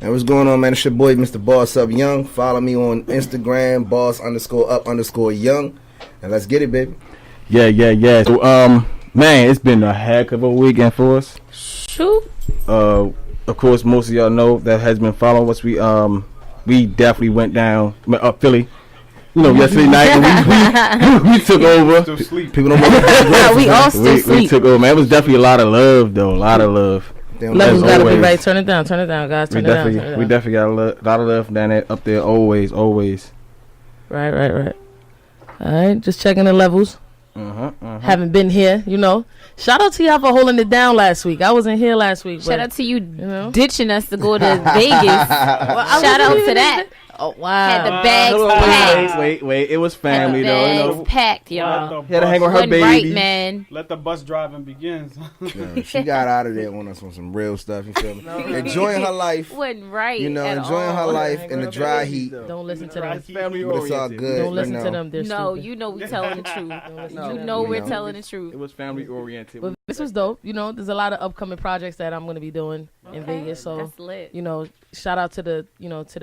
And what's going on, man? It's your boy, Mr. Boss Up Young. Follow me on Instagram, boss_up_young. And let's get it, baby. Yeah. So, man, it's been a heck of a weekend for us. Shoot. Of course, most of y'all know that has been following us. We definitely went down Philly. You know, yesterday night we took over. People don't want We all still we sleep. took over, man. It was definitely a lot of love, though. A lot of love. Levels gotta be right. Turn it down, guys. Turn it down. We definitely got a lot of love down there, up there, always. Right. All right, just checking the levels. Haven't been here, you know. Shout out to y'all for holding it down last week. I wasn't here last week. Shout out to you ditching us to go to Vegas. Shout out to that. Oh, wow. Had the bags packed. Wait. It was family, though. You know, packed, y'all. Had to hang with her baby. Right, man. Let the bus driving begin. Yeah, she got out of there on us on some real stuff. You feel me? Enjoying her life. Wasn't right. You know, enjoying her life in the dry heat. Don't listen to them. Family but it's all good. Don't listen to them. They're no, stupid. you know we telling the truth. You know we're telling the truth. It was family oriented. But this was dope. You know, there's a lot of upcoming projects that I'm going to be doing in Vegas. So, that's lit. you know, shout out to the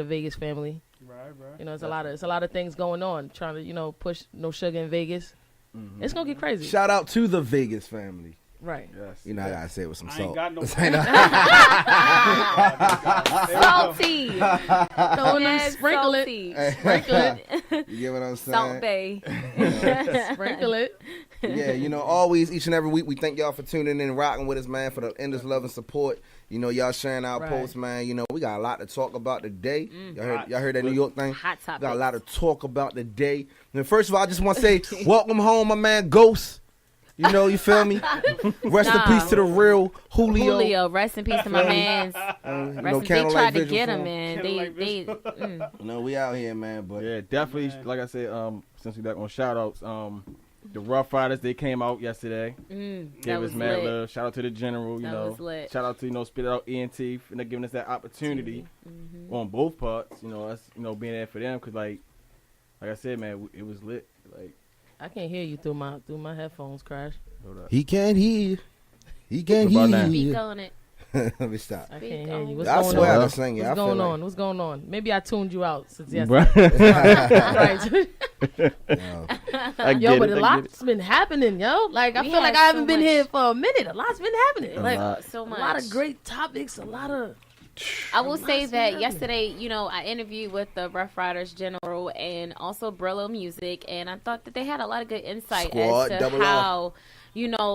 Vegas family. Right. You know, it's a lot of things going on. Trying to, you know, push No Sugar in Vegas. It's gonna get crazy. Shout out to the Vegas family. Right. Yes. You know, I gotta say it with some I salt. ain't got no. Salty. Sprinkle it. You get what I'm saying? Salt Bay. Sprinkle it. Yeah, you know, always, each and every week, we thank y'all for tuning in and rocking with us, man, for the endless love and support. You know, y'all sharing our posts, man. You know, we got a lot to talk about today. Y'all heard that New York thing? Hot topic. Got a lot to talk about today. And first of all, I just want to say, welcome home, my man, Ghost. You know, you feel me? Rest in peace to the real Julio. Rest in peace to my mans. They tried to get him, man. No, we out here, man. But yeah, definitely. Like I said, since we back on shout outs, the Rough Riders, they came out yesterday. That was mad lit. love. Shout out to the General, That was lit. Shout out to, Spit It Out ENT for giving us that opportunity on both parts. You know, us, being there for them. Because, like I said, man, it was lit. Like, I can't hear you through my headphones, Crash. he can't hear. He can't hear. Speak on it. Let me stop. I can't hear you. What's I going swear on? I can sing it. What's I feel going like- on? What's going on? Maybe I tuned you out since yesterday. Right. Yo, but a lot's been happening, yo. Like, I feel like I haven't been here for a minute. A lot's been happening. Like, so much. a lot of great topics, a lot of... I will say that yesterday, I interviewed with the Rough Riders General and also Brillo Music, and I thought that they had a lot of good insight Squad, as to how,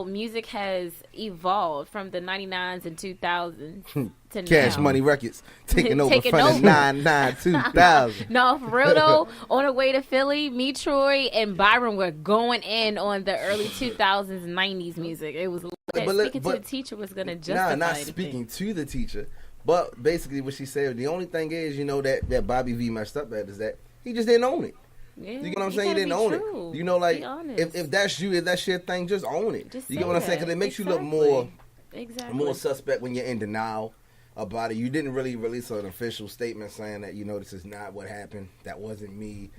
music has evolved from the 99s and 2000s to Cash now. Money Records taking over Taking from over. the 99 2000. No, for real though, on the way to Philly, me, Troy, and Byron were going in on the early 2000s and 90s music. It was lit. Speaking to the teacher was going to justify not anything. speaking to the teacher, but basically what she said, the only thing is, that Bobby V messed up at is that he just didn't own it. Yeah, You get what I'm saying? He didn't own true. it. You know, like, Be honest. if that's you, if that's your thing, just own it. Just you say get what I'm saying? Because it makes you look more Exactly. suspect when you're in denial about it. You didn't really release an official statement saying that, this is not what happened. That wasn't me.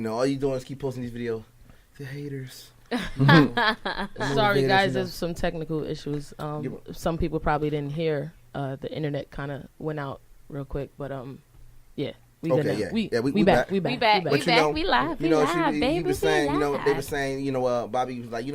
All you doing is keep posting these videos. The haters. Sorry, guys, there's some technical issues. Some people probably didn't hear. The internet kind of went out real quick, but yeah. We good now. We back. We back. But We live. We live, baby. He was saying, they were saying, Bobby was like,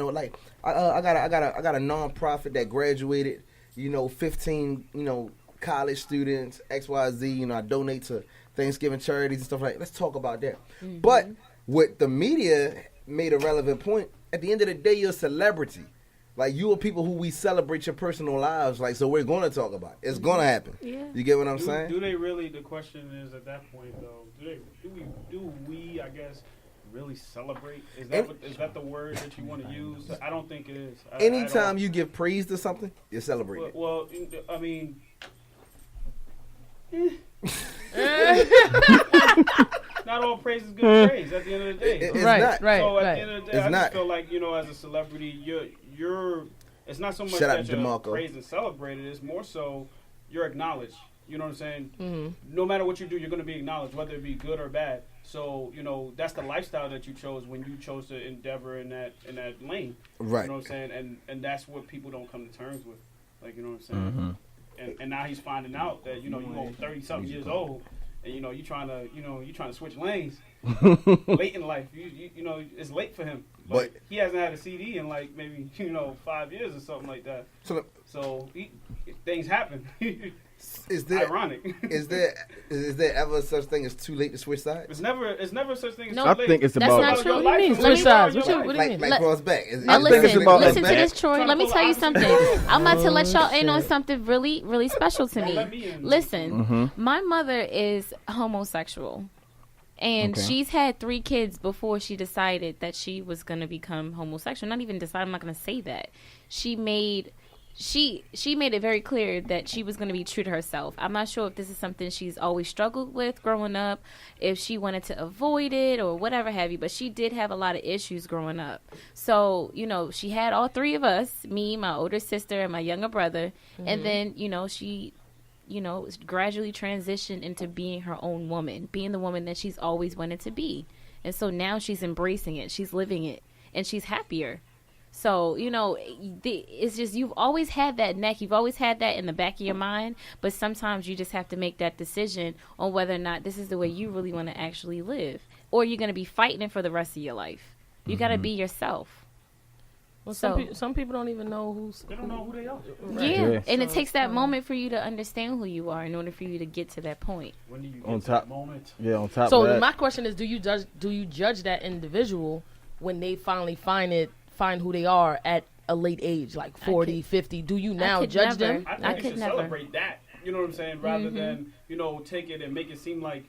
I got a nonprofit that graduated, 15, college students, XYZ, I donate to Thanksgiving charities and stuff like that. Let's talk about that. But what the media made a relevant point, at the end of the day, you're a celebrity. Like, you are people who we celebrate your personal lives, like, so we're going to talk about it. It's going to happen. Yeah. You get what I'm saying? Do they really, the question is at that point, though, do we, I guess, really celebrate? Is that the word that you want to use? I don't think it is. Anytime you give praise to something, you're celebrating. Well, I mean... Not all praise is good praise at the end of the day. It's right, not. Right, so at right. the end of the day, I just feel like, as a celebrity, you're it's not so much that you're praised and celebrated. It's more so you're acknowledged. You know what I'm saying? Mm-hmm. No matter what you do, you're going to be acknowledged, whether it be good or bad. So, that's the lifestyle that you chose when you chose to endeavor in that lane. Right. You know what I'm saying? And that's what people don't come to terms with. Like, you know what I'm saying? and now he's finding out that you over 30-something years old, and you trying to switch lanes late in life. You know it's late for him, but he hasn't had a CD in like maybe 5 years or something like that. So things happen. Is there ironic? Is there ever such thing as too late to switch sides? It's never such thing as too late. I think it's about. That's not true. What do you mean switch sides? What do you mean? Like cross back. Now listen to this, Troy. Let me tell you something. I'm about to let y'all in on something really, really special to me. Listen, my mother is homosexual. And she's had 3 kids before she decided that she was going to become homosexual. Not even decided, I'm not going to say that. She made it very clear that she was going to be true to herself. I'm not sure if this is something she's always struggled with growing up, if she wanted to avoid it or whatever have you, but she did have a lot of issues growing up. So, she had all 3 of us, me, my older sister, and my younger brother. And then, she gradually transitioned into being her own woman, being the woman that she's always wanted to be. And so now she's embracing it, she's living it, and she's happier. So, it's just, you've always had that neck, you've always had that in the back of your mind, but sometimes you just have to make that decision on whether or not this is the way you really want to actually live, or you're going to be fighting it for the rest of your life. You got to be yourself. Well, some people don't even know they don't know who they are. Right. Yeah, and it takes that moment for you to understand who you are in order for you to get to that point. When do you get to that moment? Yeah, on top. So my question is, do you judge that individual when they finally find who they are at a late age, like 40, 50? Do you now judge them? I think you should celebrate that. You know what I'm saying? Rather than take it and make it seem like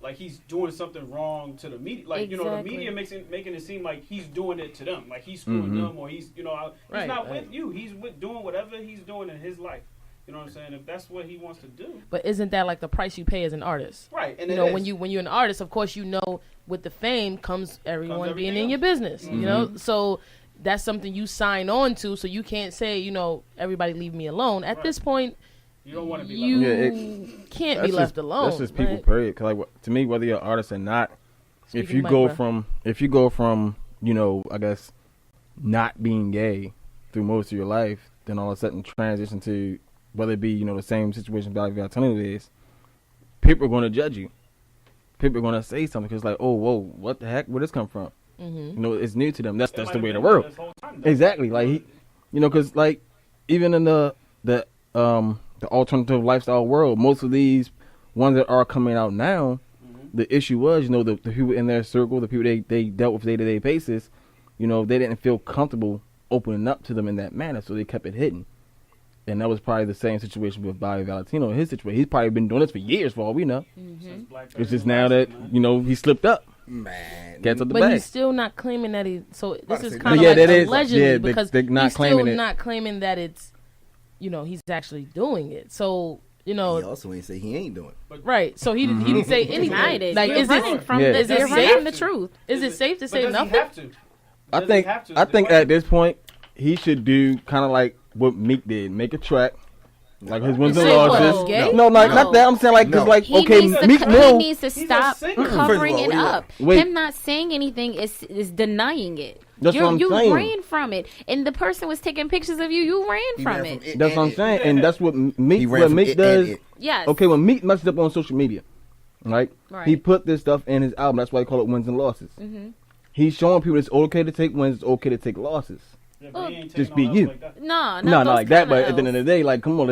like he's doing something wrong to the media. Like the media making it seem like he's doing it to them, like he's screwing them, or he's he's not with you. He's doing whatever he's doing in his life. You know what I'm saying? If that's what he wants to do. But isn't that like the price you pay as an artist? Right. And when you're an artist, of course, with the fame comes everyone being in your business. So that's something you sign on to. So you can't say everybody leave me alone. At this point, you don't want to be left alone. You can't be left alone. That's just people, period. Cause to me, whether you're an artist or not, if you go from I guess not being gay through most of your life, then all of a sudden transition to whether it be the same situation Bobby Valentino is, people are going to judge you. People are going to say something because like, oh, whoa, what the heck? Where this come from? It's new to them. That's the way of the world. Exactly. Like because like even in the alternative lifestyle world, most of these ones that are coming out now, the issue was the people in their circle, the people they dealt with day-to-day basis, they didn't feel comfortable opening up to them in that manner, so they kept it hidden. And that was probably the same situation with Bobby Valentino. His situation, he's probably been doing this for years, for all we know. It's just now that he slipped up. Man, but he's still not claiming that he. So this is kind of like allegedly because they're not not claiming that it's, he's actually doing it. So he also ain't say he ain't doing it. Right. So he didn't say anything. Like is it from the truth? Is it safe to say nothing? I think at this point he should do kind of like what Meek did, make a track. Like his wins and losses. No, not that. I'm saying like, cause like, Meek Mill. He needs to stop covering it up. Him not saying anything is denying it. That's what I'm saying. You ran from it, and the person was taking pictures of you. You ran from it. That's what I'm saying, and that's what Meek does. Yes. Okay, when Meek messed up on social media, right? He put this stuff in his album. That's why they call it wins and losses. He's showing people it's okay to take wins, it's okay to take losses. Yeah, just be you. Like not like that. But at the end of the day, like, come on,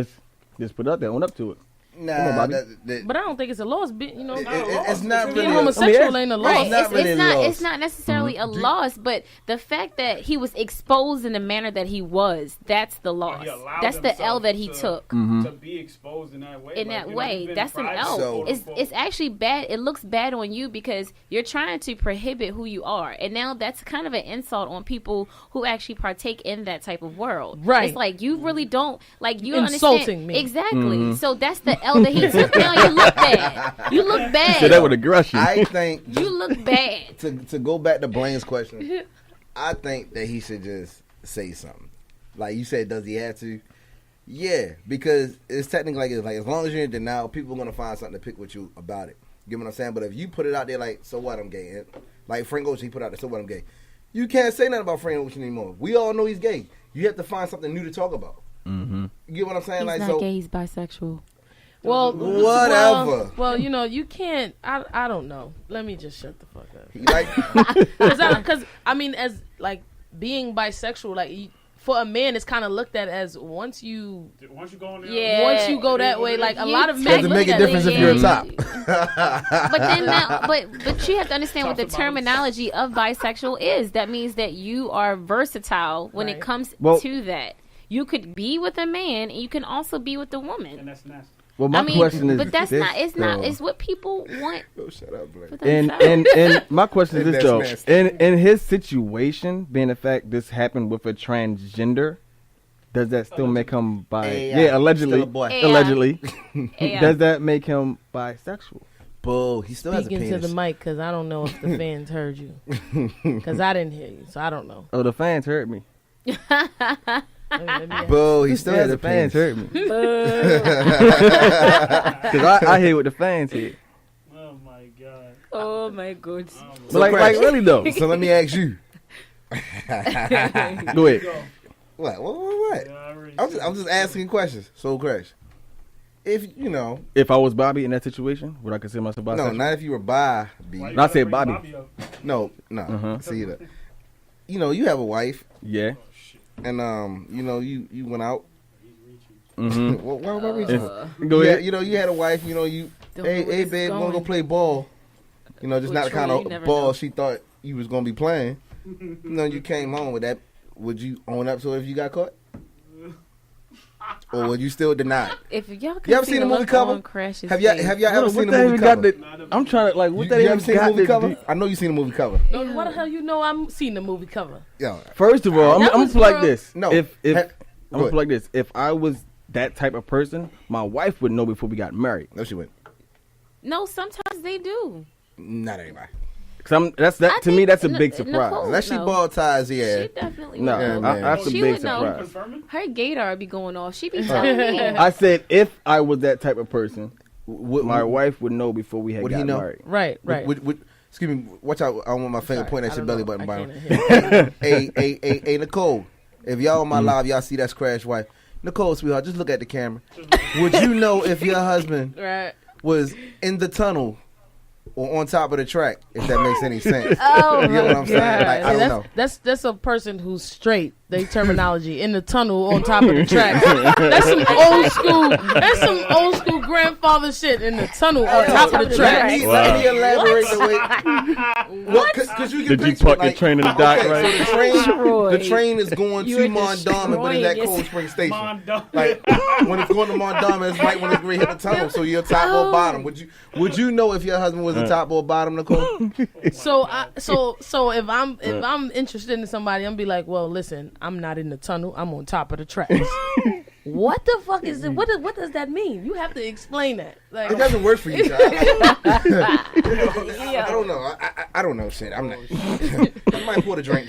let's put it out there, own up to it. Nah, but I don't think it's a loss. It's not really being homosexual ain't a loss. It's not necessarily a loss, but the fact that he was exposed in the manner that he was, that's the loss. That's the L that he took. To be exposed in that way. That's an L. So, it's actually bad. It looks bad on you because you're trying to prohibit who you are, and now that's kind of an insult on people who actually partake in that type of world. Right. It's like you really don't you insulting understand me. Exactly. So that's the L that he took. Now you look bad. You look bad. Say that with aggression. I think you look bad. To go back to Blaine's question, I think that he should just say something. Like you said, does he have to? Yeah, because it's technically like as long as you're in denial, people are gonna find something to pick with you about it. You know what I'm saying? But if you put it out there like, so what, I'm gay. Like Frank Ocean, he put out there, so what, I'm gay. You can't say nothing about Frank Ocean anymore. We all know he's gay. You have to find something new to talk about. You get what I'm saying? He's not gay. He's bisexual. Well, whatever. Well, you can't. I don't know. Let me just shut the fuck up. Because I mean, as like being bisexual, like for a man, it's kind of looked at as once you go in there, once you go that way, like a lot of men. Does it make a difference if you're a top? But then, but you have to understand what the terminology of bisexual is. That means that you are versatile when it comes to that. You could be with a man, and you can also be with a woman. And that's nasty. Well, my question is, but that's this, not. It's not. It's what people want. Oh, shut up, Blake. And my question is this though: in his situation, being the fact this happened with a transgender, does that still make him allegedly? Allegedly, does that make him bisexual? Boo, he still has a penis. Speaking to the mic, because I don't know if the fans heard you. Because I didn't hear you, so I don't know. Oh, the fans heard me. Boo, he still has a fans penis. Heard me. Because I hear what the fans hear. Oh my god. Oh my god. So like really though. So let me ask you. Go ahead. What? I'm just asking questions. So Crash, if I was Bobby in that situation, would I consider myself bisexual? No, not if you were bi. I said Bobby. No. See that. You have a wife. Yeah. And you went out. Mm-hmm. Why am I reaching? Go ahead. You had a wife. Hey babe, wanna go play ball? Just not the kind of ball she thought you was gonna be playing. You came home with that. Would you own up to it if you got caught? Or would you still deny it? If y'all you ever seen the movie cover? Have y'all ever seen the movie cover? I'm trying to what that you ever seen the movie cover? I know you seen the movie cover. No, what the hell I'm seeing the movie cover? Yeah. First of all, I'm gonna put like this. No. I'm gonna put like this. If I was that type of person, my wife would know before we got married. No, she wouldn't. No, sometimes they do. Not anybody. To me, that's a big surprise. Unless she ball ties, yeah. She definitely no, that's a big surprise. Her gaydar be going off. She be telling me. I said if I was that type of person, my wife would know before we had got married. Right. Excuse me. Watch out! I don't want my finger pointing at your belly button, Byron. Hey, Nicole. If y'all on my live, y'all see that's Crash wife. Nicole, sweetheart, just look at the camera. Would you know if your husband was in the tunnel or on top of the track, if that makes any sense? Oh, you know what I'm saying? I don't know. That's a person who's straight. They terminology in the tunnel on top of the track. That's some old school. That's some old school grandfather shit in the tunnel on top of the track. Let me elaborate the way. What? Because you can Did you park the train in the dock, right? So the train is going to Mondawmin, but it's at Cold Spring Station. Like when it's going to Mondawmin, it's right when it's going to hit the tunnel. So you're top or bottom. Would you know if your husband was the top or bottom, Nicole? So if I'm interested in somebody, I'm gonna be like, well, listen, I'm not in the tunnel. I'm on top of the tracks. What the fuck is it? What does that mean? You have to explain that. Like, it doesn't work for you, guys. I don't know. I don't know shit. I'm not. You might pour a drink.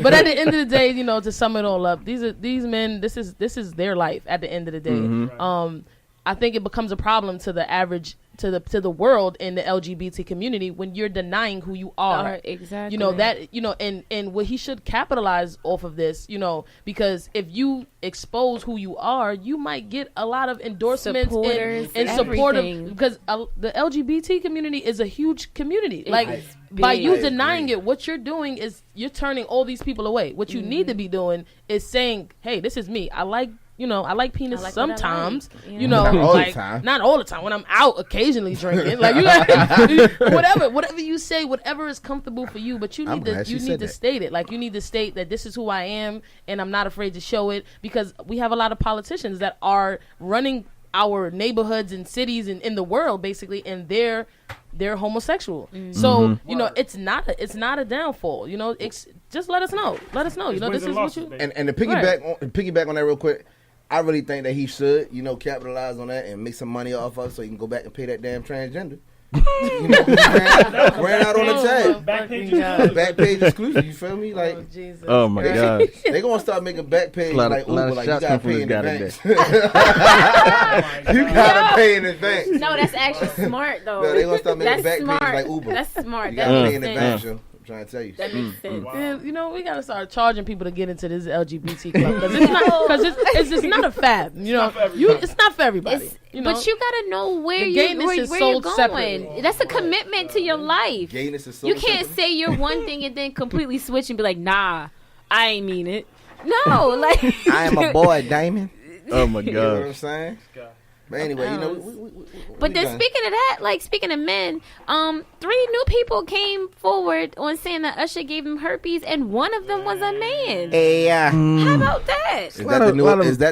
But at the end of the day, to sum it all up, these men. This is their life. At the end of the day, mm-hmm. I think it becomes a problem to the average. To the world in the LGBT community when you're denying who you are. Exactly. And what he should capitalize off of this, because if you expose who you are, you might get a lot of endorsements and supportive, because the LGBT community is a huge community. By you denying it, what you're doing is you're turning all these people away. What you need to be doing is saying, hey, this is me. I like penis sometimes. Not all the time. Not all the time. When I'm out occasionally drinking, whatever you say, whatever is comfortable for you. But you need to state it. Like, you need to state that this is who I am, and I'm not afraid to show it, because we have a lot of politicians that are running our neighborhoods and cities and in the world basically, and they're homosexual. Mm-hmm. So it's not a downfall. Just let us know. This is what you. And to piggyback on that real quick. I really think that he should, capitalize on that and make some money off of it so he can go back and pay that damn transgender. Ran out on the tag. Back page exclusive. You feel me? Like, oh my god, they gonna start making back page like Uber. Like, you gotta pay in advance. You gotta pay in advance. No, that's actually smart though. No, they gonna start making back page like Uber. That's smart. You gotta pay in advance. I'm trying to tell you. That makes sense. Wow. Yeah, you know, we gotta start charging people to get into this LGBT club because it's just not a fad. You know, it's not for everybody. But you gotta know where you're going. Separately. That's a commitment to your life. Gayness is you can't say you're one thing and then completely switch and be like, nah, I ain't mean it. No, like I am a boy, Diamond. Oh my god. You know what I'm saying? But anyway, you know. But then speaking of that, like speaking of men, 3 new people came forward on saying that Usher gave him herpes, and one of them was a man. Hey, how about that? Is that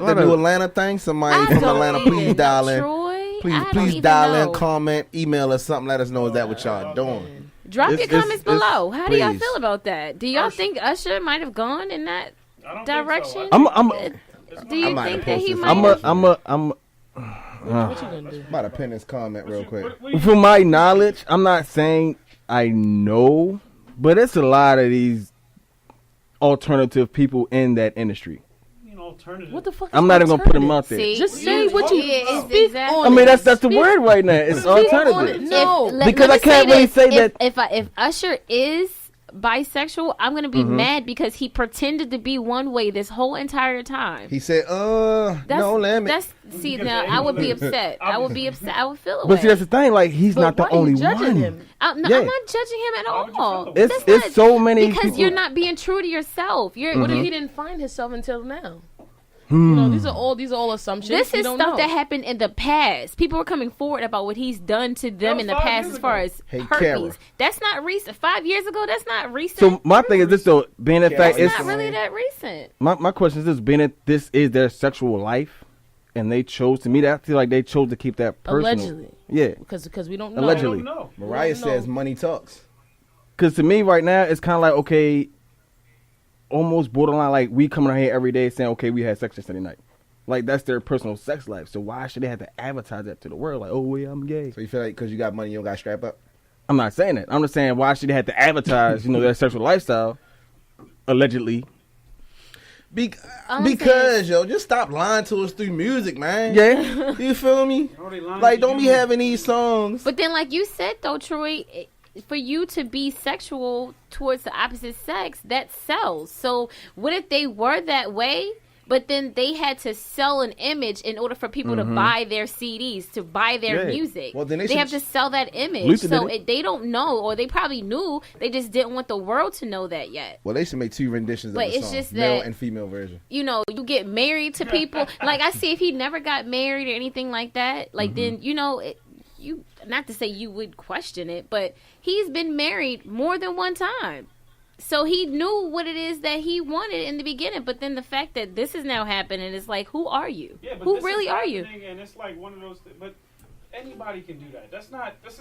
the new Atlanta thing? Somebody from Atlanta, please dial in. Troy, please dial in, comment, email us something. Let us know is that what y'all doing. Drop your comments below. How do y'all feel about that? Do y'all think Usher might have gone in that direction? Do you think that he might? I'm what you gonna do? I'm about to pin this comment real quick. From my knowledge, I'm not saying I know, but it's a lot of these alternative people in that industry. What the fuck? I'm not even gonna put them out there. See, just say what you speak on. I mean, that's the word right now. It's alternative. No, because I can't really say that. If Usher is bisexual, I'm gonna be mad because he pretended to be one way this whole entire time. He said, no limit. Now I would be upset. I would be upset. I would feel away. But see, that's the thing. Like, he's not the only one. Him? I'm not judging him at all. It's so many because people. You're not being true to yourself. What if he didn't find himself until now? You know, these are all assumptions. This is stuff that happened in the past. People were coming forward about what he's done to them in the past as far as herpes. Kara. That's not recent. 5 years ago, that's not recent. So my thing is this though, being in fact, it's not really that recent. My question is this: being that this is their sexual life, and they chose to me, I feel like they chose to keep that personal. Allegedly, yeah, because we don't know. Allegedly, we don't know. Mariah says money talks. Because to me, right now, it's kind of like okay, almost borderline like we coming out here every day saying okay, we had sex yesterday night. Like, that's their personal sex life. So why should they have to advertise that to the world? Like, oh, yeah, I'm gay. So you feel like because you got money, you don't got to strap up? I'm not saying that. I'm just saying why should they have to advertise, their sexual lifestyle, allegedly. Because, just stop lying to us through music, man. Yeah. You feel me? Like, don't be having these songs. But then, like you said, though, Troy, for you to be sexual towards the opposite sex, that sells. So what if they were that way? But then they had to sell an image in order for people to buy their CDs, to buy their music. Well, then they have to sell that image. So they don't know, or they probably knew. They just didn't want the world to know that yet. Well, they should make 2 renditions of the song. Just male that, and female version. You get married to people. Like, I see if he never got married or anything like that, like then, you not to say you would question it, but he's been married more than one time. So he knew what it is that he wanted in the beginning, but then the fact that this is now happening, it's like, who are you? Yeah, but who really are you? And it's like one of those things, but anybody can do that.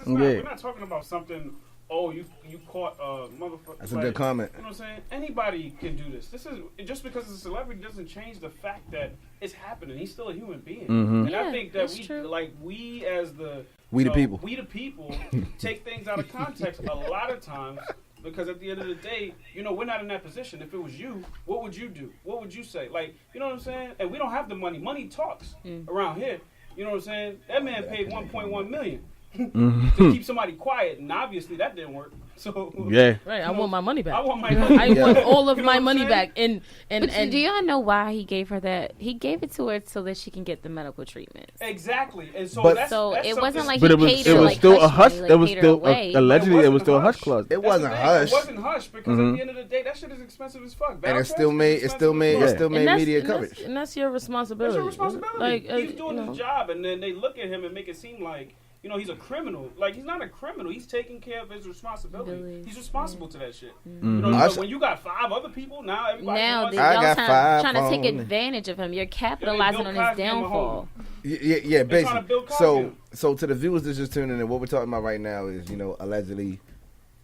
We're not talking about something, you caught a motherfucker. That's a good comment. You know what I'm saying? Anybody can do this. This is, just because it's a celebrity doesn't change the fact that it's happening. He's still a human being. And I think that we as the people take things out of context a lot of times. Because at the end of the day, we're not in that position. If it was you, what would you do? What would you say? Like, you know what I'm saying? And we don't have the money. Money talks around here. You know what I'm saying? That man paid $1.1 million to keep somebody quiet, and obviously that didn't work. So yeah, right. I want my money back. I want my money. I want all of my money back. And do y'all know why he gave her that? He gave it to her so that she can get the medical treatment. Exactly. And so it wasn't like he paid her. It was still a hush. It was still allegedly. It was still a hush clause. It wasn't hush. It wasn't hush because at the end of the day, that shit is expensive as fuck. And it still made media coverage. And that's your responsibility. That's your responsibility. Like, he's doing his job, and then they look at him and make it seem like, he's a criminal. Like, he's not a criminal. He's taking care of his responsibility. He's responsible to that shit. When you got 5 other people, now everybody I got 5 trying to take advantage of him. You're capitalizing on his downfall. Yeah, basically. So to the viewers that's just tuning in, what we're talking about right now is, allegedly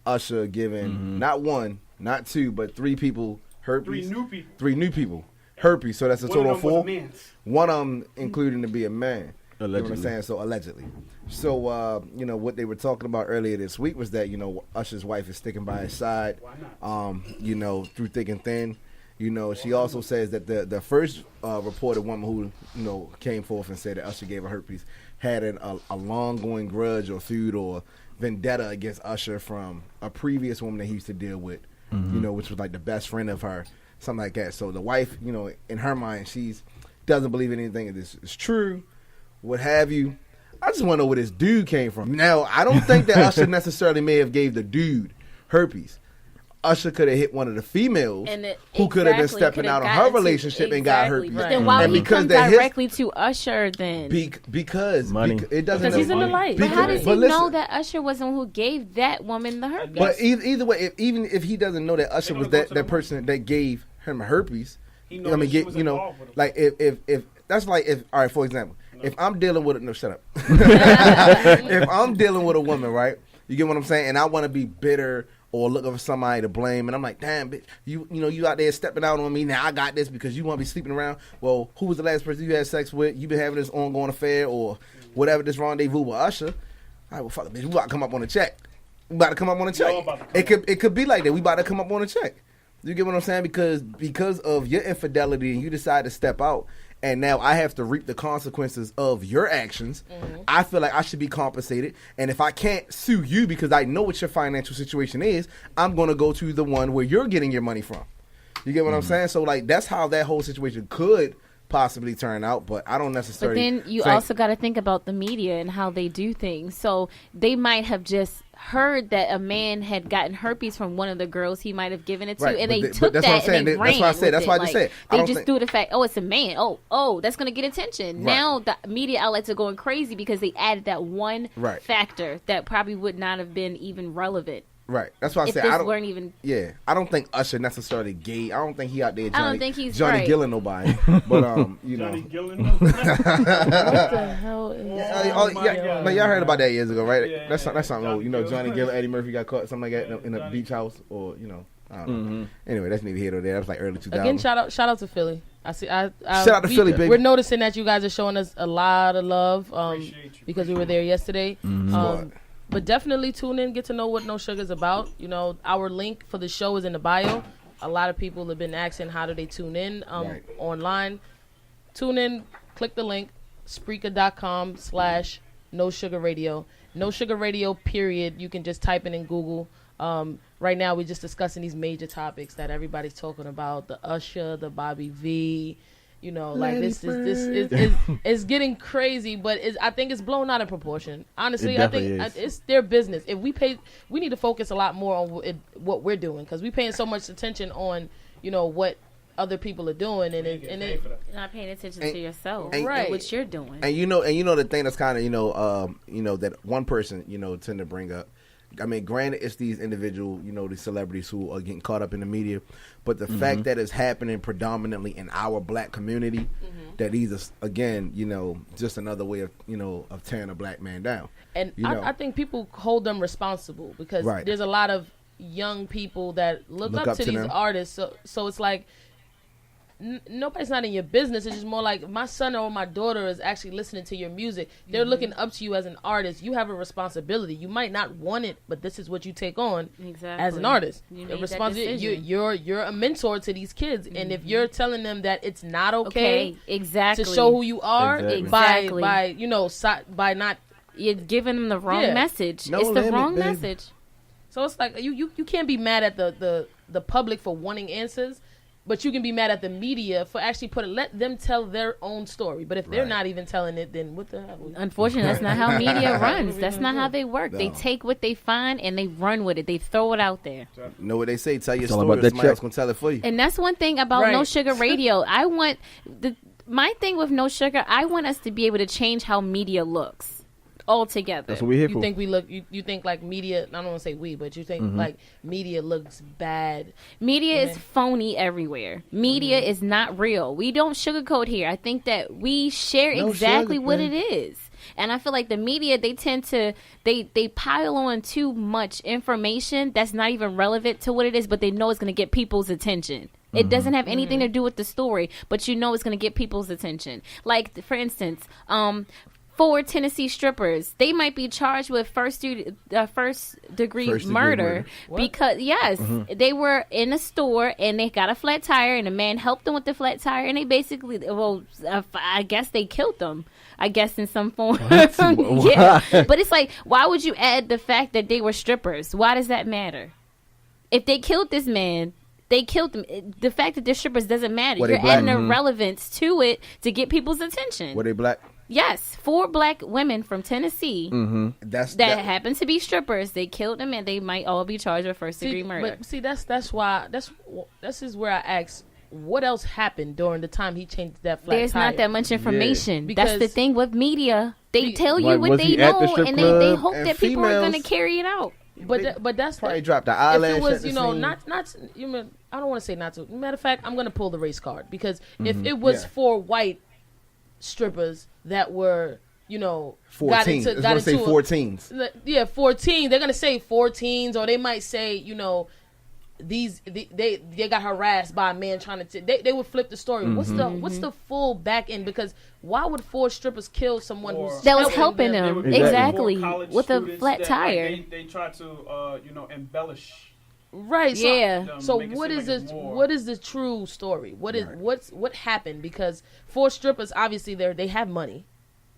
Usher giving not 1, not 2, but 3 people herpes. 3 new people. Herpes. So that's a total of 4. One of them including to be a man. Allegedly. You know what I'm saying? So allegedly. So, what they were talking about earlier this week was that, Usher's wife is sticking by his side, through thick and thin. She also says that the first reported woman who, came forth and said that Usher gave her herpes, had a long-going grudge or feud or vendetta against Usher from a previous woman that he used to deal with, which was like the best friend of her, something like that. So the wife, in her mind, she's doesn't believe anything of this is true, what have you. I just want to know where this dude came from. Now, I don't think that Usher necessarily may have gave the dude herpes. Usher could have hit one of the females who could have been stepping out on her relationship and got herpes. But then why would he come directly to Usher then? Because money. It doesn't. Because he's in the light. But how does he know that Usher was the one who gave that woman the herpes? But either way, even if he doesn't know that Usher was that person that gave him herpes, if that's like all right, for example, if I'm dealing with shut up. If I'm dealing with a woman, right? You get what I'm saying? And I want to be bitter or looking for somebody to blame, and I'm like, damn, bitch, you out there stepping out on me. Now I got this because you want to be sleeping around. Well, who was the last person you had sex with? You been having this ongoing affair or whatever, this rendezvous with Usher. All right, well, fuck it, bitch, we about to come up on a check. It could be like that. We about to come up on a check. You get what I'm saying? Because of your infidelity and you decide to step out, and now I have to reap the consequences of your actions. I feel like I should be compensated. And if I can't sue you because I know what your financial situation is, I'm going to go to the one where you're getting your money from. You get what I'm saying? So, like, that's how that whole situation could possibly turn out, but I don't necessarily. But then you also got to think about the media and how they do things. So they might have just heard that a man had gotten herpes from one of the girls he might have given it to, and they took that and they ran. That's what I said. That's why I just said. They just threw the fact, it's a man. Oh, that's going to get attention. Right. Now the media outlets are going crazy because they added that one factor that probably would not have been even relevant. Right. That's why I said I don't think Usher necessarily gay. I don't think he out there Johnny Gillen nobody. But Johnny Gillen. What the hell is but y'all heard about that years ago, right? Yeah, that's something old. Johnny Gillen, Eddie Murphy got caught something like that in a beach house, or I don't know. Anyway, that's neither here nor there. That was like early 2000s. Again, shout out to Philly. Shout out to Philly, baby. We're noticing that you guys are showing us a lot of love because we were there yesterday. But definitely tune in, get to know what No Sugar is about. Our link for the show is in the bio. A lot of people have been asking how do they tune in online. Tune in, click the link, Spreaker.com/No Sugar Radio. No Sugar Radio, period. You can just type it in Google. Right now we're just discussing these major topics that everybody's talking about. The Usher, the Bobby V. This is getting crazy, but I think it's blown out of proportion. Honestly, I think it's their business. If we need to focus a lot more on what we're doing, because we're paying so much attention on, what other people are doing, and you're not paying attention to yourself, right? What you're doing, and the thing that's kind of that one person tend to bring up. I mean, granted, it's these individual, these celebrities who are getting caught up in the media, but the fact that it's happening predominantly in our black community, that these are, again, just another way of, of tearing a black man down. And I think people hold them responsible because there's a lot of young people that look up to these artists. So it's like, nobody's not in your business. It's just more like my son or my daughter is actually listening to your music. They're looking up to you as an artist. You have a responsibility. You might not want it, but this is what you take on as an artist. You're a mentor to these kids, and if you're telling them that it's not okay to show who you are by not, you're giving them the wrong message. It's the wrong message. So it's like you can't be mad at the public for wanting answers. But you can be mad at the media for actually let them tell their own story. But if they're not even telling it, then what the hell? Unfortunately, that's not how media runs. That's not how they work. No. They take what they find and they run with it. They throw it out there. You know what they say? Tell your story. Somebody else gonna tell it for you. And that's one thing about No Sugar Radio. My thing with No Sugar, I want us to be able to change how media looks. Altogether. That's what we're here for. You think we look? You think like media? I don't want to say we, but you think like media looks bad. Media is phony everywhere. Media is not real. We don't sugarcoat here. I think that we share exactly what it is. And I feel like the media, they tend to they pile on too much information that's not even relevant to what it is, but they know it's going to get people's attention. It doesn't have anything to do with the story, but it's going to get people's attention. Like, for instance, 4 Tennessee strippers, they might be charged with first degree murder because they were in a store and they got a flat tire and a man helped them with the flat tire and they basically, I guess they killed them. I guess, in some form. Yeah. But it's like, why would you add the fact that they were strippers? Why does that matter? If they killed this man, they killed them. The fact that they're strippers doesn't matter. You're adding a relevance to it to get people's attention. Were they black? Yes, 4 black women from Tennessee that happen to be strippers. They killed them, and they might all be charged with first-degree murder. But see, that's why this is where I ask, what else happened during the time he changed that flat There's tire? not that much information. That's the thing with media. They tell you what they know, and they hope that people are going to carry it out. But that's probably dropped the eyelash. If it was, not I don't want to say not to. Matter of fact, I'm going to pull the race card because if it was 4 white strippers that were, 14. Got into say 14s. Yeah, 14. They're gonna say 14s, or they might say, they got harassed by a man trying to. They would flip the story. What's the full back end? Because why would 4 strippers kill someone that was helping them exactly with a flat tire? They try to embellish. Right. So what is the true story? What happened? Because 4 strippers, obviously they have money.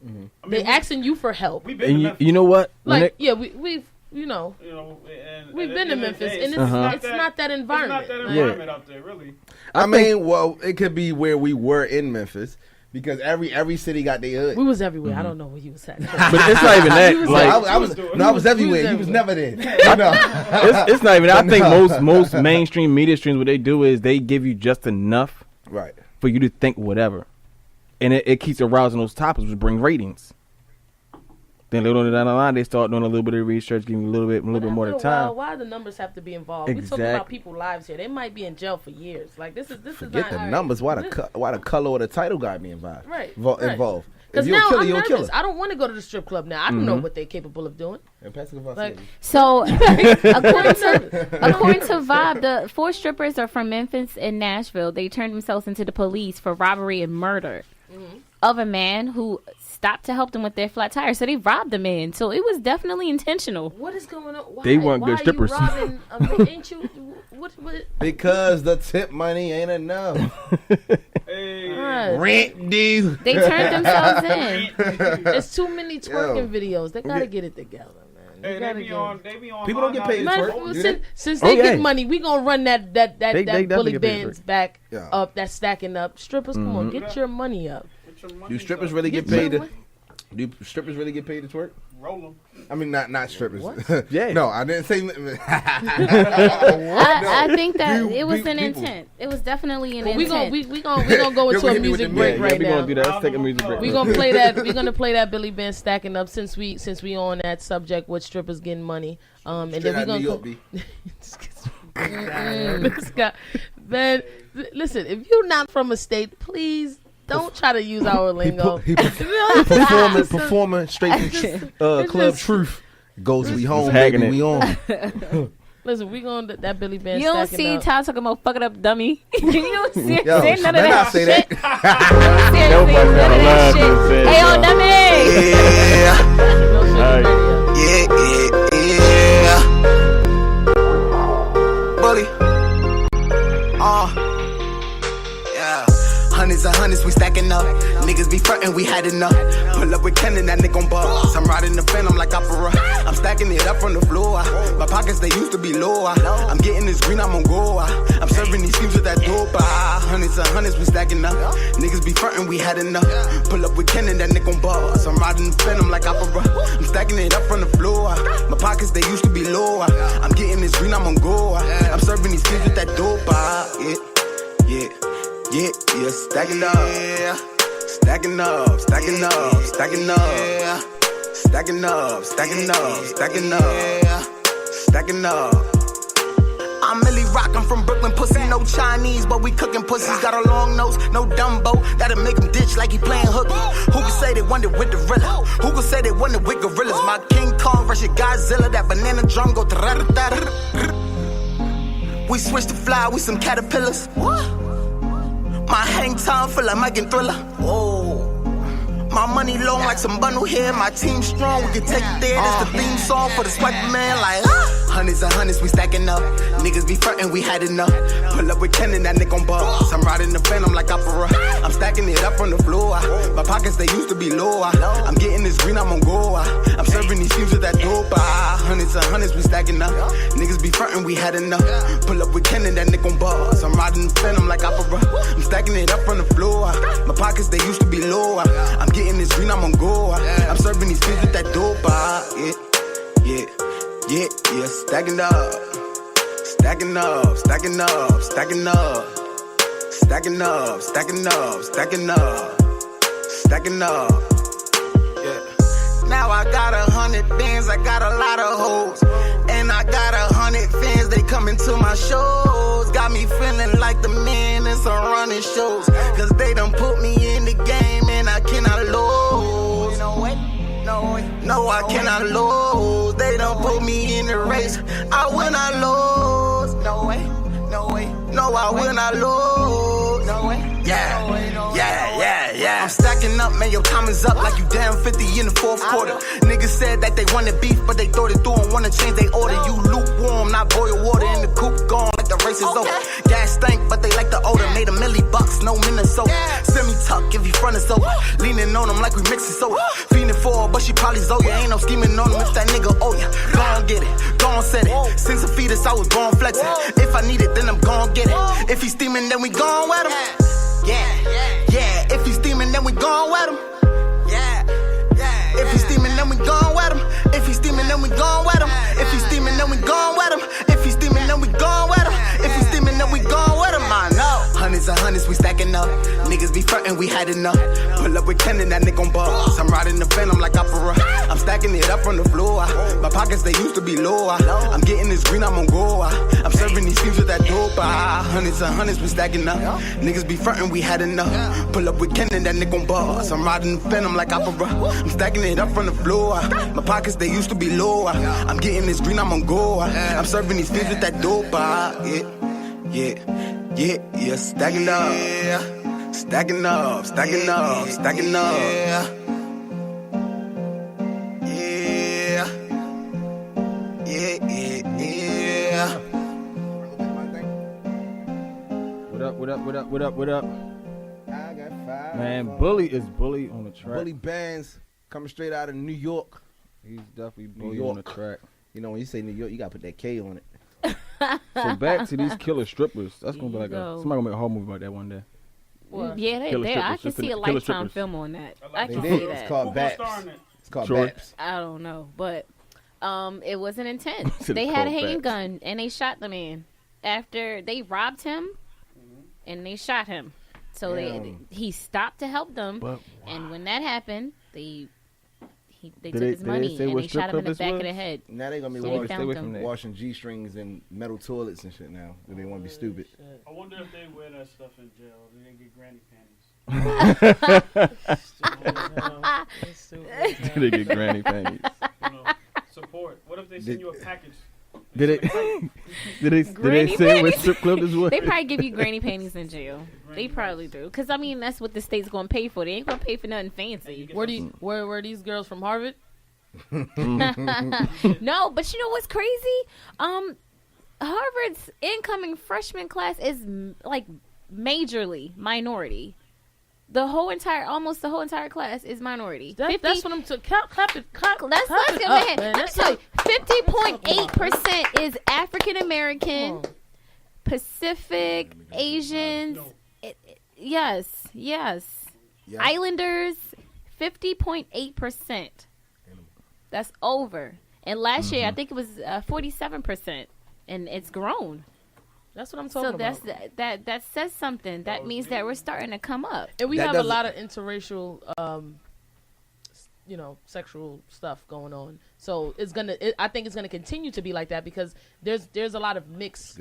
Mm-hmm. They're asking you for help. And you know what? We've been to Memphis, and it's not that environment. It's not that environment out there, really. I mean, well, it could be where we were in Memphis. Because every city got their hood. We was everywhere. I don't know where you was at. But it's not even that. I was everywhere. He was never there. It's not even that. I think most mainstream media streams, what they do is they give you just enough for you to think whatever. And it keeps arousing those topics, which bring ratings. Then later down the line, they start doing a little bit of research, giving you a little bit more of time. Why do the numbers have to be involved? Exactly. We're talking about people's lives here. They might be in jail for years. Like this is Forget the numbers. Why the color of the title got to be involved? Involved. Because now I'm nervous. I don't want to go to the strip club now. I don't know what they're capable of doing. So, according to Vibe, the 4 strippers are from Memphis and Nashville. They turned themselves into the police for robbery and murder of a man who stopped to help them with their flat tire. So they robbed the man. So it was definitely intentional. What is going on? Why? They weren't good strippers. Ain't you? What? Because the tip money ain't enough. Rent due. They turned themselves in. There's too many twerking videos. They gotta get it together, man. They be on. People don't get paid to twerk. Since they get money, we gonna run that bully bands back up. That's stacking up. Strippers, come on, get your money up. Do strippers really get paid to? Do strippers really get paid to twerk? Roll them. I mean, not strippers. Yeah. No, I didn't say. I think that it was an intent. It was definitely an intent. We gonna go into a music break right now. We're gonna do that. Let's take a music break. We're gonna play that. We're gonna play that Billy Band stacking up since we on that subject with strippers getting money. And then we're gonna this guy, man. Listen, if you're not from a state, please. Don't try to use our lingo. Performing straight from Club Truth. Goes we home, baby, we on. Listen, we going to that Billy Band. You don't see Ty talking about fuck it up, dummy. You don't see say none of that shit. Seriously, none of that shit. Hey, yo, dummy. Bully. Hundreds and hundreds, we stacking up. Niggas be frontin', we had enough. Pull up with Kenan, that nigga gon' buzz. I'm riding the phantom like opera. I'm stacking it up from the floor. My pockets, they used to be lower. I'm getting this green, I'm on go. I'm serving these schemes with that dope. Hundreds and hundreds, we stacking up. Niggas be frontin', we had enough. Pull up with Kenan, that nigga gon' buzz. I'm riding the phantom like opera. I'm stacking it up from the floor. My pockets, they used to be lower. I'm getting this green, I'm on go. I'm serving these schemes with that dope. Yeah, stacking up, stacking up, stacking up, stacking up, stacking up, stacking up, stacking up, stacking up. I'm Millie Rock, I'm from Brooklyn, pussy, no Chinese, but we cooking pussies. Got a long nose, no Dumbo, that'll make him ditch like he playing hooky. Who can say they wanted with Gorilla? Who can say they wanted with gorillas? My King Kong versus Godzilla, that banana drum go ta-ra-ta-ta. We switch to fly, we some caterpillars. My hang time feel like Mike and Thriller. Whoa. My money long like some bundle here. My team strong, we can take it there. This the theme song for the swipe man. Like, Hundreds and hundreds, we stacking up. Niggas be frontin', we had enough. Pull up with Kenan, that nigga on buzz. I'm riding the phantom like opera. I'm stacking it up on the floor. My pockets, they used to be low. I'm getting this green, I'm on go. I'm serving these fumes with that dope. Hundreds and hundreds, we stacking up. Niggas be frontin', we had enough. Pull up with Kenan, that nigga on buzz. I'm riding the phantom like opera. I'm stacking it up on the floor. My pockets, they used to be low. I'm getting this green, I'm on go. I'm serving these fumes with that dope. Yeah, stacking up. Stacking up, stacking up, stacking up. Stacking up, stacking up, stacking up. Stacking up. Yeah. Now I got 100 bands, I got a lot of hoes. And I got 100 fans, they coming to my shows. Got me feeling like the man in some running shows. Cause they done put me in the game and I cannot lose. No, I cannot lose. They done put me in the race. I will not lose. No, I will not lose. Yeah. I'm stacking up, man, your time is up like you down 50 in the fourth quarter. Niggas said that they wanted beef, but they thought it through and wanna change their order. You lukewarm, not boil water in the coupe, gone like the race is over. Gas stank, but they like the odor. Made $1 million, no Minnesota. Send me tuck if you front us over. Leaning on them like we mixing soda. Feeding for her, but she probably Zoya. Ain't no scheming on them if that nigga owe ya. Gon' get it, gon' set it. Since a fetus, I was gon' flex it. If I need it, then I'm gon' get it. If he steaming, then we gon' wet him. Yeah, if he's steaming, then we gon' wet him. If he's steaming, then we gon' wet him. If he's steaming, then we gon' wet him. If he's steaming, then we gon' wet him. If he's steaming, then we gon' wet him. If he's steaming, then we gon' wet him. I know. Hundreds and hundreds, we stacking up. Niggas be frontin', we had enough. Pull up with Kenan, that nigga on buzz. I'm riding the phantom like opera. I'm stacking it up on the floor. My pockets, they used to be low. I'm getting this green, I'm on go. I'm serving these fumes with that dope. Hundreds and hundreds, we stacking up. Niggas be frontin', we had enough. Pull up with Kenan, that nigga on buzz. I'm riding the phantom like opera. I'm stacking it up on the floor. My pockets, they used to be low. I'm getting this green, I'm on go. I'm serving these fumes with that dope. Yeah, stacking up. Stacking up, stacking up, stacking up. Yeah. What up? I got 5. Man, Bully is Bully on the track. Bully Bands coming straight out of New York. He's definitely Bully on the track. You know, when you say New York, you gotta put that K on it. So back to these killer strippers. That's gonna be like somebody gonna make a whole movie about that one day. Well, yeah, I can see a Lifetime film on that. I can see that. It's called Baps. It's called Baps. I don't know, but it wasn't intense. They had a handgun and they shot the man after they robbed him, and they shot him. So he stopped to help them, and when that happened, they took his money and they shot him in the back of the head. Now they gonna be washing G-strings and metal toilets and shit now. They want to be stupid. I wonder if they wear that stuff in jail. They get granny panties. They get granny panties. Support. What if they send you a package? Did they say with strip club as well? They probably give you granny panties in jail. They probably do, because I mean that's what the state's gonna pay for. They ain't gonna pay for nothing fancy. Were these girls from Harvard? No, but you know what's crazy? Harvard's incoming freshman class is like majorly minority. Almost the whole entire class is minority. That's what I'm talking. Clap it. Let's go ahead. I'm telling you, 50.8% is African American, Pacific, Asians. Yes. Islanders, 50.8%. That's over. And last year, I think it was 47%, and it's grown. That's what I'm talking about. So that says something. That means that we're starting to come up. And we have a lot of interracial, sexual stuff going on. So I think it's gonna continue to be like that because there's a lot of mixed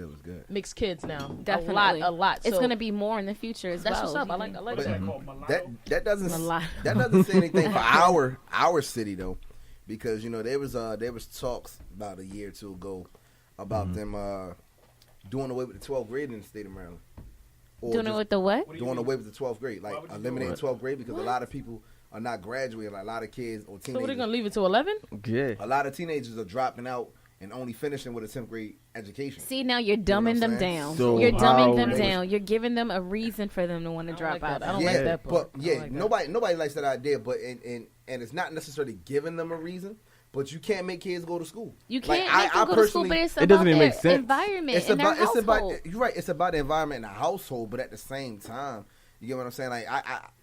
kids now. Definitely. A lot. It's gonna be more in the future as well. That's what's up. I like that doesn't say anything for our city though, because there was talks about a year or two ago about them doing away with the 12th grade in the state of Maryland. Doing away with the what? Doing away with the 12th grade, like eliminating 12th grade because a lot of people are not graduating. Like a lot of kids or teenagers. So we're gonna leave it to 11? Yeah. A lot of teenagers are dropping out and only finishing with a 10th grade education. See, now you're dumbing them down. So you're dumbing them down. You're giving them a reason for them to want to drop out. I don't like that part. But nobody likes that idea. But and it's not necessarily giving them a reason. But you can't make kids go to school. You can't make them go to school, but it's about doesn't even make sense. Environment in their household. You're right. It's about the environment in the household, but at the same time, you get what I'm saying? Like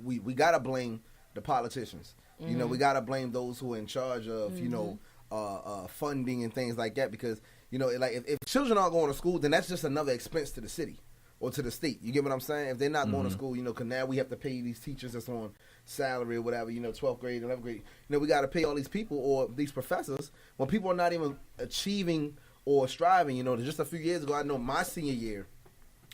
we gotta blame the politicians. Mm-hmm. You know, we gotta blame those who are in charge of funding and things like that, because you know, like if children aren't going to school, then that's just another expense to the city or to the state. You get what I'm saying? If they're not going to school, you know, because now we have to pay these teachers that's on salary or whatever, you know, 12th grade, 11th grade. You know, we got to pay all these people or these professors when people are not even achieving or striving. You know, just a few years ago, I know my senior year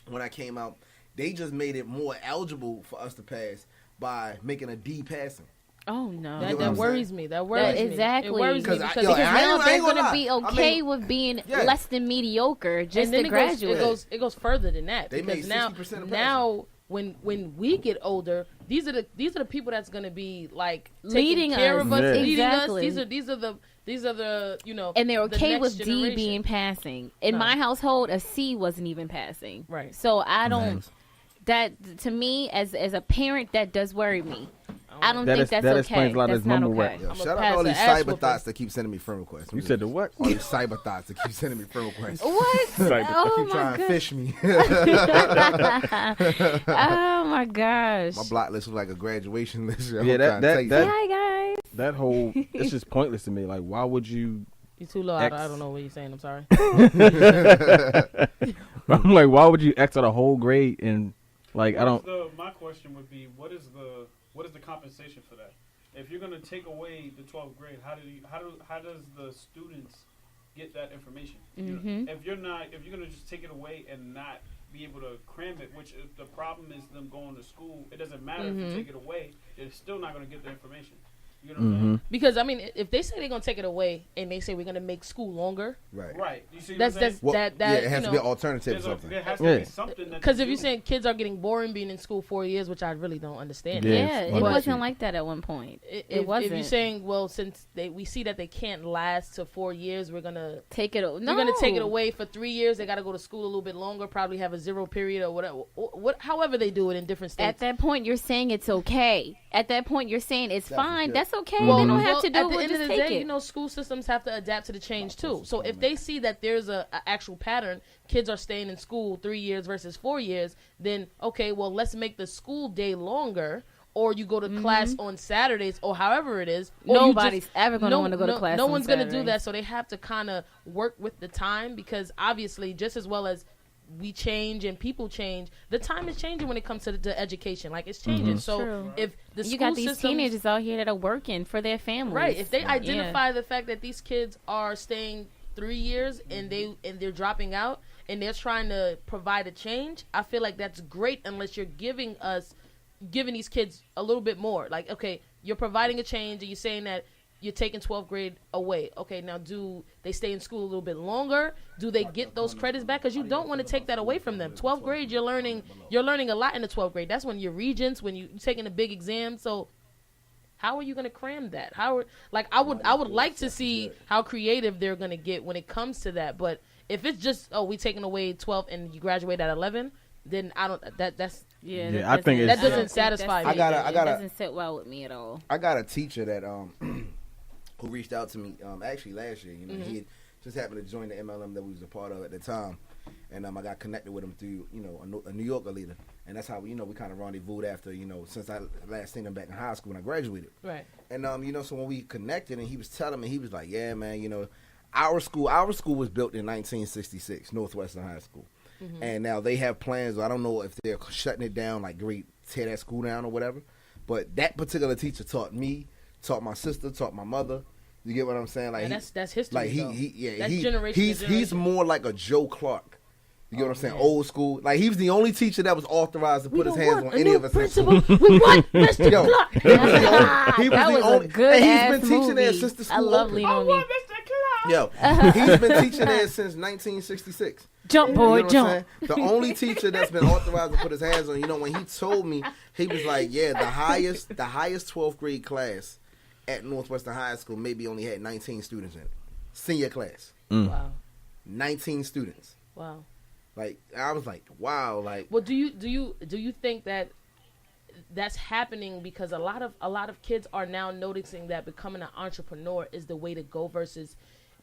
when I came out, they just made it more eligible for us to pass by making a D passing. Oh no, that worries me. That worries me. Exactly. It worries me because now they're going to be okay with being less than mediocre just to graduate. It goes further than that. Because now when we get older, these are the people that's going to be like taking care of us, leading us. These are the you know. And they're okay with D being passing. In my household, a C wasn't even passing. Right. So I don't. That to me, as a parent, that does worry me. I don't think that's okay. Explains a lot of mumble rap. Shout out to all these cyber thoughts that keep sending me friend requests. You said the what? All these cyber thoughts that keep sending me friend requests. What? Keep trying to fish me. Oh my gosh. My block list was like a graduation list. Yeah, hi guys. That whole it's just pointless to me. Like, why would you? You're too low. I don't know what you're saying. I'm sorry. I'm like, why would you X out a whole grade and like I don't. My question would be, what is the compensation for that? If you're going to take away the 12th grade, how does the students get that information? Mm-hmm. You know, if you're going to just take it away and not be able to cram it, which if the problem is them going to school, it doesn't matter if you take it away, they're still not going to get the information. You know what I'm saying? Because I mean, if they say they're gonna take it away and they say we're gonna make school longer, right? You see, it has to be an alternative or something. There has to be something. Because if you're saying kids are getting boring being in school 4 years, which I really don't understand. Yeah, it wasn't like that at one point. It wasn't. If you're saying, well, since we see that they can't last to 4 years, we're gonna take it. We're gonna take it away for 3 years. They got to go to school a little bit longer. Probably have a 0 period or whatever. However they do it in different states. At that point, you're saying it's okay. At that point, you're saying it's fine. That's okay. They don't have to do at the it. End of the day, you know, school systems have to adapt to the change too. So if they see that there's a actual pattern, kids are staying in school 3 years versus 4 years, then okay, well, let's make the school day longer. Or you go to class on Saturdays, or however it is. Nobody's ever going to want to go to class. No one's going to do that, so they have to kind of work with the time, because obviously, just as well as we change and people change, the time is changing when it comes to the education. Like, it's changing. So if the you got these teenagers out here that are working for their families, right? If they identify the fact that these kids are staying 3 years and they're dropping out and they're trying to provide a change, I feel like that's great, unless you're giving these kids a little bit more. Like, okay, you're providing a change and you're saying that you're taking 12th grade away. Okay, now do they stay in school a little bit longer? Do they get those credits back? Because you don't want to take that away from them. 12th grade, you're learning a lot in the 12th grade. That's when you're regents, when you're taking a big exam. So how are you going to cram that? I would like to see how creative they're going to get when it comes to that. But if it's just, we taking away 12 and you graduate at 11, then I don't. That's I think that doesn't satisfy me. It doesn't sit well with me at all. I got a teacher that who reached out to me actually last year. You know, he had just happened to join the MLM that we was a part of at the time, and I got connected with him through a New Yorker leader, and that's how we kind of rendezvoused after since I last seen him back in high school when I graduated. Right. And so when we connected, and he was telling me, he was like, yeah, man, our school was built in 1966, Northwestern High School. And now they have plans. I don't know if they're shutting it down, like tear that school down or whatever. But that particular teacher taught me, taught my sister, taught my mother. You get what I'm saying? Like that's history. Like that's generation. He's more like a Joe Clark. You get what I'm saying? Old school. Like, he was the only teacher that was authorized to put his hands on any of us. Principal with what, Mr. Clark? He was the only. And he's been teaching there since the school. I love Lean on Me. Yo, he's been teaching there since 1966. Jump, boy, jump. The only teacher that's been authorized to put his hands on. When he told me, he was like, "Yeah, the highest 12th grade class at Northwestern High School maybe only had 19 students in it." senior class. Wow. 19 students. Wow. Like I was like, wow. Like, well, do you think that that's happening because a lot of kids are now noticing that becoming an entrepreneur is the way to go versus.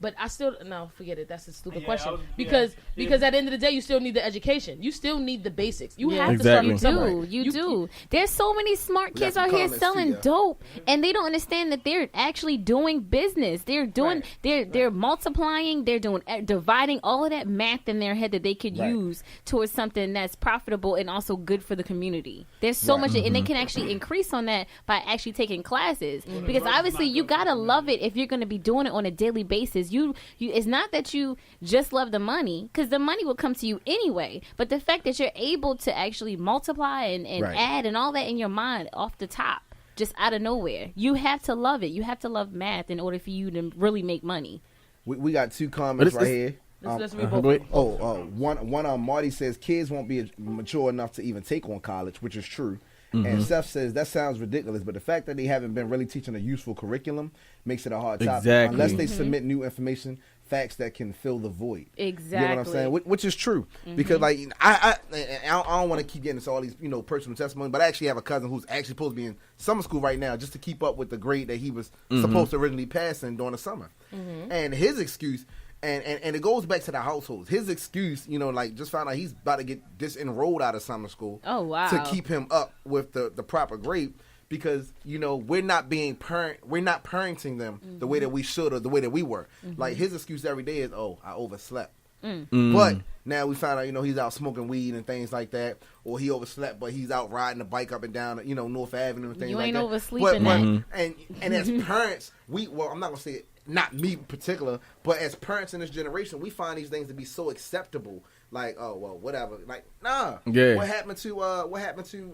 But I still forget it. That's a stupid question because at the end of the day, you still need the education. You still need the basics. You have to start somewhere. You do. There's so many smart kids out here selling dope, and they don't understand that they're actually doing business. They're doing they're multiplying. They're doing dividing all of that math in their head that they could use towards something that's profitable and also good for the community. There's so much, and they can actually increase on that by actually taking classes because obviously you gotta love it if you're going to be doing it on a daily basis. You it's not that you just love the money because the money will come to you anyway, but the fact that you're able to actually multiply and add and all that in your mind off the top, just out of nowhere, you have to love it. You have to love math in order for you to really make money. We got 2 comments right here. Let's read both. One Marty says kids won't be mature enough to even take on college, which is true. And Seth says that sounds ridiculous, but the fact that they haven't been really teaching a useful curriculum makes it a hard topic. Unless they submit new information, facts that can fill the void. Exactly. You know what I'm saying? Which is true. Because like I don't want to keep getting into all these personal testimony, but I actually have a cousin who's actually supposed to be in summer school right now just to keep up with the grade that he was supposed to originally pass in during the summer. And his excuse. And it goes back to the households. His excuse, like just found out he's about to get disenrolled out of summer school. Oh, wow. To keep him up with the proper grade because, we're not parenting them the way that we should or the way that we were. Like his excuse every day is, I overslept. But now we found out, he's out smoking weed and things like that, or he overslept, but he's out riding a bike up and down, North Avenue and things like that. You ain't oversleeping that. And as parents, I'm not going to say it. Not me in particular, but as parents in this generation, we find these things to be so acceptable. Like, oh well, whatever. Like, nah. Yeah. What happened to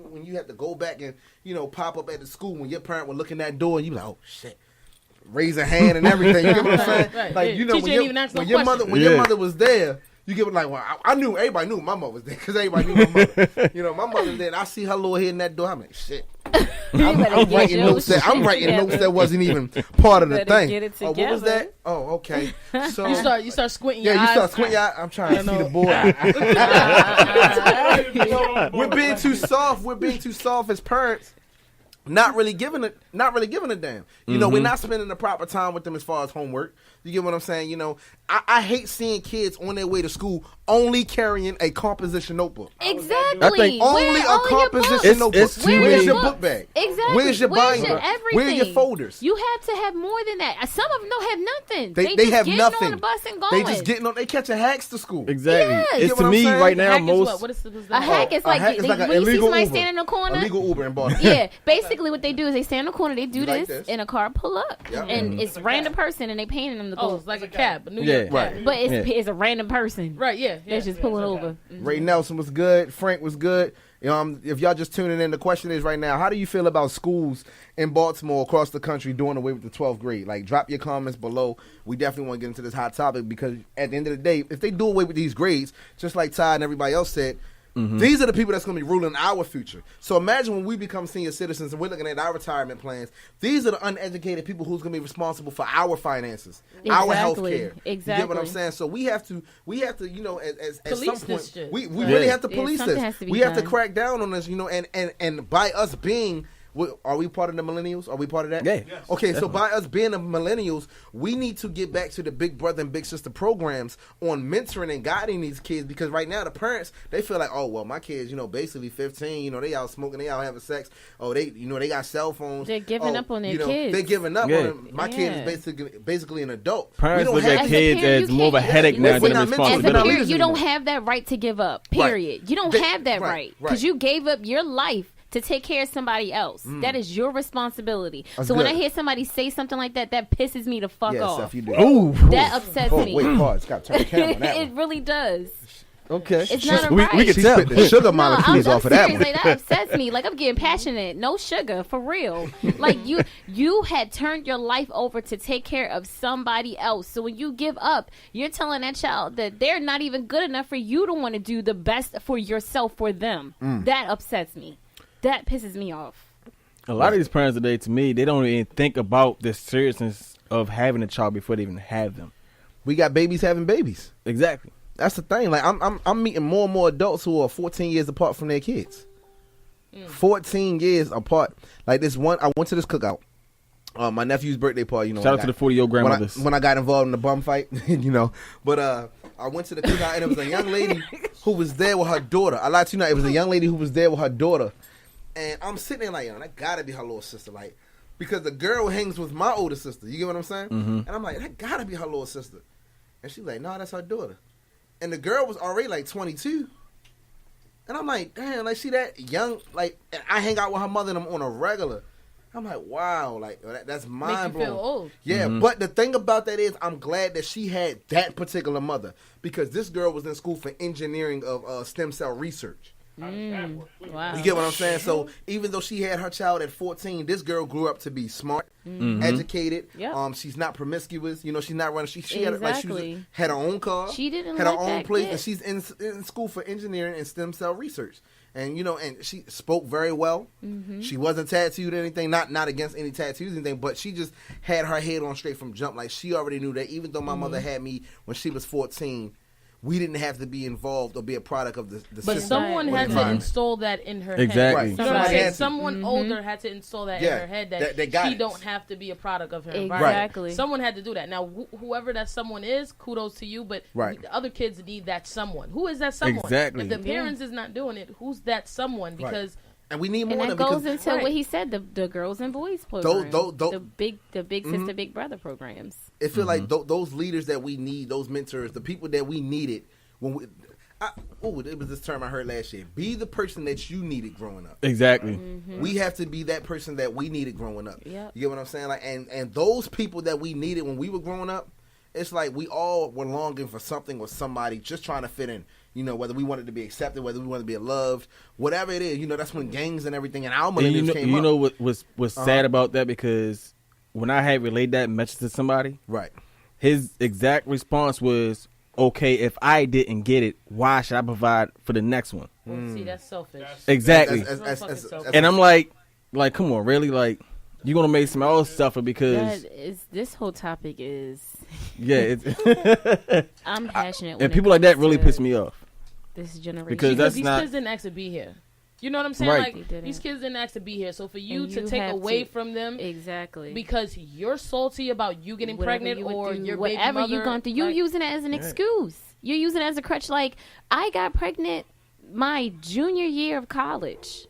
when you had to go back and pop up at the school when your parent would look in that door and you be like, oh shit, raise a hand and everything. You get what I'm saying? Right. Like when your mother was there. You get like, well, everybody knew my mother was there because everybody knew my mother. My mother's there. And I see her little head in that door. I'm like, shit. I'm writing notes that wasn't even part of the thing. Oh, what was that? Oh, okay. So you start squinting your eyes. Yeah, you start squinting your eyes. I'm trying to see the board. We're being too soft. We're being too soft as parents. Not really giving a damn. We're not spending the proper time with them as far as homework. You get what I'm saying? I hate seeing kids on their way to school only carrying a composition notebook. Exactly. I think only a composition notebook. Where's your book bag? Exactly. Where's your binder? Where are your folders? You have to have more than that. Some of them don't have nothing. They have just nothing. On the bus and going. They just getting on. They catching hacks to school. Exactly. Yes. It's to me right now most. What is a hack is like when you see somebody stand in the corner. Illegal Uber in Baltimore. Yeah. Basically, what they do is they stand in the corner. They do this, and a car pull up, and it's a random person, and they paying them to go. Oh, it's like a cab, a New York cab. But it's a random person, right? Yeah, they're just pulling over. Ray Nelson was good. Frank was good. If y'all just tuning in, the question is right now: how do you feel about schools in Baltimore across the country doing away with the 12th grade? Like, drop your comments below. We definitely want to get into this hot topic because at the end of the day, if they do away with these grades, just like Ty and everybody else said. These are the people that's going to be ruling our future. So imagine when we become senior citizens and we're looking at our retirement plans. These are the uneducated people who's going to be responsible for our finances, our health care. Exactly. You get what I'm saying? So we have to, at some point, we really really have to police this. We have to done. crack down on this, and by us being. Are we part of the millennials? Are we part of that? Yeah. Yes. Okay, so by us being the millennials, we need to get back to the big brother and big sister programs on mentoring and guiding these kids because right now the parents, they feel like, oh, well, my kids, basically 15, they out smoking, they out having sex. Oh, they got cell phones. They're giving up on their kids. They're giving up on them. My kid is basically an adult. Parents look at kids as more of a headache now than a responsibility. As a parent, you don't have that right to give up, period. Right. You don't have that right because you gave up your life to take care of somebody else. That is your responsibility. That's so good. when I hear somebody say something like that, that pisses me the fuck off. Steph, you do. Ooh. That upsets me. Wait, pause. Got to turn the camera on that It really does. Okay. It's not right. We can tell. The sugar molecules off of that one. Like, that upsets me. Like, I'm getting passionate. No sugar, for real. Like, you had turned your life over to take care of somebody else. So when you give up, you're telling that child that they're not even good enough for you to want to do the best for yourself for them. That upsets me. That pisses me off. A lot of these parents today, to me, they don't even think about the seriousness of having a child before they even have them. We got babies having babies. Exactly. That's the thing. Like I'm meeting more and more adults who are 14 years apart from their kids. 14 years apart. Like this one, I went to this cookout. My nephew's birthday party. Shout out to the 40-year-old grandmothers. When I got involved in the bum fight, But I went to the cookout and it was a young lady who was there with her daughter. I lied to you not. It was a young lady who was there with her daughter, and I'm sitting there like, that gotta be her little sister, like, because the girl hangs with my older sister. You get what I'm saying? Mm-hmm. And I'm like, that gotta be her little sister. And she's like, no, that's her daughter. And the girl was already like 22. And I'm like, damn, like she that young, like, and I hang out with her mother and I'm on a regular. I'm like, wow, like that's mind blowing. Feel old. Yeah, but the thing about that is, I'm glad that she had that particular mother, because this girl was in school for engineering of stem cell research. Wow. You get what I'm saying? So even though she had her child at 14, this girl grew up to be smart, educated. Yep. She's not promiscuous. She's not running. She exactly. had her own car. She didn't had her own place, kid. and she's in school for engineering and stem cell research. And and she spoke very well. Mm-hmm. She wasn't tattooed or anything. Not against any tattoos or anything, but she just had her head on straight from jump. Like she already knew that even though my mother had me when she was 14. We didn't have to be involved or be a product of the but system. Someone had to install that in her exactly. head. Right. Someone older had to install that in her head that she don't have to be a product of her environment. Exactly. Someone had to do that. Now, whoever that someone is, kudos to you, but the other kids need that someone. Who is that someone? Exactly. If the parents is not doing it, who's that someone? Because... And we need more. And that goes into what he said, the girls and boys program, the big sister, big brother programs. It feels like those leaders that we need, those mentors, the people that we needed when it was this term I heard last year. Be the person that you needed growing up. Exactly. Mm-hmm. We have to be that person that we needed growing up. Yep. You get what I'm saying? Like, and those people that we needed when we were growing up, it's like we all were longing for something or somebody, just trying to fit in. Whether we wanted to be accepted, whether we wanted to be loved, whatever it is. That's when gangs and everything and our millennials came up. You know what was sad about that? Because when I had relayed that message to somebody, right, his exact response was, okay, if I didn't get it, why should I provide for the next one? See, that's selfish. Exactly. That's and I'm like, come on, really? Like, you're going to make somebody else suffer because... This whole topic is... Yeah. I'm passionate. And people like that really piss me off. This generation. Because these kids didn't ask to be here. You know what I'm saying? Right. Like, these kids didn't ask to be here. So for you to take away from them, exactly, because you're salty about you getting pregnant or your baby whatever mother, you've gone through, you're using it as an excuse. You're using it as a crutch. Like, I got pregnant my junior year of college.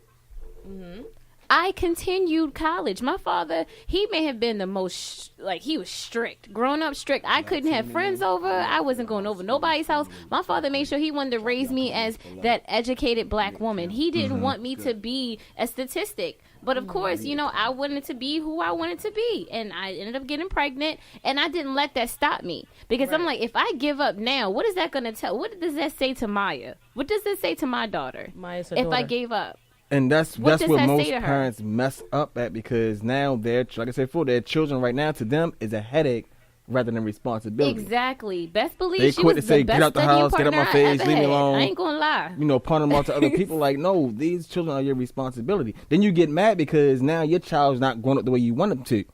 Mm-hmm. I continued college. My father, he may have been the most, he was strict. Growing up strict. I couldn't have friends over. I wasn't going over nobody's house. My father made sure he wanted to raise me as that educated black woman. He didn't want me to be a statistic. But of course, I wanted to be who I wanted to be. And I ended up getting pregnant. And I didn't let that stop me. Because I'm like, if I give up now, what is that going to tell? What does that say to Maya? What does it say to my daughter? Maya's if I gave up? And that's what most parents mess up at, because now like I said before, their children right now, to them, is a headache rather than responsibility. Exactly. Best believe they she quit was to say, the best get out the house, get out my face, leave me alone. I ain't gonna lie. Pawn them off to other people. Like, no, these children are your responsibility. Then you get mad because now your child's not growing up the way you want them to.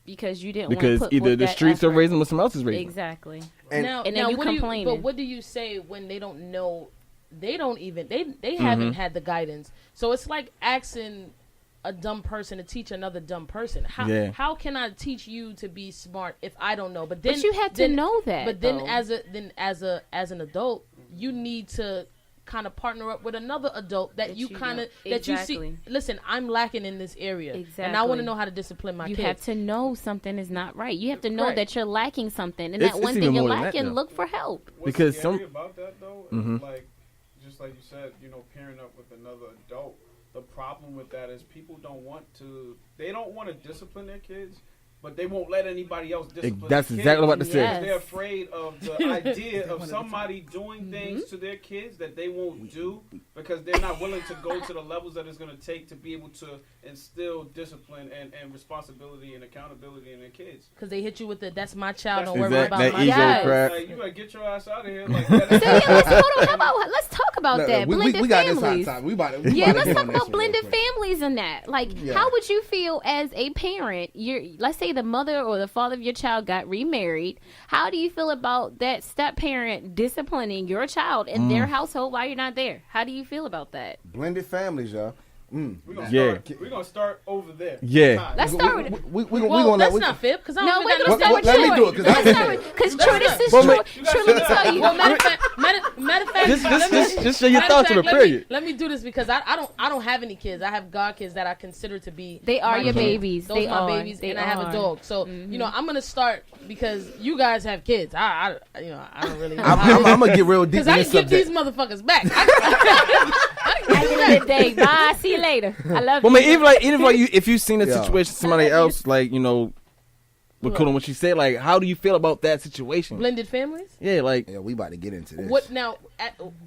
Because you didn't. Because want to either the streets are raising them or someone else is raising them. Exactly. And then you complain. But what do you say when they don't know? They don't even they haven't had the guidance. So it's like asking a dumb person to teach another dumb person. How can I teach you to be smart if I don't know? But you have to know that. But then as an adult, you need to kind of partner up with another adult that you kind of that you see. Listen, I'm lacking in this area, and I want to know how to discipline my kids. You have to know something is not right. You have to know that you're lacking something, and that one thing you're lacking, look for help. What's scary about that though, is just like you said, pairing up with another adult. The problem with that is people don't want to discipline their kids, but they won't let anybody else discipline That's their exactly kids. what to say. Yes. They're afraid of the idea of somebody doing things to their kids that they won't do because they're not willing to go to the levels that it's going to take to be able to instill discipline and responsibility and accountability in their kids. Because they hit you with that's my child, don't worry about my ego child. crap. Like, you better get your ass out of here. Let's talk about that. Blended we got families. This hot time. Let's talk about blended families and that. Like, how would you feel as a parent? Let's say say the mother or the father of your child got remarried. How do you feel about that step parent disciplining your child in their household while you're not there? How do you feel about that? Blended families, y'all. We're gonna start over there. Yeah. Let's start with that's not fair because we're gonna start with Troy. Let me do it because Troy, this is Troy. Troy, let me tell you. Matter of fact, just share your thoughts on the period. Let me do this because I don't have any kids. I have god kids that I consider to be. They are your babies. Those are my babies, and I have a dog. So I'm gonna start because you guys have kids. I don't really. I'm gonna get real deep. Because I give these motherfuckers back. Have a good day. Bye. See you later. I love you. But even if you've seen a situation, somebody else, like, what she said, like, how do you feel about that situation? Blended families? Yeah, like. Yeah, we about to get into this. What now?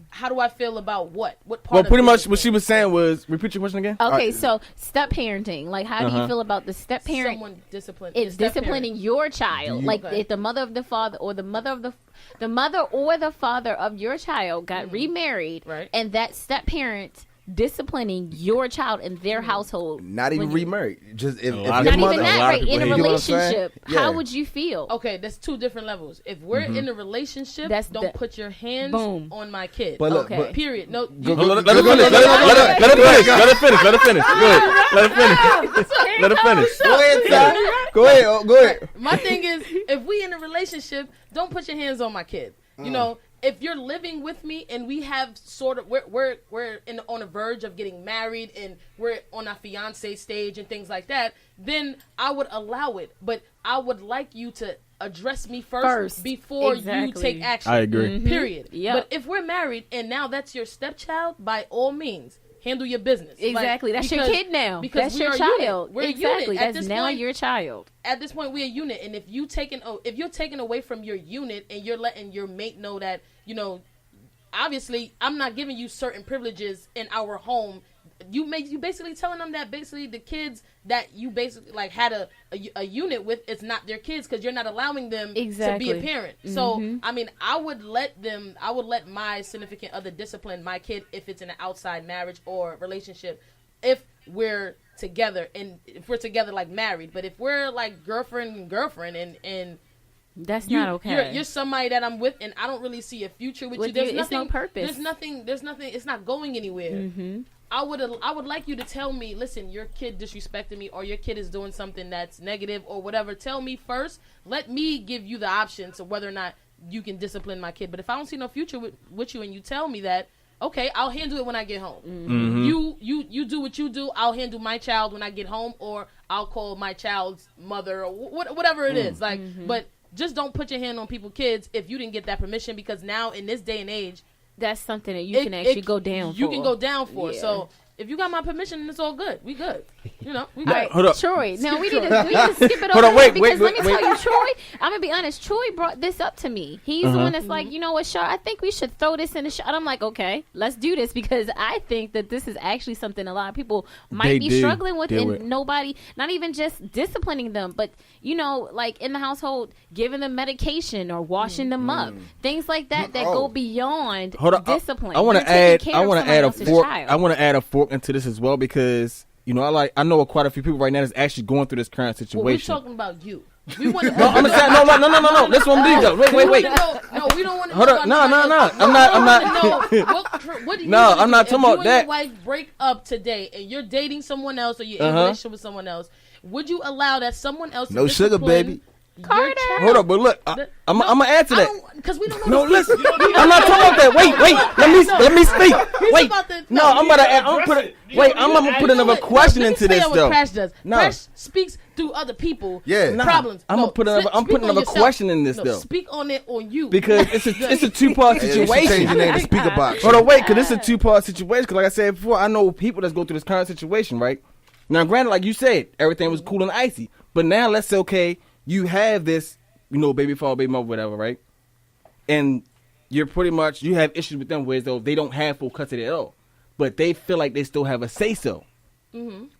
How do I feel about what? What part? Well, pretty much what she was saying was, repeat your question again. Okay, so step parenting. Like, how do you feel about the step parent? Someone disciplining your child. Like, if the mother of the father or the mother of the mother or the father of your child got remarried, right, and that step parent disciplining your child in their household. Not even remarried. Just if not even that, right? In a relationship, how would you feel? Okay, that's two different levels. If we're in a relationship, don't put your hands on my kid. But period. No. Let her finish. Let her finish. Go ahead. Let her finish. Go ahead, son. Go ahead. My thing is, if we in a relationship, don't put your hands on my kid. You know. If you're living with me and we have we're on the verge of getting married and we're on a fiance stage and things like that, then I would allow it. But I would like you to address me first before you take action. I agree. Period. Yep. But if we're married and now that's your stepchild, by all means, handle your business. Exactly. That's your kid now. Because that's your child. We're exactly. That's now your child. At this point, we're a unit. And if you're taking away from your unit and you're letting your mate know that, obviously, I'm not giving you certain privileges in our home. You basically telling them that basically the kids that you basically like had a unit with, it's not their kids because you're not allowing them to be a parent. So I mean, I would let my significant other discipline my kid if it's in an outside marriage or relationship, if we're together and if we're together like married. But if we're like girlfriend and that's not okay. You're somebody that I'm with, and I don't really see a future with you. There's nothing. No purpose. There's nothing. It's not going anywhere. I would like you to tell me, listen, your kid disrespected me, or your kid is doing something that's negative, or whatever. Tell me first. Let me give you the options of whether or not you can discipline my kid. But if I don't see no future with you, and you tell me that, okay, I'll handle it when I get home. You do what you do. I'll handle my child when I get home, or I'll call my child's mother, or whatever it is. But just don't put your hand on people's kids if you didn't get that permission, because now in this day and age, that's something that you can actually go down for. You can go down for. Yeah. So if you got my permission, then it's all good. We good. We good. All right, hold up. Troy. Now we need to skip it over there because let me tell you, Troy, I'm going to be honest. Troy brought this up to me. He's the one that's like, you know what, Shar, I think we should throw this in the shot. I'm like, okay, let's do this, because I think that this is actually something a lot of people might be struggling with, and nobody, not even just disciplining them, but, like in the household, giving them medication or washing them up, things like that go beyond discipline. I want to add a fork into this as well, because I know quite a few people right now that's actually going through this current situation. Well, we're talking about you. We want to. No. This one, though. Wait. No, we don't want to. Hold up. No. I'm not. What do you no, I'm not talking about that. If your wife break up today and you're dating someone else, or you're in a relationship with someone else, would you allow that someone else? No sugar, baby. Carter. Hold up, but look, I'm gonna add to that. Because we don't know. No, listen, I'm not talking about that. Wait, let me speak. Wait, I'm gonna put another question into this though. Crash does. No. Crash speaks through other people. Problems. I'm putting another question in this though. Speak on it on you, because it's a two-part situation. Change your name to speaker box. Hold on, wait, because it's a two-part situation. Because like I said before, I know people that's go through this current situation, right? Now, granted, like you said, everything was cool and icy, but now let's say, okay, you have this, baby father, baby mother, whatever, right? And you have issues with them where though they don't have full custody at all, but they feel like they still have a say-so.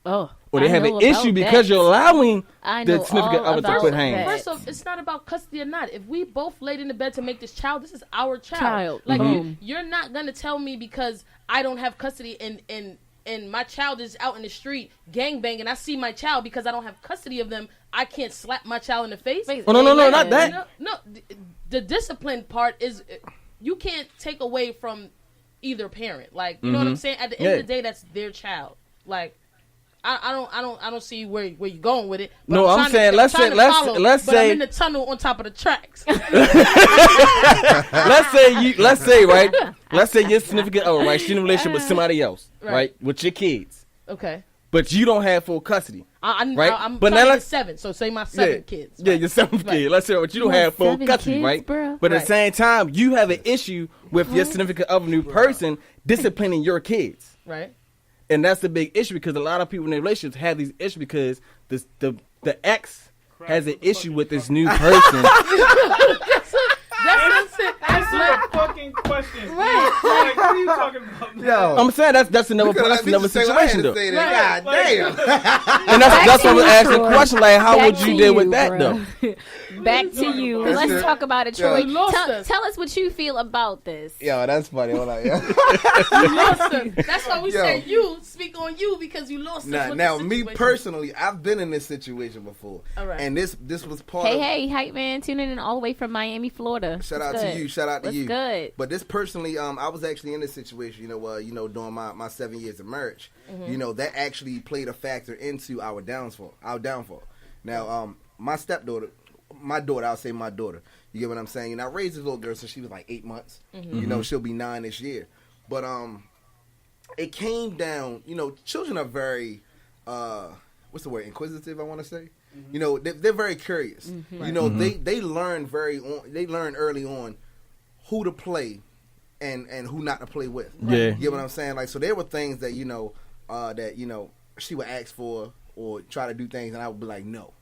Oh, or they have an issue because you're allowing the significant other to put hands. First off, it's not about custody or not. If we both laid in the bed to make this child, this is our child. Like you're not gonna tell me because I don't have custody and and my child is out in the street gangbanging, I see my child because I don't have custody of them. I can't slap my child in the face. Oh, no, not that. No, the discipline part is you can't take away from either parent. Like, you know what I'm saying? At the end of the day, that's their child. Like, I don't see where you're going with it. No, I'm saying let's say I'm in the tunnel on top of the tracks. let's say your significant other, right? She's in a relationship with somebody else, right? With your kids. Okay. But you don't have full custody. Right? I'm but now 7, so say my 7 kids. Right? Yeah, your 7th kid. Let's say, but you don't have full custody, kids, right? Bro? But at the same time, you have an issue with your significant other new person disciplining your kids. Right. And that's the big issue because a lot of people in their relationships have these issues because the ex has an issue with this new person. Answer the fucking question. Right. Like, what are you talking about? Yo, I'm saying that's another situation though. Right. God damn. And that's what we're asking the question. Like, how would you deal with that though? Back to you. Let's talk about it, Troy. Tell us what you feel about this. Yo, that's funny. Hold on, you lost us. That's why we say you speak on you because you lost us. Now, me personally, I've been in this situation before. All right. And this was part of... Hey, hype man, tuning in all the way from Miami, Florida. Shout out to you. What's good? But this personally, I was actually in this situation, during my 7 years of marriage. Mm-hmm. That actually played a factor into our downfall. Now, my stepdaughter, I'll say my daughter. You get what I'm saying? And I raised this little girl since she was like 8 months. Mm-hmm. She'll be 9 this year. But it came down, children are very, what's the word, inquisitive, I want to say. Mm-hmm. They're very curious. Mm-hmm. They learn early on who to play and who not to play with. Yeah. You get what I'm saying? Like, so there were things that, she would ask for or try to do things and I would be like, no.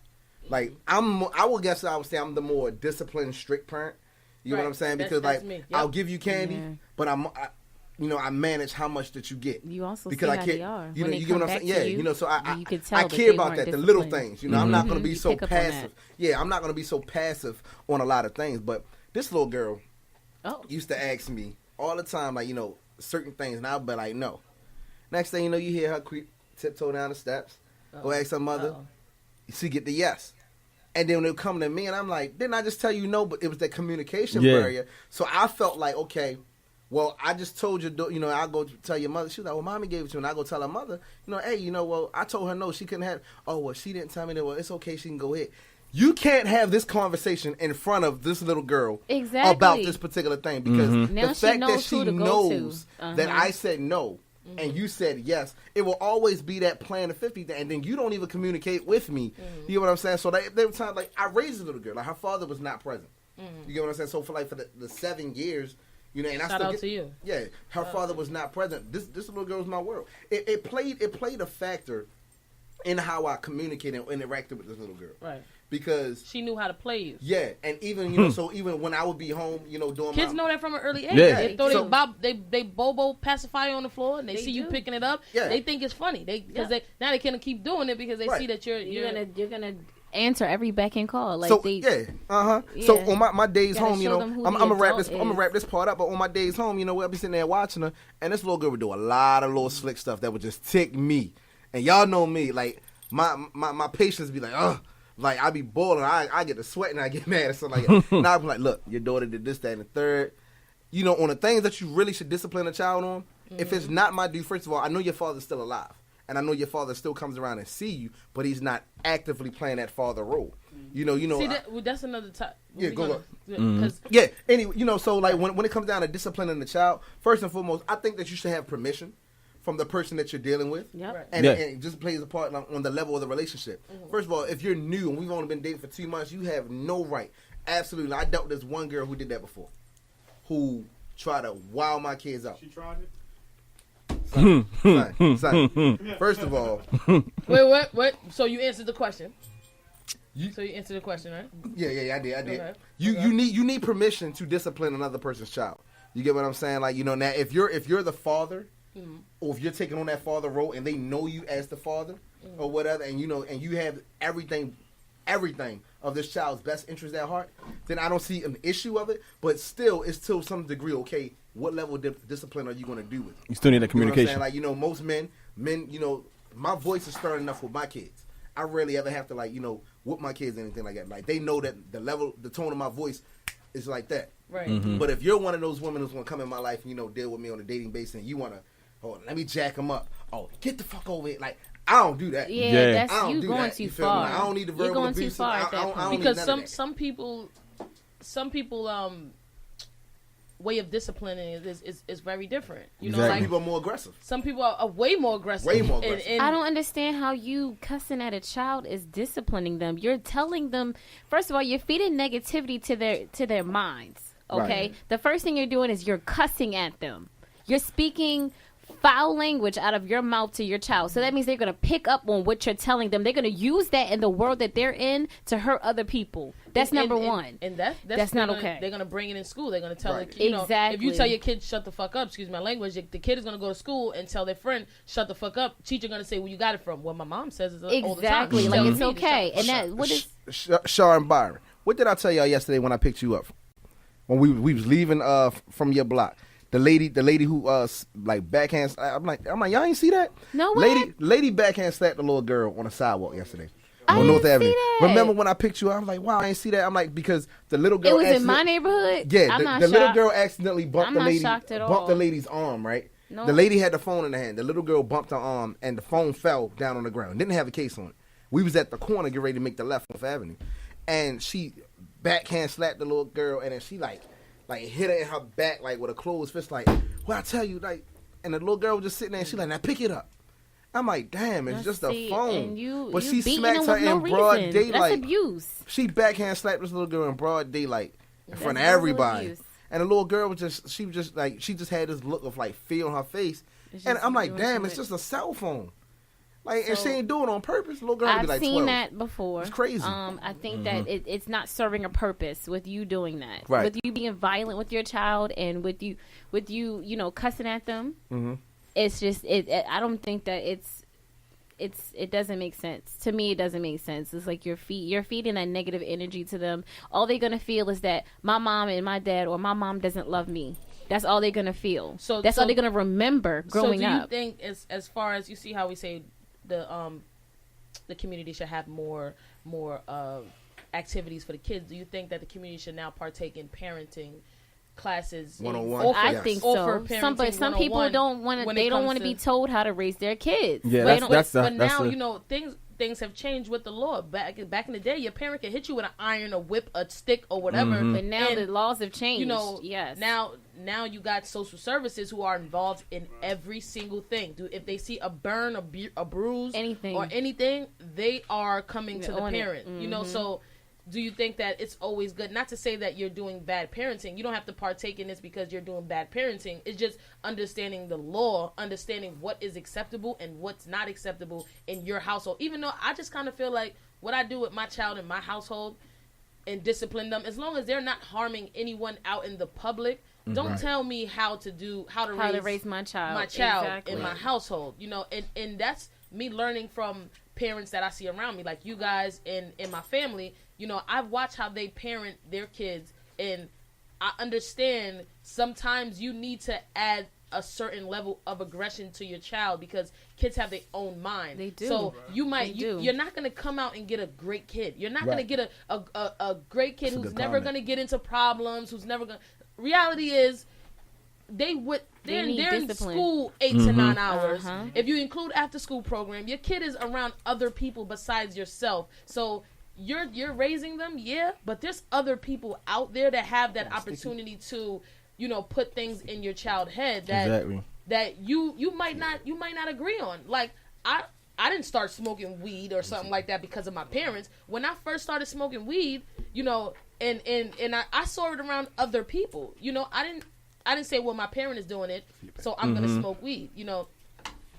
Like, I would say I'm the more disciplined, strict parent. You know what I'm saying? Because that's me. Yep. I'll give you candy, but I manage how much that you get. You also because see I how can't, they are. you when know, they you get what I'm saying? Yeah, you, so I I care about that, the little things. I'm not going to be so passive. Yeah, I'm not going to be so passive on a lot of things. But this little girl used to ask me all the time, like, certain things, and I'll be like, no. Next thing you know, you hear her tiptoe down the steps, go ask her mother. She get the yes. And then when they come to me, and I'm like, didn't I just tell you no? But it was that communication barrier. So I felt like, okay, well, I just told you, I'll go tell your mother. She was like, well, mommy gave it to me. And I go tell her mother, hey, well, I told her no, she couldn't have. Oh, well, she didn't tell me that. Well, it's okay, she can go ahead. You can't have this conversation in front of this little girl about this particular thing because the fact that she knows that I said no. Mm-hmm. And you said yes, it will always be that plan of 50 thing, and then you don't even communicate with me. Mm-hmm. You get what I'm saying? So they were times like I raised a little girl, like her father was not present. Mm-hmm. You get what I'm saying? So for the 7 years, and I shout out to you. Yeah, her father was not present. This little girl was my world. It played a factor in how I communicated and interacted with this little girl. Right. Because she knew how to play you. Yeah, and even so even when I would be home, doing kids know that from an early age. Yeah. They throw they bobo pacifier on the floor and they see you picking it up. Yeah. They think it's funny. Now they can't keep doing it because they see that you're gonna answer every beck and call. Like so So on my days home, I'm gonna wrap this part up. But on my days home, we'll be sitting there watching her, and this little girl would do a lot of little slick stuff that would just tick me. And y'all know me, like my patience be like, ugh. Like, I be boiling. I get to sweating. I get mad and stuff like that. Now I'm like, look, your daughter did this, that, and the third. On the things that you really should discipline a child on, if it's not my due, first of all, I know your father's still alive. And I know your father still comes around and see you, but he's not actively playing that father role. See, that's another time. Yeah, go on. Yeah, anyway, so like when it comes down to disciplining the child, first and foremost, I think that you should have permission from the person that you're dealing with. Yep. Right. And it just plays a part on the level of the relationship. Mm-hmm. First of all, if you're new and we've only been dating for 2 months, you have no right. Absolutely. I dealt with this one girl who did that before, who tried to wow my kids out. She tried it? Son. First of all. Wait. So you answered the question. So you answered the question, right? Yeah, I did. Okay. You need permission to discipline another person's child. You get what I'm saying? Like, now if you're the father, mm-hmm. or if you're taking on that father role and they know you as the father, mm-hmm. or whatever, and and you have everything of this child's best interest at heart, then I don't see an issue of it. But still, it's to some degree, okay, what level of discipline are you going to do with it? You still need that communication. You know what I'm saying? Like, most men, men, my voice is stern enough with my kids. I rarely ever have to whoop my kids or anything like that. Like they know that the tone of my voice is like that. Right. Mm-hmm. But if you're one of those women who's gonna come in my life, deal with me on a dating basis, and you wanna, let me jack them up. Oh, get the fuck over it. Like I don't do that. Yeah, that's you going too far. I don't need the verbal abuse. You're going too far at that point. Because some people way of disciplining is very different. Some people are more aggressive. Some people are way more aggressive. Way more aggressive. And I don't understand how you cussing at a child is disciplining them. You're telling them, first of all, you're feeding negativity to their minds. Okay, right. The first thing you're doing is you're cussing at them. You're speaking foul language out of your mouth to your child. So that means they're going to pick up on what you're telling them. They're going to use that in the world that they're in to hurt other people. That's number one. And that's not okay. They're going to bring it in school. They're going to tell the kid, exactly. If you tell your kid, shut the fuck up, excuse my language, the kid is going to go to school and tell their friend, shut the fuck up. Teacher going to say, well, you got it from. Well, my mom says it all the time. Exactly. Like, it's okay. And that, what is... Shar and Byron, what did I tell y'all yesterday when I picked you up? When we was leaving from your block. The lady who backhand. I'm like, y'all ain't see that? No way. Lady backhand slapped the little girl on the sidewalk yesterday on North Avenue. That. Remember when I picked you up? I was like, wow, I ain't see that. I'm like, because the little girl. It was in my neighborhood. Yeah, the little girl accidentally bumped the lady's arm. Right. No. The lady had the phone in her hand. The little girl bumped her arm, and the phone fell down on the ground. Didn't have a case on it. We was at the corner getting ready to make the left off Avenue, and she backhand slapped the little girl, and then she like hit her in her back with a closed fist, well, I tell you, and the little girl was just sitting there, and she now pick it up. I'm like, damn, it's just a phone. But she smacked her in broad daylight. That's abuse. She backhand slapped this little girl in broad daylight in front of everybody. Abuse. And the little girl she just had this look of fear on her face. And I'm like, damn, it's just a cell phone. And she ain't doing it on purpose. Little girl I've be 12. I've seen that before. It's crazy. I think that it's not serving a purpose with you doing that. Right. With you being violent with your child and with you cussing at them. Mm-hmm. It's just I don't think that it doesn't make sense. To me, it doesn't make sense. It's like you're feeding that negative energy to them. All they're gonna feel is that my mom and my dad or my mom doesn't love me. That's all they're gonna feel. So that's all they're gonna remember growing up. So do you think, as far as you see how we say the community should have more activities for the kids, do you think that the community should now partake in parenting classes 101? I think so. Some people don't want to. They don't want to be told how to raise their kids. Yeah, but now things have changed with the law. Back in the day, your parent could hit you with an iron, a whip, a stick, or whatever. Mm-hmm. But now the laws have changed. Yes. Now you got social services who are involved in every single thing. If they see a burn, a bruise, anything, they are coming to the parent. Mm-hmm. So. Do you think that it's always good? Not to say that you're doing bad parenting. You don't have to partake in this because you're doing bad parenting. It's just understanding the law, understanding what is acceptable and what's not acceptable in your household. Even though I just kind of feel like what I do with my child in my household and discipline them, as long as they're not harming anyone out in the public, don't tell me how to raise my child. Exactly. In my household. And that's me learning from parents that I see around me, like you guys and in my family. I've watched how they parent their kids, and I understand sometimes you need to add a certain level of aggression to your child because kids have their own mind. They do. So you're not going to come out and get a great kid. You're not going to get a great kid who's never going to get into problems, who's never going to... Reality is, they're in school 8 to 9 hours. Uh-huh. If you include after school program, your kid is around other people besides yourself. So you're raising them, but there's other people out there that have that opportunity to, put things in your child's head that you might not agree on. Like I didn't start smoking weed or something like that because of my parents. When I first started smoking weed, and I saw it around other people. I didn't say, well, my parent is doing it, so I'm going to smoke weed.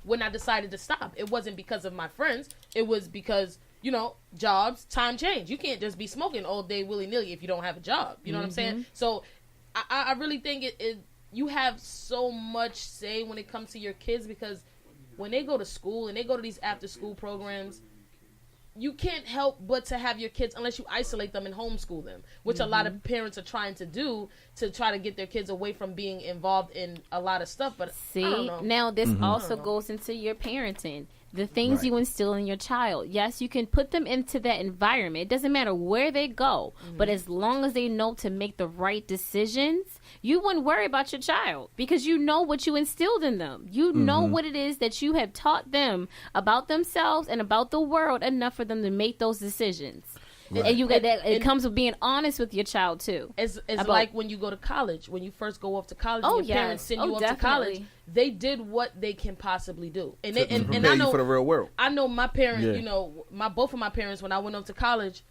When I decided to stop, it wasn't because of my friends. It was because, jobs, time change. You can't just be smoking all day willy-nilly if you don't have a job. You know what I'm saying? So I really think you have so much say when it comes to your kids, because when they go to school and they go to these after-school programs, you can't help but to have your kids unless you isolate them and homeschool them, which a lot of parents are trying to do to try to get their kids away from being involved in a lot of stuff. But see, now this also goes into your parenting. The things you instill in your child. Yes, you can put them into that environment. It doesn't matter where they go. But as long as they know to make the right decisions, you wouldn't worry about your child because you know what you instilled in them. You know what it is that you have taught them about themselves and about the world enough for them to make those decisions. Right. And you get that. It comes with being honest with your child too. It's like when you go to college. When you first go off to college, and your parents send you off to college. They did what they can possibly do, and they and I know you for the real world. I know my parents. You know, both of my parents when I went off to college,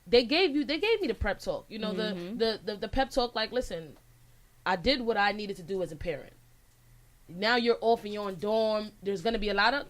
they gave me the prep talk. You know, the pep talk. Like, listen, I did what I needed to do as a parent. Now you're off and you're on dorm. There's going to be a lot of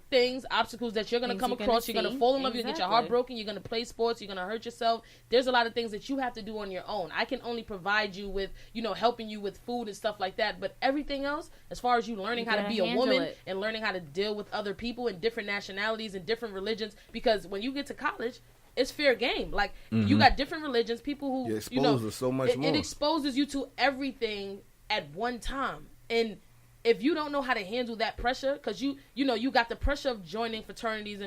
obstacles that you're going to come across. You're going to fall in love. You're going to get your heart broken. You're going to play sports. You're going to hurt yourself. There's a lot of things that you have to do on your own. I can only provide you with, helping you with food and stuff like that. But everything else, as far as you learning how to be a woman and learning how to deal with other people and different nationalities and different religions, because when you get to college, it's fair game. Like, you got different religions, people who, you're exposed to so much more. It exposes you to everything at one time. And if you don't know how to handle that pressure, because you got the pressure of joining fraternities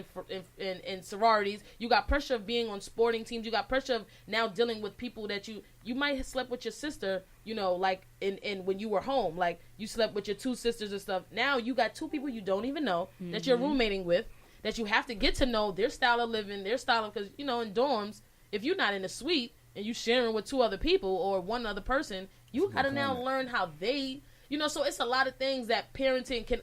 and sororities, you got pressure of being on sporting teams, you got pressure of now dealing with people that you might have slept with your sister, like in when you were home, like you slept with your two sisters and stuff. Now you got two people you don't even know that you're roommating with, that you have to get to know their style of living, their style of, because in dorms, if you're not in a suite and you sharing with two other people or one other person, you got to now learn how they. So it's a lot of things that parenting can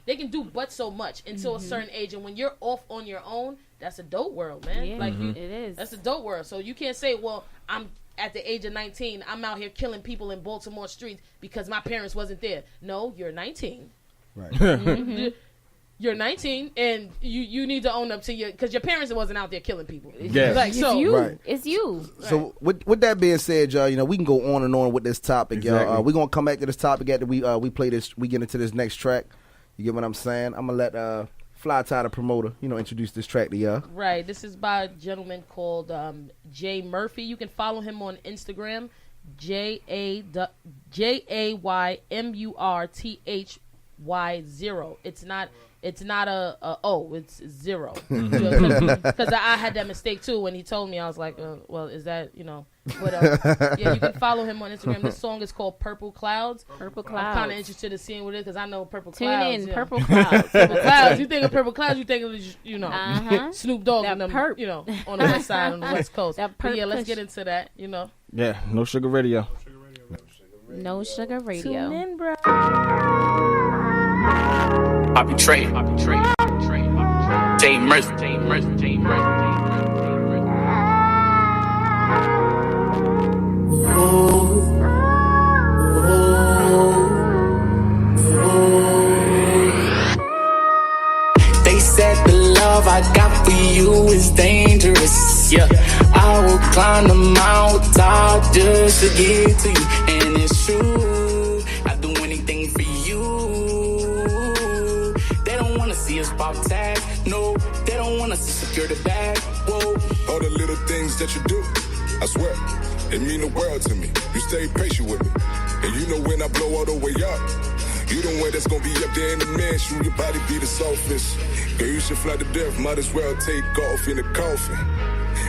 they can do so much until a certain age. And when you're off on your own, that's a dope world, man. Yeah, it is. That's a dope world. So you can't say, well, I'm at the age of 19, I'm out here killing people in Baltimore streets because my parents wasn't there. No, you're 19. Right. You're 19, and you need to own up to because your parents wasn't out there killing people. Yeah. Like, it's you. Right. It's you. So with that being said, y'all, we can go on and on with this topic, y'all. We're gonna come back to this topic after we play this. We get into this next track. You get what I'm saying? I'm gonna let Fly Tie, the promoter, introduce this track to y'all. Right. This is by a gentleman called Jay Murphy. You can follow him on Instagram, JAYMURTHY0. It's not a O, it's 0. Because I had that mistake too when he told me. I was like, well, is that, whatever. Yeah, you can follow him on Instagram. This song is called Purple Clouds. Purple Clouds. I'm kind of interested in seeing what it is because I know Purple Tune Clouds. Tune in, Purple Clouds. Purple Clouds. You think of Purple Clouds, you think of, Snoop Dogg and them, on the west side, on the west coast. But yeah, let's get into that, Yeah, No Sugar Radio. No Sugar Radio. Tune in, bro. Poppy Trey, Jay Murphy, They said the love I got for you is dangerous. Yeah, I will climb the mountain just to get to you, and it's true. I'd do anything for you. They don't wanna see us pop tags. No, they don't want us to secure the bag. Whoa, all the little things that you do, I swear, it mean the world to me. You stay patient with me, and you know when I blow all the way up, you the one that's gonna be up there in the mansion. Your body be the softest. Girl, you should fly to death. Might as well take off in the coffin.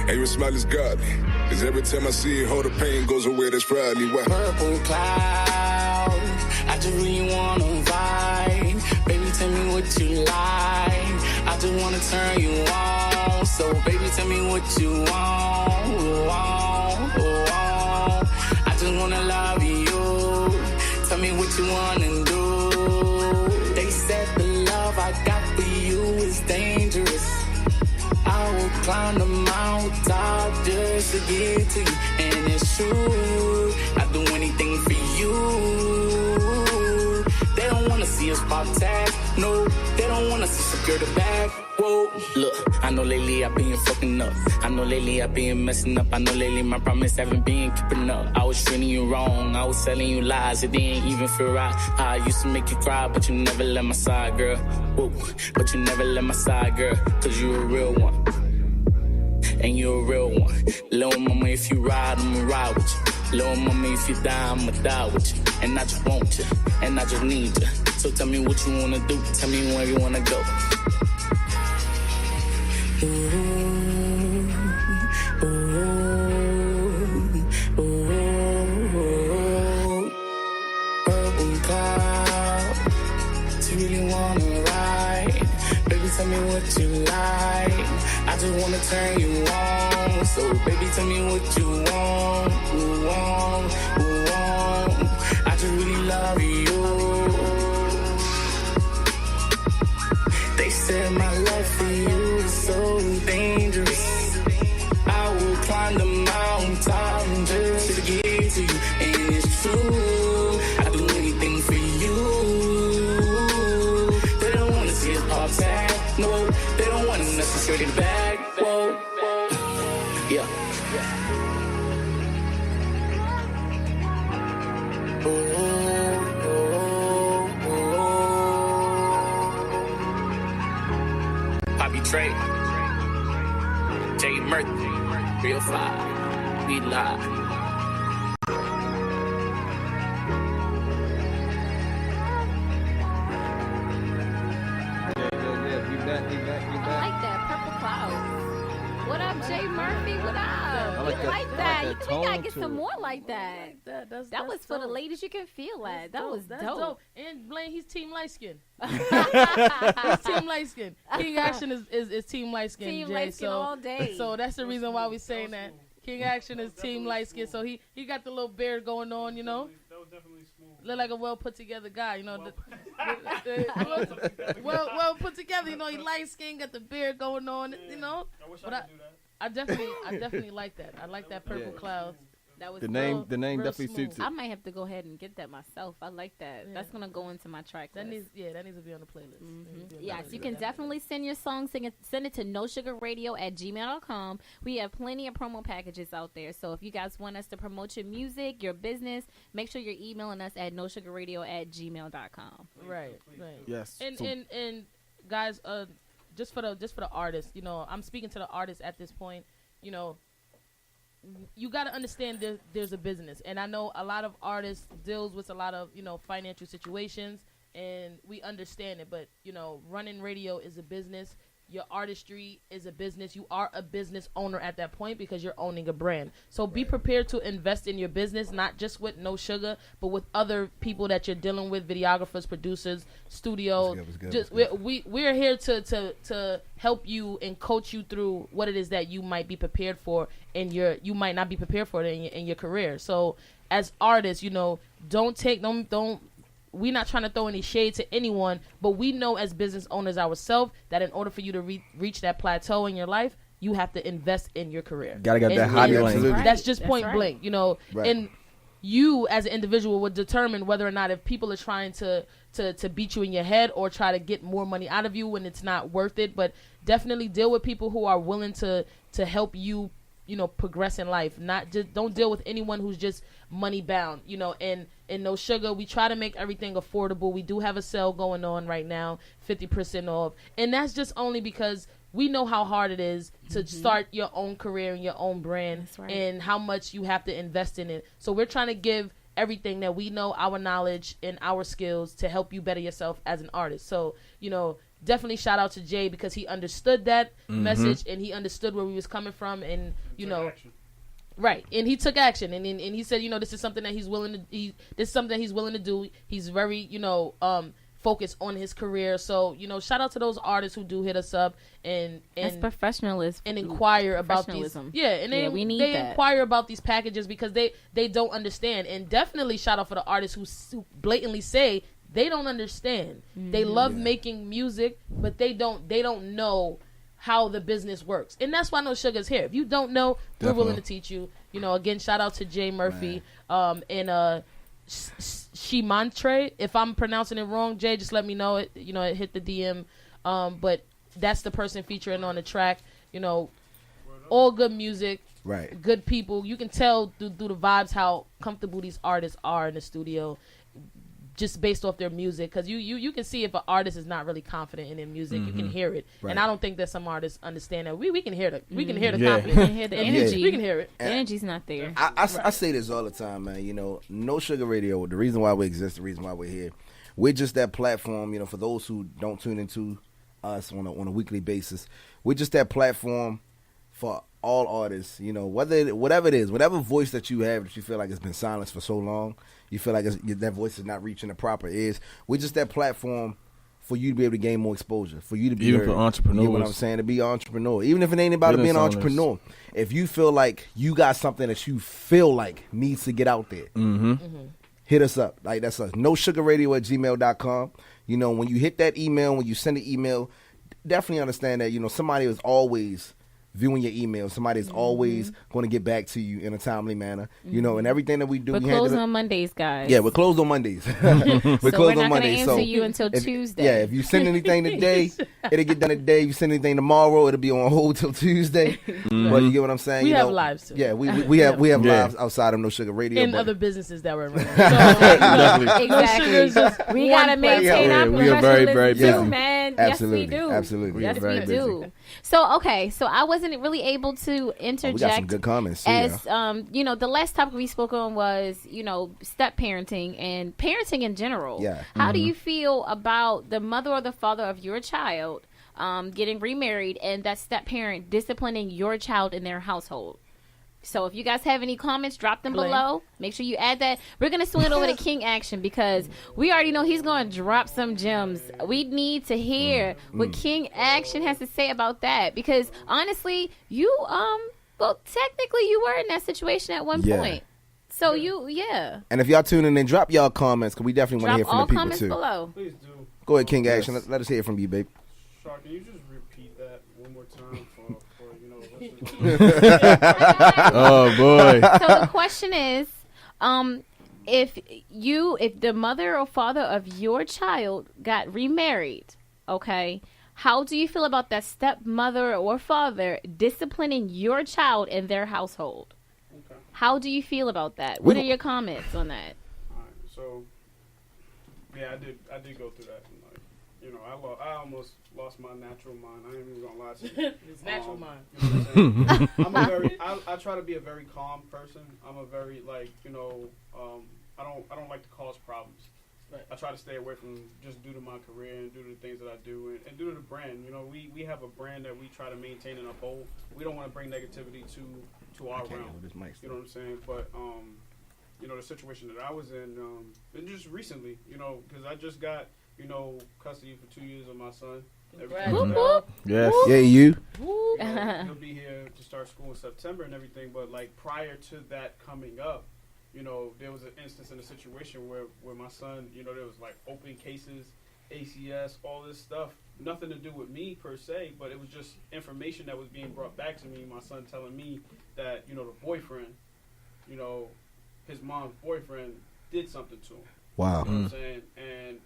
And your smile is godly, cause every time I see it, all the pain goes away. That's probably why. Purple cloud, I just really wanna vibe. Baby, tell me what you like. I just wanna turn you on. So baby, tell me what you want. I just wanna love you. Tell me what you wanna do. They said the love I got for you is dangerous. I will climb the mountain just to get to you, and it's true. I'd do anything for you. They don't wanna see us pop tags. No, they don't want us to secure the bag. Whoa, look, I know lately I've been fucking up. I know lately I've been messing up. I know lately my promise haven't been keeping up. I was treating you wrong. I was telling you lies. It didn't even feel right. I used to make you cry, but you never let my side, girl. Whoa, but you never let my side, girl. Cause you a real one. and you're a real one. Little mama, if you ride, I'ma ride with you. Little mama, if you die, I'ma die with you. And I just want you, and I just need you. So tell me what you wanna do, tell me where you wanna go. Ooh, ooh, ooh. Purple clouds, you really wanna ride? Baby, tell me what you like. I just wanna turn you on. So baby, tell me what you want. I just really love you. They said my love for you is so dangerous. I will climb the mountaintop just to get to you. And it's true, I do anything for you. They don't wanna see us pop tag, no. They don't want us necessarily back, whoa. Yeah. Poppy Trey, Jay Murphy, Real 5, we live. Jay Murphy, what up? I like that. You gotta get some more like that. That was for the ladies. You can feel that. That was dope. And Blaine, he's team light skin. He's team light skin. King Action is team light skin. Team light skin all day. So that's the reason why we're saying that. King Action is team light skin. So he got the little beard going on, you know. That was definitely smooth. Look like a well put together guy, you know. Well put together, you know. He light skin, got the beard going on, you know. I wish I could do that. I definitely like that. I like that purple cloud. That was the name definitely suits it. I might have to go ahead and get that myself. I like that. Yeah. That's gonna go into my track list. That needs to be on the playlist. Mm-hmm. Yes, you can definitely send your song. Send it to nosugarradio@gmail.com. We have plenty of promo packages out there. So if you guys want us to promote your music, your business, make sure you're emailing us at nosugarradio@gmail.com. Right. Yes. And guys, just for the artists, you know, I'm speaking to the artists at this point. You know, you got to understand there's a business, and I know a lot of artists deals with a lot of, you know, financial situations, and we understand it. But you know, running radio is a business. Your artistry is a business. You are a business owner at that point because you're owning a brand. So be prepared to invest in your business, not just with No Sugar, but with other people that you're dealing with, videographers, producers, studios. We're here to help you and coach you through what it is that you might be prepared for you might not be prepared for it in your career. So as artists, you know, don't we're not trying to throw any shade to anyone, but we know as business owners ourselves that in order for you to reach that plateau in your life, you have to invest in your career. Gotta get that hobby lane. That's just point blank, you know. Right. And you as an individual would determine whether or not if people are trying to beat you in your head or try to get more money out of you when it's not worth it. But definitely deal with people who are willing to help you, you know, progress in life. Don't deal with anyone who's just money bound, you know. And No Sugar, we try to make everything affordable. We do have a sale going on right now, 50% off, and that's just only because we know how hard it is to start your own career and your own brand, and how much you have to invest in it. So we're trying to give everything that we know, our knowledge and our skills, to help you better yourself as an artist. So, you know, definitely shout out to Jay because he understood that message and he understood where we was coming from, and you know, action. Right, and he took action, and he said, you know, this is something that he's willing to. This is something that he's willing to do. He's very, you know, focused on his career. So, you know, shout out to those artists who do hit us up and that's professionalism and inquire about these. Yeah, and we inquire about these packages because they don't understand. And definitely shout out for the artists who blatantly say they don't understand. They love making music, but they don't know how the business works. And that's why No Sugar's here. If you don't know, we're willing to teach you. You know, again, shout out to Jay Murphy and Shimantre. If I'm pronouncing it wrong, Jay, just let me know. It, you know, it hit the DM. But that's the person featuring on the track. You know, all good music. Right. Good people. You can tell through the vibes how comfortable these artists are in the studio. just based off their music, because you can see if an artist is not really confident in their music, you can hear it. Right. And I don't think that some artists understand that we can hear the confidence, we can hear the energy, we can hear it. The energy's not there. I say this all the time, man. You know, No Sugar Radio. The reason why we exist, the reason why we're here, we're just that platform. You know, for those who don't tune into us on a weekly basis, we're just that platform for all artists. You know, whatever it is, whatever voice that you have that you feel like it's been silenced for so long, you feel like that voice is not reaching the proper ears. We're just that platform for you to be able to gain more exposure, for you to be even for entrepreneurs. You know what I'm saying? To be an entrepreneur, even if it ain't about being an entrepreneur. If you feel like you got something that you feel like needs to get out there, hit us up. Like, that's us. NoSugarRadio@gmail.com. You know, when you hit that email, when you send the email, definitely understand that, you know, somebody is always viewing your email. Somebody's always going to get back to you in a timely manner. You know, and everything that we do. We're closed on Mondays, guys. Yeah, we're closed on Mondays. We're closed on Mondays. We're not going to answer you until Tuesday. Yeah, if you send anything today, it'll get done today. If you send anything tomorrow, it'll be on hold till Tuesday. But you get what I'm saying? We have lives too. Yeah, we have lives outside of No Sugar Radio. And other businesses that we're running. So, exactly. We got to maintain our we are very, very busy. Too, man. Absolutely. Yes, we do. Absolutely. Yes, we do. So, okay. So, I wasn't really able to interject. We got some good comments too, as you know, the last topic we spoke on was, you know, step parenting and parenting in general. Yeah. How do you feel about the mother or the father of your child getting remarried and that step parent disciplining your child in their household? So if you guys have any comments, drop them below. Make sure you add that. We're going to swing it over to King Action because we already know he's going to drop some gems. We need to hear what King Action has to say about that because honestly, you, well, technically you were in that situation at one point. So And if y'all tuning in, drop y'all comments because we definitely want to hear from the people comments too. Below. Please do. Go ahead, King Action. Let us hear from you, babe. Shark, can you just repeat that one more time for oh boy. So the question is, if the mother or father of your child got remarried, okay, how do you feel about that stepmother or father disciplining your child in their household? Okay. How do you feel about that? What are your comments on that? All right, so yeah, I did go through that. And, like, you know, I almost lost my natural mind. I ain't even gonna lie to you. His natural mind. You know I'm a very. I try to be a very calm person. I'm a very I don't like to cause problems. Right. I try to stay away from just due to my career and due to the things that I do and due to the brand. You know, we have a brand that we try to maintain and uphold. We don't want to bring negativity to our realm. You know what I'm saying? But you know, the situation that I was in, and just recently, you know, because I just got, you know, custody for 2 years of my son. Yes. Yeah, you. He'll be here to start school in September and everything, but like prior to that coming up, you know, there was an instance in a situation where my son, you know, there was like open cases, ACS, all this stuff, nothing to do with me per se, but it was just information that was being brought back to me. My son telling me that, you know, the boyfriend, you know, his mom's boyfriend did something to him. Wow. You know what I'm saying? And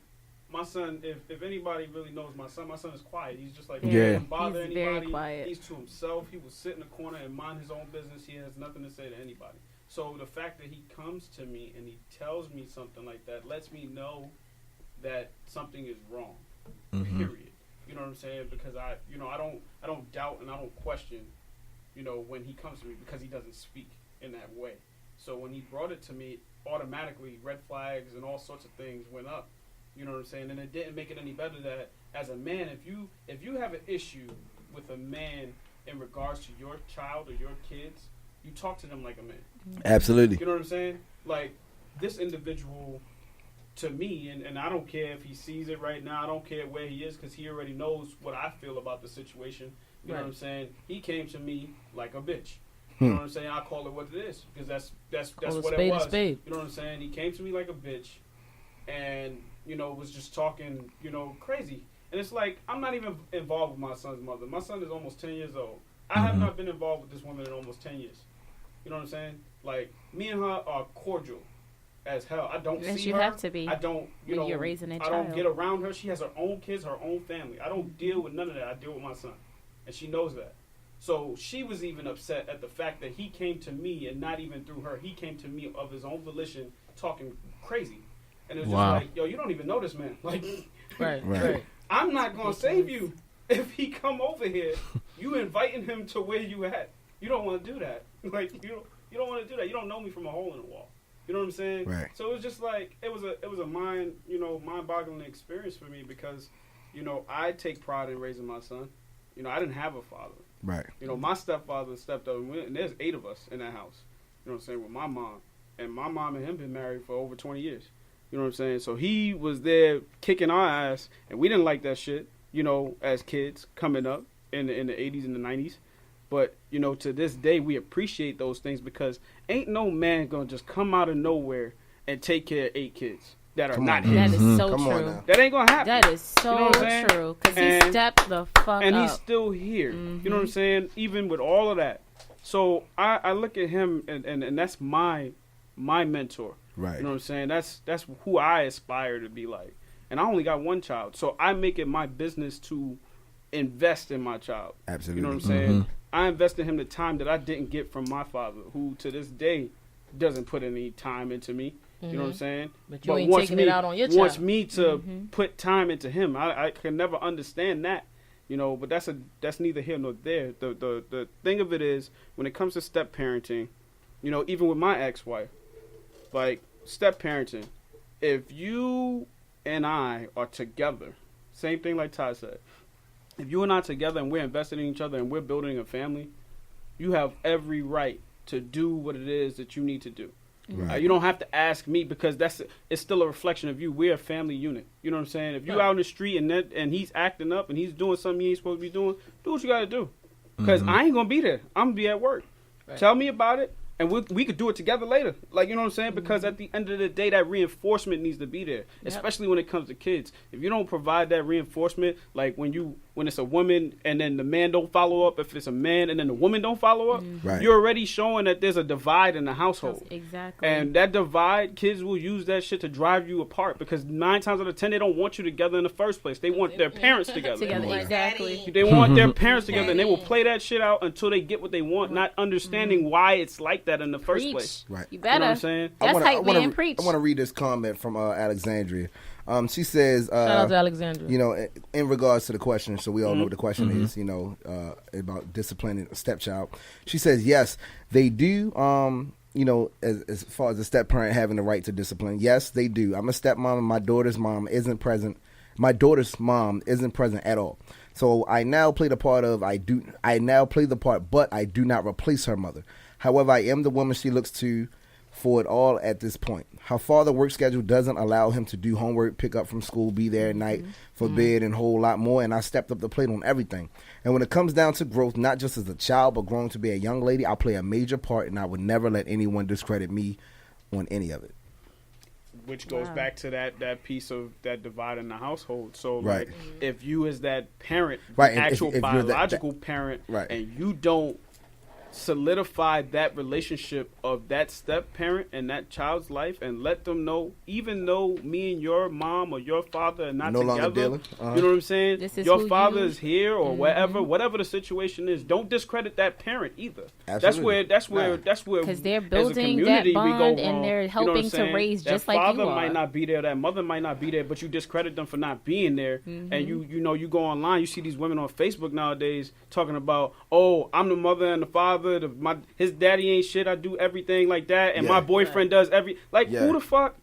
my son, if anybody really knows my son is quiet. He's just like, he doesn't bother anybody. Very quiet. He's to himself. He will sit in the corner and mind his own business. He has nothing to say to anybody. So the fact that he comes to me and he tells me something like that lets me know that something is wrong. Period. You know what I'm saying? Because I don't doubt and I don't question, you know, when he comes to me because he doesn't speak in that way. So when he brought it to me, automatically red flags and all sorts of things went up. You know what I'm saying? And it didn't make it any better that as a man, if you have an issue with a man in regards to your child or your kids, you talk to them like a man. Absolutely. You know what I'm saying? Like, this individual, to me, and I don't care if he sees it right now, I don't care where he is, because he already knows what I feel about the situation. You know what I'm saying? He came to me like a bitch. You know what I'm saying? I call it what it is, because that's what it was. You know what I'm saying? He came to me like a bitch, and, you know, was just talking, you know, crazy. And it's like, I'm not even involved with my son's mother. My son is almost 10 years old. I have not been involved with this woman in almost 10 years. You know what I'm saying? Like, me and her are cordial as hell. I don't see her. You have to be. I don't, you know, you're raising a I child. don't get around her. She has her own kids, her own family. I don't deal with none of that. I deal with my son. And she knows that. So she was even upset at the fact that he came to me, and not even through her. He came to me of his own volition talking crazy. And it was just like, yo, you don't even know this man. Like, right. I'm not gonna save you if he come over here. You inviting him to where you at. You don't want to do that. Like, you don't want to do that. You don't know me from a hole in the wall. You know what I'm saying? Right. So it was just like it was a mind-boggling experience for me because, I take pride in raising my son. I didn't have a father. Right. My stepfather stepped up, and there's 8 of us in that house. You know what I'm saying? With my mom, and my mom and him been married for over 20 years. You know what I'm saying? So he was there kicking our ass, and we didn't like that shit. As kids coming up in the 80s and the 90s. But, to this day, we appreciate those things because ain't no man going to just come out of nowhere and take care of 8 kids that are not his. That is so true. That ain't going to happen. That is so true. Because he stepped the fuck up. And he's still here. You know what I'm saying? Even with all of that. So I look at him, and that's my mentor. Right. You know what I'm saying? That's who I aspire to be like. And I only got one child. So I make it my business to invest in my child. Absolutely. You know what I'm saying? I invest in him the time that I didn't get from my father, who to this day doesn't put any time into me. You know what I'm saying? But you ain't taking it out on your child. Wants me to put time into him. I can never understand that. But that's neither here nor there. The thing of it is, when it comes to step parenting, even with my ex-wife, like step parenting, if you and I are together, same thing like Ty said, if you and I are together and we're investing in each other and we're building a family, you have every right to do what it is that you need to do. Right. You don't have to ask me because it's still a reflection of you. We're a family unit. You know what I'm saying? If you out in the street and he's acting up and he's doing something he ain't supposed to be doing, do what you got to do. Because I ain't going to be there. I'm going to be at work. Right. Tell me about it. And we could do it together later. Like, you know what I'm saying? Because at the end of the day, that reinforcement needs to be there, especially when it comes to kids. If you don't provide that reinforcement, like when it's a woman and then the man don't follow up, if it's a man and then the woman don't follow up, you're already showing that there's a divide in the household. Exactly. And that divide, kids will use that shit to drive you apart because 9 times out of 10, they don't want you together in the first place. They want their parents together. Exactly. They want their parents together, and they will play that shit out until they get what they want, not understanding why it's like that in the first place. Right. You better. You know what I'm saying? That's hype man, preach. I want to read this comment from Alexandria. She says, shout out to Alexandria. In regards to the question, so we all know what the question is, about disciplining a stepchild. She says, yes, they do, as far as the step parent having the right to discipline. Yes, they do. I'm a stepmom and my daughter's mom isn't present. My daughter's mom isn't present at all. So I now play the part, but I do not replace her mother. However, I am the woman she looks to for it all at this point. Her father's work schedule doesn't allow him to do homework, pick up from school, be there at night for bed, and a whole lot more, and I stepped up the plate on everything. And when it comes down to growth, not just as a child, but growing to be a young lady, I'll play a major part, and I would never let anyone discredit me on any of it. Which goes back to that piece of that divide in the household. So, like, if you as that parent, actual if biological parent, and you don't solidify that relationship of that step parent and that child's life and let them know, even though me and your mom or your father are not together, you know what I'm saying? Your father is here or whatever the situation is. Don't discredit that parent either. Absolutely. That's where because they're building that bond and they're helping to raise just like you are. That father might not be there, that mother might not be there, but you discredit them for not being there. And you go online, you see these women on Facebook nowadays talking about, oh, I'm the mother and the father. His daddy ain't shit. I do everything like that, and my boyfriend does who the fuck?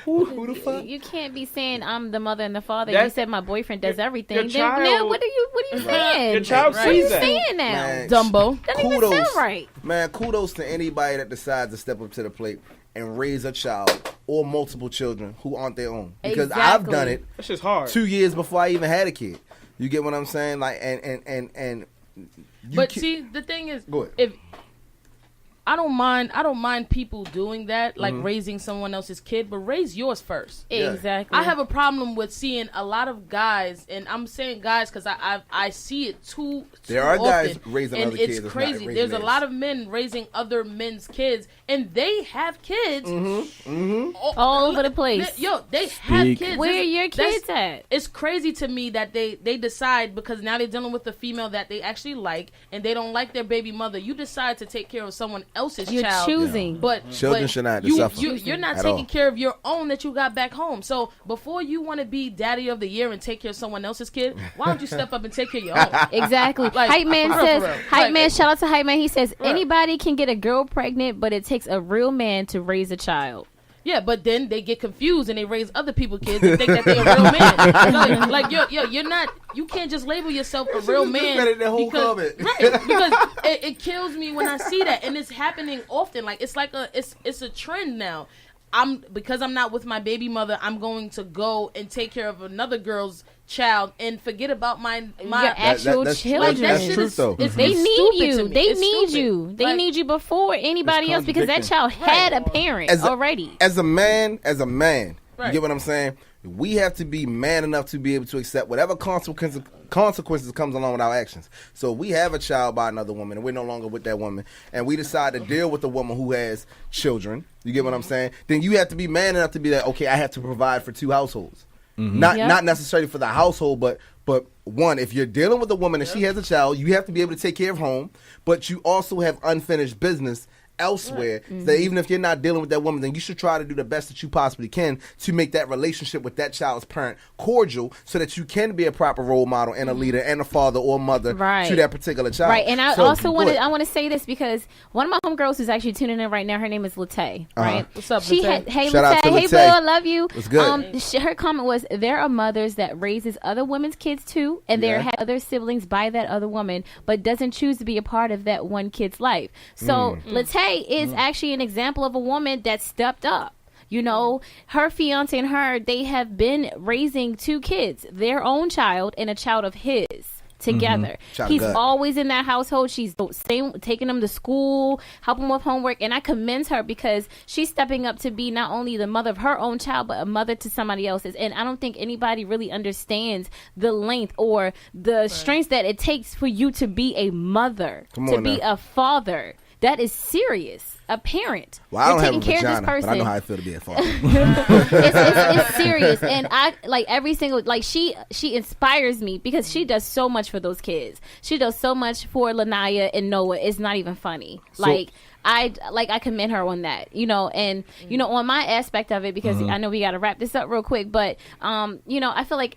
who the fuck? You can't be saying I'm the mother and the father. You said my boyfriend does everything. Now what are you saying? Your child sees that. What are you saying now, man, Dumbo? That doesn't even sound right. Man, kudos to anybody that decides to step up to the plate and raise a child or multiple children who aren't their own. Because I've done it. That's just hard. 2 years before I even had a kid. You get what I'm saying? Like and. See, the thing is, if I don't mind people doing that, like raising someone else's kid, but raise yours first. Exactly. I have a problem with seeing a lot of guys, and I'm saying guys because I see it too there are often, guys raising other kids. And it's crazy. There's a lot of men raising other men's kids, and they have kids all over the place. They have kids. Where are your kids at? It's crazy to me that they decide, because now they're dealing with a female that they actually like, and they don't like their baby mother. You decide to take care of someone else's child. You're choosing. But children should not suffer. You're not taking care of your own that you got back home. So before you want to be daddy of the year and take care of someone else's kid, why don't you step up and take care of your own? Exactly. Hype Man says, shout out to Hype Man. He says, anybody can get a girl pregnant, but it takes a real man to raise a child. Yeah, but then they get confused and they raise other people's kids and think that they're a real man. You're not. You can't just label yourself a real man. Because it kills me when I see that, and it's happening often. Like it's a trend now. Because I'm not with my baby mother, I'm going to go and take care of another girl's child and forget about your actual children. That's true, though. They need you. They need you. They need you before anybody else, because that child had a parent already. As a man, you get what I'm saying? We have to be man enough to be able to accept whatever consequences comes along with our actions. So we have a child by another woman and we're no longer with that woman, and we decide to deal with a woman who has children. You get what I'm saying? Then you have to be man enough to be like, okay, I have to provide for 2 households. Not necessarily for the household, but one, if you're dealing with a woman and she has a child, you have to be able to take care of home, but you also have unfinished business elsewhere. So even if you're not dealing with that woman, then you should try to do the best that you possibly can to make that relationship with that child's parent cordial, so that you can be a proper role model and a leader and a father or mother to that particular child. Right. And I also want to say this, because one of my homegirls who's actually tuning in right now, her name is Latay. Right. What's up, Latay? Hey, Latay. Hey, boo, I love you. What's good? Her comment was, there are mothers that raises other women's kids too, and there have other siblings by that other woman, but doesn't choose to be a part of that one kid's life. So Latay is actually an example of a woman that stepped up. You know, her fiance and her, they have been raising 2 kids, their own child and a child of his, together. He's always in that household. She's taking them to school, helping with homework, and I commend her because she's stepping up to be not only the mother of her own child, but a mother to somebody else's. And I don't think anybody really understands the length or the strength that it takes for you to be a mother, to be a father. That is serious. A parent. Well, I don't have a vagina, but I know how I feel to be a father. it's serious, and I like every single she inspires me because she does so much for those kids. She does so much for Lanaya and Noah. It's not even funny. I commend her on that, and on my aspect of it, because I know we got to wrap this up real quick, but I feel like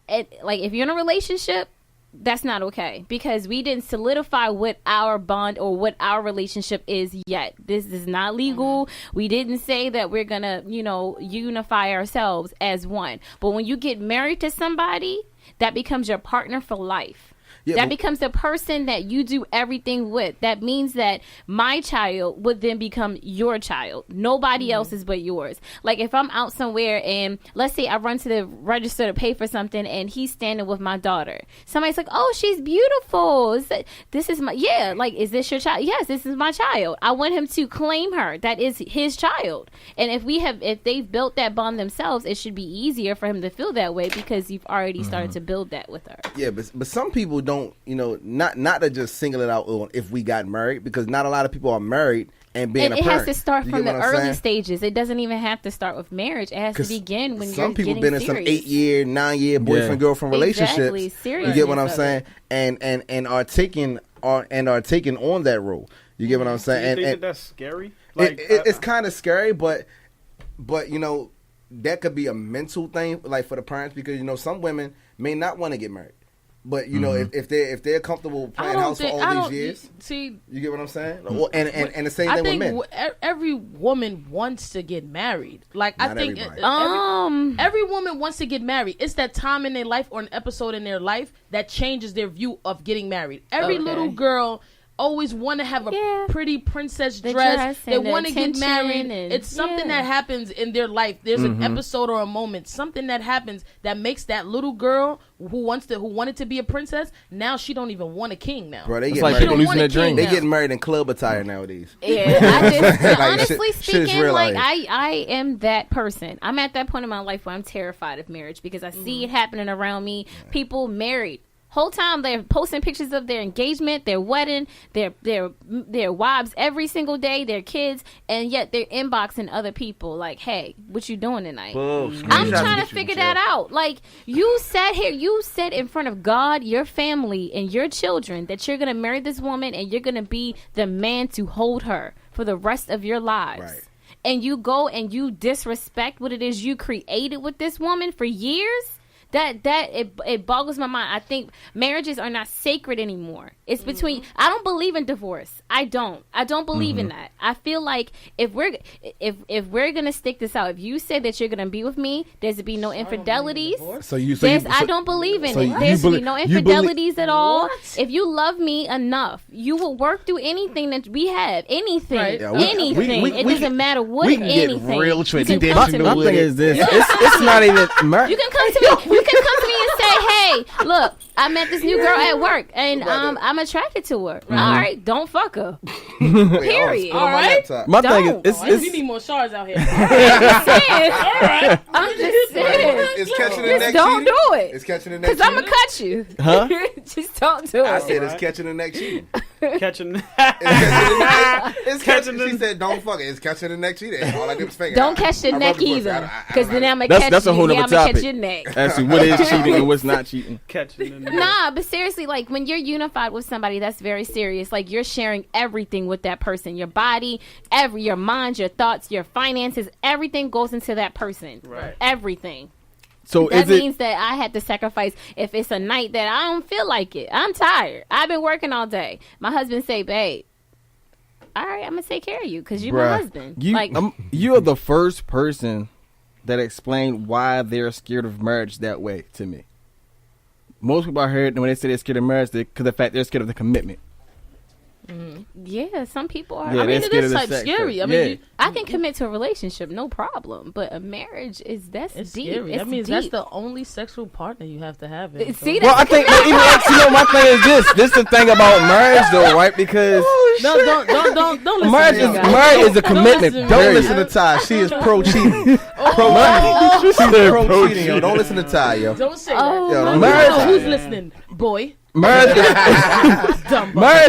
if you're in a relationship, that's not okay, because we didn't solidify what our bond or what our relationship is yet. This is not legal. We didn't say that we're gonna, unify ourselves as one. But when you get married to somebody, that becomes your partner for life. Yeah, that becomes the person that you do everything with. That means that my child would then become your child. Nobody else's but yours. Like if I'm out somewhere and let's say I run to the register to pay for something and he's standing with my daughter. Somebody's like, oh, she's beautiful. Is this your child? Yes, this is my child. I want him to claim her. That is his child. And if they've built that bond themselves, it should be easier for him to feel that way because you've already started to build that with her. Yeah, but some people don't, not to just single it out on if we got married, because not a lot of people are married and being a parent. It has to start from the early stages. It doesn't even have to start with marriage. It has to begin when you're getting serious. Some people been in some 8-year, 9-year boyfriend-girlfriend relationships. Exactly. Serious. You get what I'm saying? And are taking on that role. You get what I'm saying? Do you think that's scary? It's kind of scary, but that could be a mental thing, like for the parents, because some women may not want to get married. But if they're comfortable playing house for all these years, you get what I'm saying? And the same thing with men. Every woman wants to get married. Like not I think every woman wants to get married. It's that time in their life or an episode in their life that changes their view of getting married. Every little girl always want to have a pretty princess dress. They want to get married. It's something that happens in their life. There's an episode or a moment, something that happens that makes that little girl who wanted to be a princess, now she don't even want a king now. Bro, they get married. People losing their dream. They getting married in club attire nowadays. Yeah, honestly speaking, I am that person. I'm at that point in my life where I'm terrified of marriage because I see it happening around me. People married, Whole time they're posting pictures of their engagement, their wedding, their wives every single day, their kids, and yet they're inboxing other people like, "Hey, what you doing tonight?" I'm trying to figure that out. Like, you said in front of God, your family, and your children that you're gonna marry this woman and you're gonna be the man to hold her for the rest of your lives. Right. And you go and you disrespect what it is you created with this woman for years. It boggles my mind. I think marriages are not sacred anymore. It's between. I don't believe in divorce. I don't believe in that. I feel like if we're gonna stick this out, if you say that you're gonna be with me, there's to be no infidelities. I don't believe in it. There's to be no infidelities at all. What? If you love me enough, you will work through anything that we have. Anything, right. Anything. It doesn't matter what. We can anything. Get real traditional. My thing is this. It's not even. You can come to me. You can come to me and say, "Hey, look, I met this new girl at work, and I'm attracted to her. Mm-hmm. All right, don't fuck her. Period. All right. My thing is, you need more shards out here. I'm just saying. It's catching the neck. Don't do it. It's catching the neck. Because I'm gonna cut you. Huh? Just don't do it. I said it's catching the neck cheating. Catching. It's catching. She said, "Don't fuck it." It's catching the neck cheating. All I did was finger. Don't catch your neck either, because then I'm gonna catch you. That's a whole other topic. Catch your neck. Actually, what is cheating and what's not cheating? Catching the neck. Nah, but seriously, like when you're unified with somebody, that's very serious. Like you're sharing everything with that person. Your body, your mind, your thoughts, your finances, everything goes into that person. Right. Everything. So that means that I had to sacrifice if it's a night that I don't feel like it. I'm tired. I've been working all day. My husband say, "Babe, all right, I'm gonna take care of you because you're my husband." You're the first person that explained why they're scared of marriage that way to me. Most people I heard when they say they're scared of marriage, because of the fact they're scared of the commitment. Mm-hmm. Yeah, some people are. Yeah, I mean, it is type scary. I mean, I can commit to a relationship, no problem. But a marriage that's it's deep. Scary. That means that's the only sexual partner you have to have. Well, I think even my thing is this. This is the thing about marriage, though, right? Because don't listen. Marriage is a commitment. Don't listen to Ty. She is pro cheating. She's pro cheating. Don't listen to Ty, yo. Don't say that. Marriage. Who's listening, boy? Marriage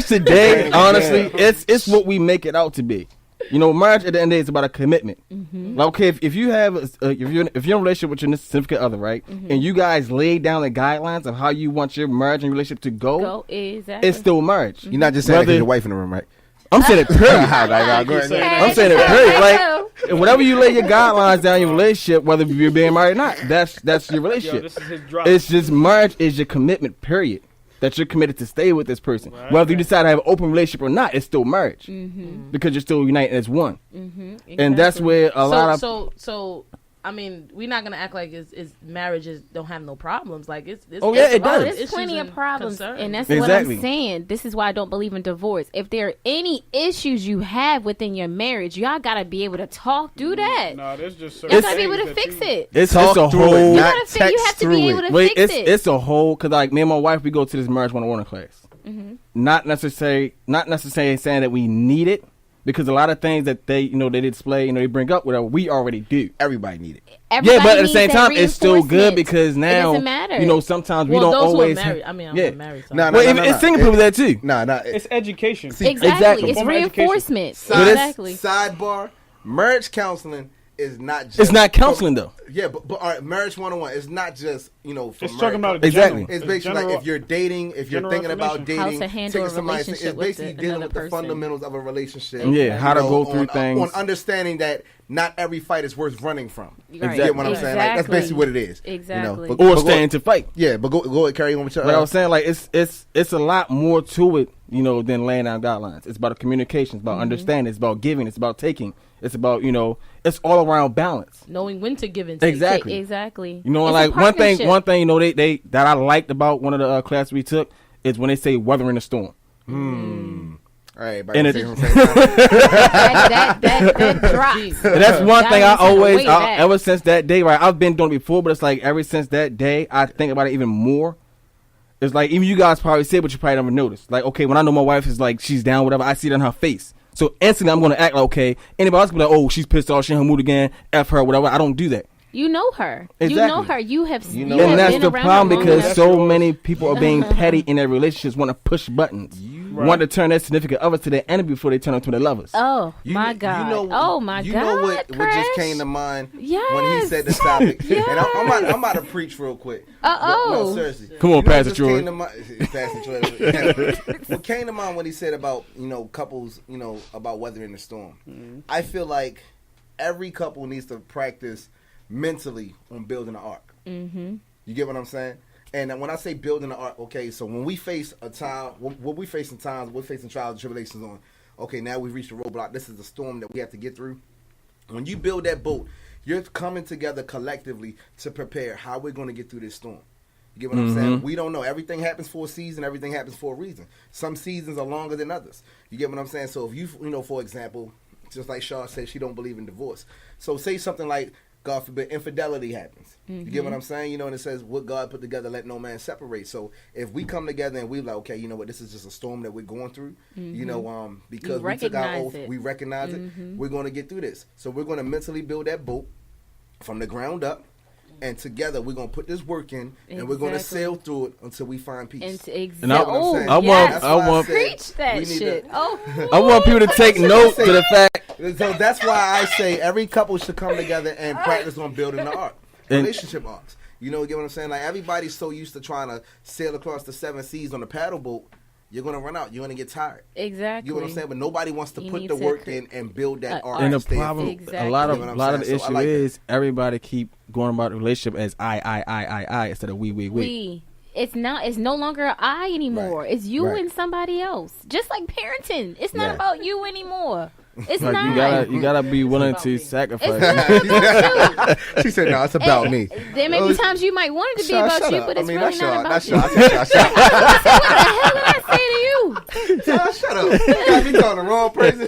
today, honestly, it's what we make it out to be. You know, marriage at the end of the day is about a commitment. Mm-hmm. Like, okay, if you're in a relationship with your significant other, right, mm-hmm. and you guys lay down the guidelines of how you want your marriage and relationship to go, exactly. It's still marriage. Mm-hmm. You're not just saying that your wife in the room, right? I'm saying it period. I'm saying it period. Like, whenever you lay your guidelines down in your relationship, whether you're being married or not, that's your relationship. This is his drop. It's just marriage is your commitment, period. That you're committed to stay with this person. Right. Whether you decide to have an open relationship or not, it's still marriage. Mm-hmm. Because you're still united as one. Mm-hmm. Exactly. And that's where a lot of... So, I mean, we're not going to act like marriages don't have no problems. Like, it does. There's plenty of problems. And that's what I'm saying. This is why I don't believe in divorce. If there are any issues you have within your marriage, y'all got to be able to talk through that. No, there's just certain got to be able to fix it. It's a whole... You have to be able to fix it. It's a whole... Because, like, me and my wife, we go to this Marriage 101 class. Mm-hmm. Not necessarily saying that we need it. Because a lot of things that they display, they bring up, whatever, we already do. Everybody need it. Everybody but at the same time, it's still good because now, it doesn't matter. Sometimes we don't always. Married, I'm not married. So It's single people there too. It's education. Exactly. It's reinforcement. Exactly. Sidebar: marriage counseling is not just. It's not counseling though. Yeah, but marriage 101 is not just for it's talking about exactly. It's basically like if you're dating, if you're thinking about dating, taking somebody, it's basically dealing with the fundamentals of a relationship. Yeah, how to go through things. On understanding that not every fight is worth running from. Right. You get what I'm saying? Like, that's basically what it is. Exactly. Or staying to fight. Yeah, but go carry on with your. Like I was saying, like it's a lot more to it, than laying down guidelines. It's about communication. It's about understanding. It's about giving. It's about taking. It's about it's all around balance. Knowing when to give and take. Exactly. Like one thing, they that I liked about one of the classes we took is when they say weathering the storm. All right, and that drops. That's one thing I always, ever since that day, right? I've been doing it before, but it's like ever since that day, I think about it even more. It's like even you guys probably say, but you probably never noticed. Like, okay, when I know my wife is like she's down, whatever, I see it on her face. So instantly, I'm going to act like, okay, anybody else be like, oh, she's pissed off, she in her mood again, F her, whatever. I don't do that. You know her. Exactly. You know her. You have. And that's the problem because so many people are being petty in their relationships, want to push buttons, want to turn their significant other to their enemy before they turn them to their lovers. Oh my God! You know what just came to mind when he said this topic, and I'm about to preach real quick. No, seriously. Come on, Pastor Troy. What came to mind when he said about couples, about weathering the storm. I feel like every couple needs to practice mentally on building an ark. You get what I'm saying? And when I say building an ark, okay, so when we face a time, when we facing times, we're facing trials and tribulations on, okay, now we've reached a roadblock. This is the storm that we have to get through. When you build that boat, you're coming together collectively to prepare how we're going to get through this storm. You get what I'm saying? We don't know. Everything happens for a season. Everything happens for a reason. Some seasons are longer than others. You get what I'm saying? So if you for example, just like Shaw said, she don't believe in divorce. So say something like, God forbid, infidelity happens. You get what I'm saying? And it says, what God put together, let no man separate. So if we come together and we like, okay, you know what, this is just a storm that we're going through, because we took our oath, we recognize it, we're going to get through this. So we're going to mentally build that boat from the ground up. And together we're gonna put this work in, and we're gonna sail through it until we find peace. And I want preach that shit. I want people to take note to the fact. So that's why I say every couple should come together and practice on building the ark, relationship arcs. You know, get what I'm saying? Like everybody's so used to trying to sail across the 7 seas on a paddle boat. You're going to run out. You're going to get tired. Exactly. You know what I'm saying? But nobody wants to put the work in and build that arc. And the problem, a lot of the issue is everybody keep going about the relationship as I instead of we. It's no longer an I anymore. Right. It's you and somebody else. Just like parenting. It's not about you anymore. It's like not. You gotta be willing to sacrifice. She said, "No, it's about me." There may be times you might want it to be about you, but it's really not about you. What the hell did I say to you? Shut up! You got me calling the wrong person.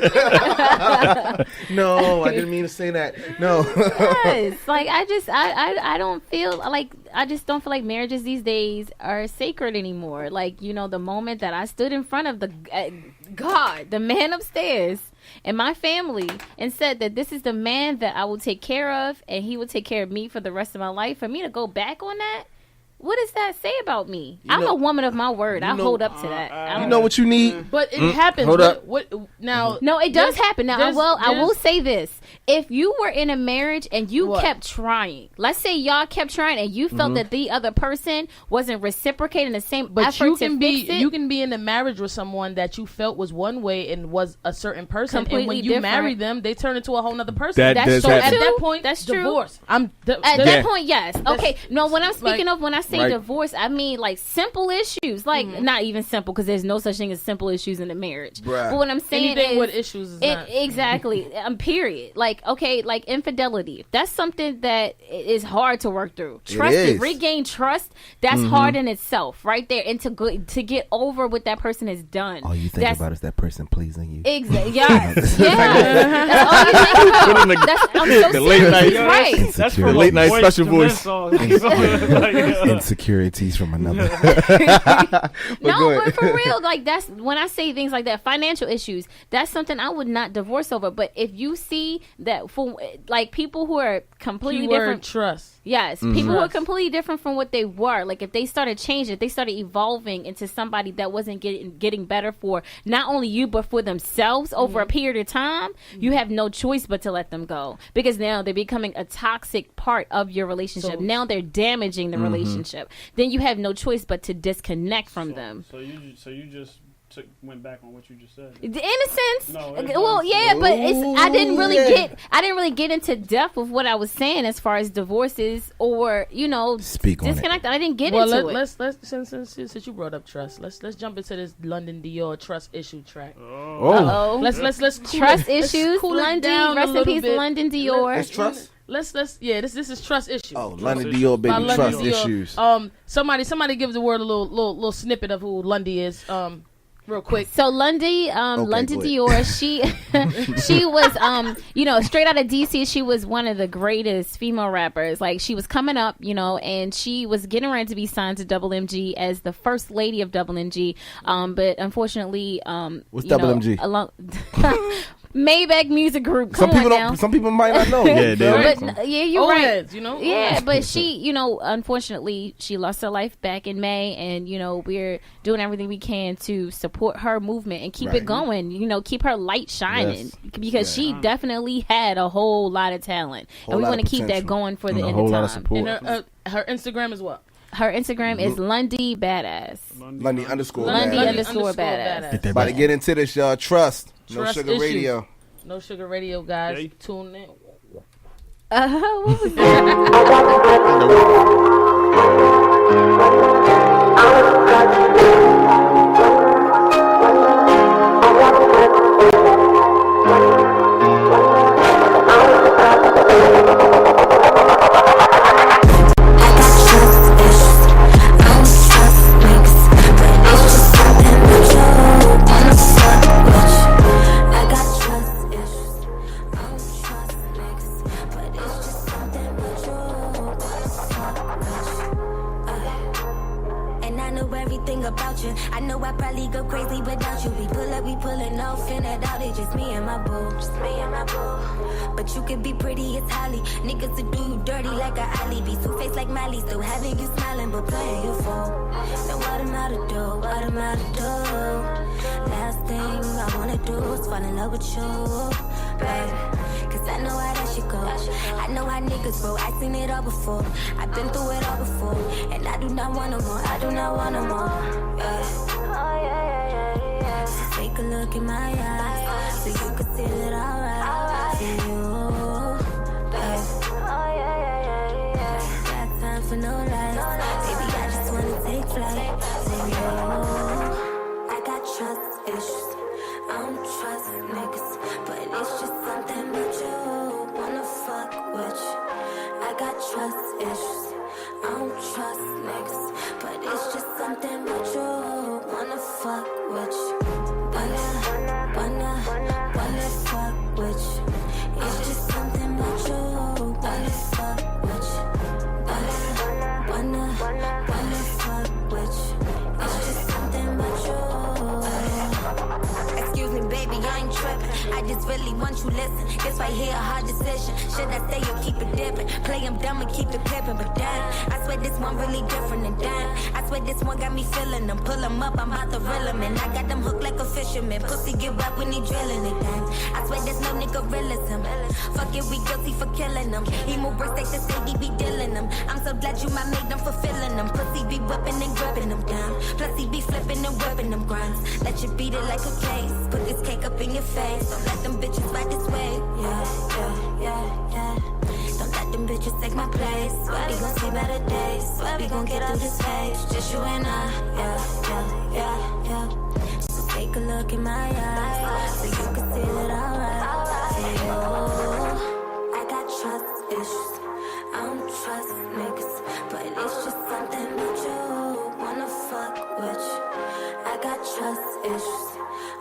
No, I didn't mean to say that. No. Yes, like I don't feel like I just don't feel like marriages these days are sacred anymore. Like the moment that I stood in front of the God, the man upstairs, and my family, and said that this is the man that I will take care of, and he will take care of me for the rest of my life. For me to go back on that, what does that say about me? I'm a woman of my word. I hold up to that. You know what you need, but it happens. Hold up. What now? No, it does happen. Now I will say this: if you were in a marriage and you kept trying, let's say y'all kept trying, and you felt that the other person wasn't reciprocating the same effort you can be in a marriage with someone that you felt was one way and was a certain person, completely and when you different. marry them, they turn into a whole other person. At that point, that's divorce. At that point, yes. Okay. No, when I'm speaking of when I say divorce, I mean like simple issues, like not even simple, because there's no such thing as simple issues in a marriage. Bruh. But what I'm saying anything with issues is not. Exactly. Period. Like like infidelity. That's something that is hard to work through. Regain trust. That's hard in itself, right there. And to get over what that person has done. All you think about is that person pleasing you. Exactly. Yes. That's all you think about. I'm so the late night, right? That's for late night special voice. Insecurities from another. But for real, like that's when I say things like that, financial issues, that's something I would not divorce over. But if you see that for like people who are completely different, trust. Yes, people who are completely different from what they were. Like if they started changing, if they started evolving into somebody that wasn't getting better for not only you but for themselves over a period of time, you have no choice but to let them go, because now they're becoming a toxic part of your relationship. So, now they're damaging the relationship. Then you have no choice but to disconnect from them. So you just went back on what you just said. In a sense, but I didn't really get into depth with what I was saying as far as divorces or speak on disconnect. I didn't get into it. Let's since you brought up trust, let's jump into this London Dior trust issue track. Let's trust issues. London, rest in peace, London Dior. It's trust. This is trust issues. Oh, London Dior, baby, trust issues. Somebody gives the word a little snippet of who Lundy is. Real quick. So Lundy Dior, she was straight out of DC. She was one of the greatest female rappers. Like she was coming up, and she was getting ready to be signed to Double MG as the first lady of Double MG. But unfortunately, what's Double MG? Maybach Music Group. Come on now. Some people might not know. You're right. Heads, you know. Yeah, but she, unfortunately, she lost her life back in May, and we're doing everything we can to support her movement and keep it going. Keep her light shining because she definitely had a whole lot of talent, and we want to keep that going for the end of time. And her Instagram is what? Her Instagram is Lundy Badass. Lundy underscore badass. About to get into this, y'all. Trust. No Sugar issues. Radio. No Sugar Radio, guys. Yeah. Tune in. What was that? But you could be pretty as Holly. Niggas to do you dirty like a Ali. Be two-faced like Miley. Still having you smiling but playing your phone. Now what am I to do? What am I to do? Last thing I wanna do is fall in love with you, babe. Cause I know how that shit go. I know how niggas roll. I seen it all before. I've been through it all before. And I do not want no more. I do not want no more. Yeah. So take a look in my eyes so you can see that I'm right for you, babe. Got time for no lies. Baby, I just wanna take flight for you. I got trust issues. I don't trust niggas, but it's just something about you. Wanna fuck with you. I got trust issues. I don't trust niggas, but it's just something about you. Wanna fuck with you. Wanna fuck with you. It's just something about you. Wanna fuck with you. Wanna fuck with you. It's just something about you. Excuse me, baby, I ain't tripping. I just really want you listen. This right here a hard decision. Should I stay or keep it dipping? Play him dumb and keep it pippin', but damn, I swear this one really different than damn. I swear this one got me feeling them. Pull him up, I'm about to reel him in. I got them hooked like a fisherman. Pussy get wet when he drilling it, damn. I swear there's no nigga real as him. Fuck it, we guilty for killing them. He move bricks like the city be dealing them. I'm so glad you might make them fulfilling them. Pussy be whipping and gripping them down. Plus he be flipping and whipping them grinds. Let you beat it like a case. Put this cake up in your face. Don't let them bitches ride this way. Yeah. Don't let them bitches take my place. We gon' see better days. We gon' get through this phase. Just you and I. Yeah. So take a look in my eyes so you can see that I'm right for you. I got trust issues. I don't trust niggas, but it's just something about you. Wanna fuck with you. I got trust issues.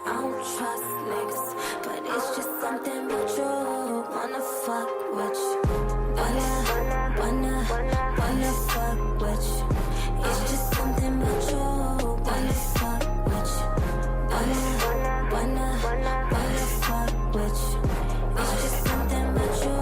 I don't trust niggas, but it's just something about you. Wanna fuck with you. Wanna fuck with you. It's just something about you. Wanna fuck with you. Wanna fuck with you. It's just something about you.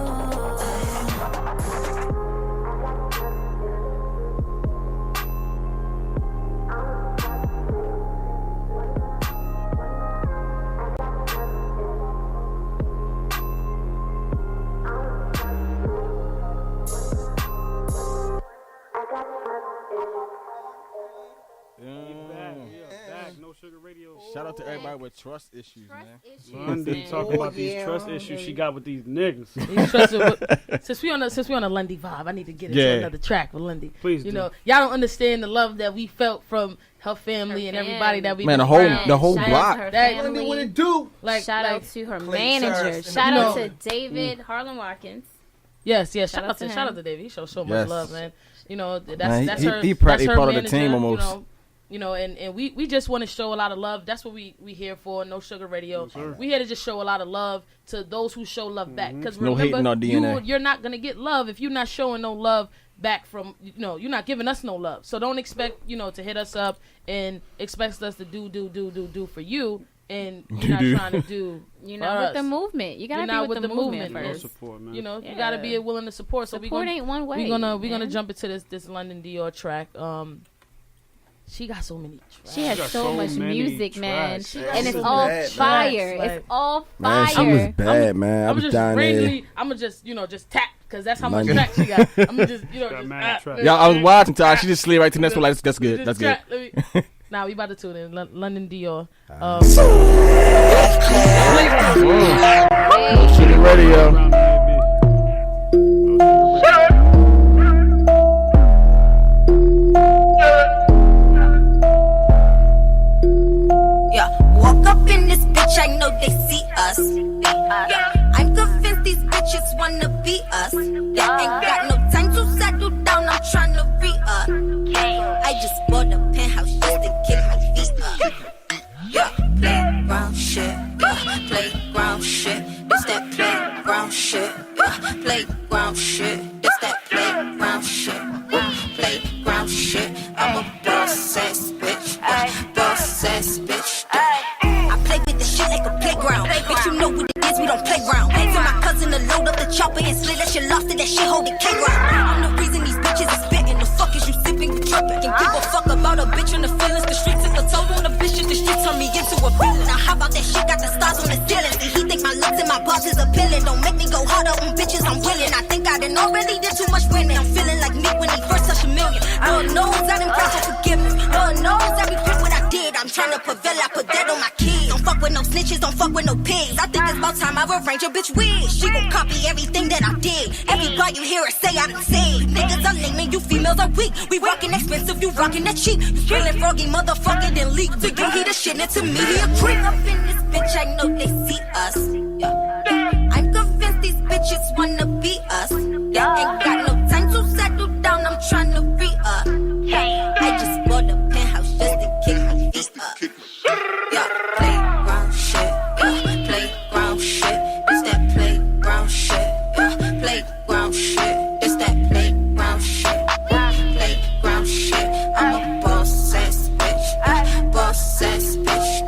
Shout out to everybody with trust issues, man. Lundy talking about these trust issues she got with these niggas. Since we on a Lundy vibe, I need to get into another track with Lundy. Please, y'all don't understand the love that we felt from her family and everybody that we the whole block. That Lundy, what it do? Shout out to her manager. Shout out to David Harlan Watkins. Yes. Shout out to David. He shows so much love, man. That's her. He part of the team almost. And we just want to show a lot of love. That's what we here for. No Sugar Radio. Yes, we here to just show a lot of love to those who show love back. Because remember, you're not gonna get love if you're not showing no love back from. You're not giving us no love. So don't expect to hit us up and expect us to do for you and you're not trying to do. You're not with the movement. You gotta be with the movement first. Support, man. You know, you gotta be willing to support. So support ain't one way. We're gonna jump into this London Dior track. She got so many tracks. She has so much music, man, and it's so all bad, fire. Like, it's all man, fire. she was bad, man. I was down there. I'm gonna just tap because that's how much tracks she got. I'm gonna just yeah, I was watching Ty. She just slid right to the next one. Like that's good. That's good. Now we about to tune in. London Dior. Shitty radio. Walk up in this bitch, I know they see us. I'm convinced these bitches wanna be us. Ain't got no time to settle down, I'm tryna re-up. I just bought a penthouse just to kick my feet up. Playground shit, playground shit. This that playground shit, playground shit. This that playground shit, playground shit. I'm a boss ass bitch, boss ass bitch. I play with the shit like a playground. Bitch, you know what it is, we don't play round. Tell my cousin to load up the chopper and split that shit lost to that shit hold the K-round. I'm the reason these bitches is spitting. The fuck is you sipping, you tripping? Can give a fuck about a bitch in the feelings. The streets took a toll on the bitch, the streets turned me into a villain. Now how about that shit, got the stars on the ceiling. And he think my looks and my boss is appealing. Don't make me go harder on bitches, I'm willing. I think I done already did too much winning. I'm feeling like me when he first touched a million. Lord knows I done prayed for forgiveness. Lord knows I regret what I did. I'm trying to prevail, I put that on my kids. Don't fuck with no snitches, don't fuck with no pigs. I think it's about time I arrange a bitch wig. She gon' copy everything that I did. Every part you hear her say, I done say. You niggas are lame and you females are weak. We rockin' expensive, you rockin' that cheap. You feelin' froggy, motherfucker, then leak. To you, he the shit, and to me, he a creep. Up in this bitch, I know they see us. I'm convinced these bitches wanna be us. Ain't got no time to settle down, I'm tryna re-up. I just bought a penthouse just to kick my feet up. Playground shit, playground shit. It's that playground shit, playground shit. It's that playground shit, playground shit. I'm a boss ass bitch, boss ass bitch.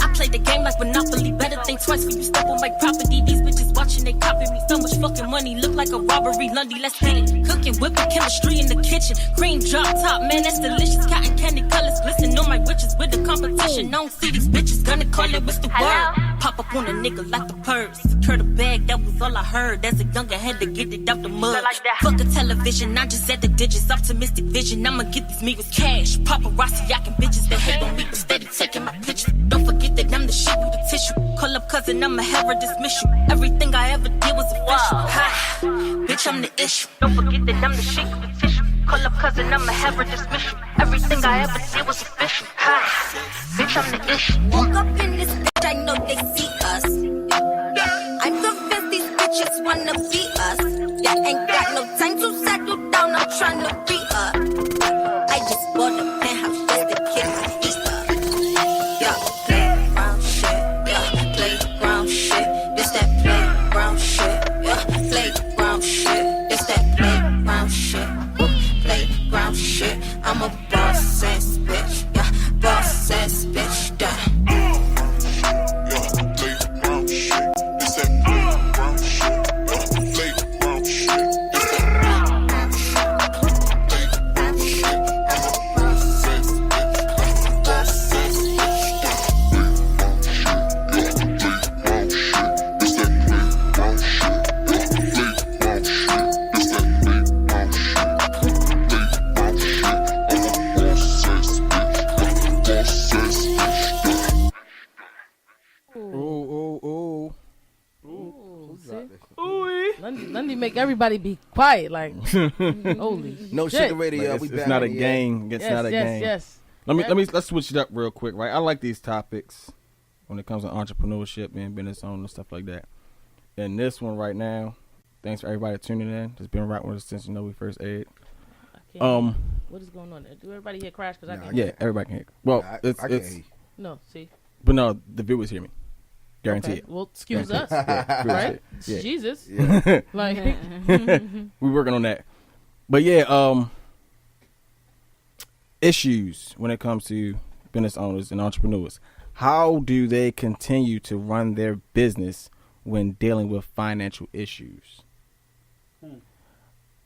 I play the game like Monopoly. Better think twice when you step on my property. These bitches watching, they copy me. So much fucking money, look like a robbery. Lundy, let's hit it. Cooking, whipping, chemistry in the kitchen. Cream drop top, man, that's delicious. Cotton candy colors, glisten on my riches with the competition. I don't see these bitches gonna call it, what's the word? Pop up on a nigga like the purse. Secure the bag, that was all I heard. As a younger, had to get it out the mud. Fuck a television, I just at the digits. Optimistic vision, I'ma get these meals cash. Paparazzi, yacking bitches that hate on me, but steady taking my pictures. Don't forget that I'm the shit with the tissue. Call up cousin, I'ma have her dismiss you. Everything I ever did was official. Ha, bitch, I'm the issue. Don't forget that I'm the shit with the tissue. Call up cousin, I'ma have her dismiss you. Everything I ever did was official. Ha, bitch, I'm the issue. Woke up in this bitch, I know they see us. I'm convinced these bitches wanna be us. Ain't got no time to settle down, I'm tryna re-up. I just bought a penthouse just to kick my feet up. Playground shit, playground shit. This that playground shit, playground shit. This that playground shit, playground shit. I'm a boss ass bitch, boss ass bitch. Lundy make everybody be quiet, like holy. No shit. Sugar Radio. Like it's not a game. It's not a game. Yes. Let's switch it up real quick, right? I like these topics when it comes to entrepreneurship and business owning and stuff like that. And this one right now, thanks for everybody tuning in. It's been right with us since we first aired. What is going on? Do everybody hear crash? Cause I can't. Yeah, everybody can hear. Well, it's hear. No, see. But no, the viewers hear me. Guarantee it. Well, excuse us, right? Yeah. Jesus, like we're working on that. But yeah, issues when it comes to business owners and entrepreneurs. how do they continue to run their business when dealing with financial issues?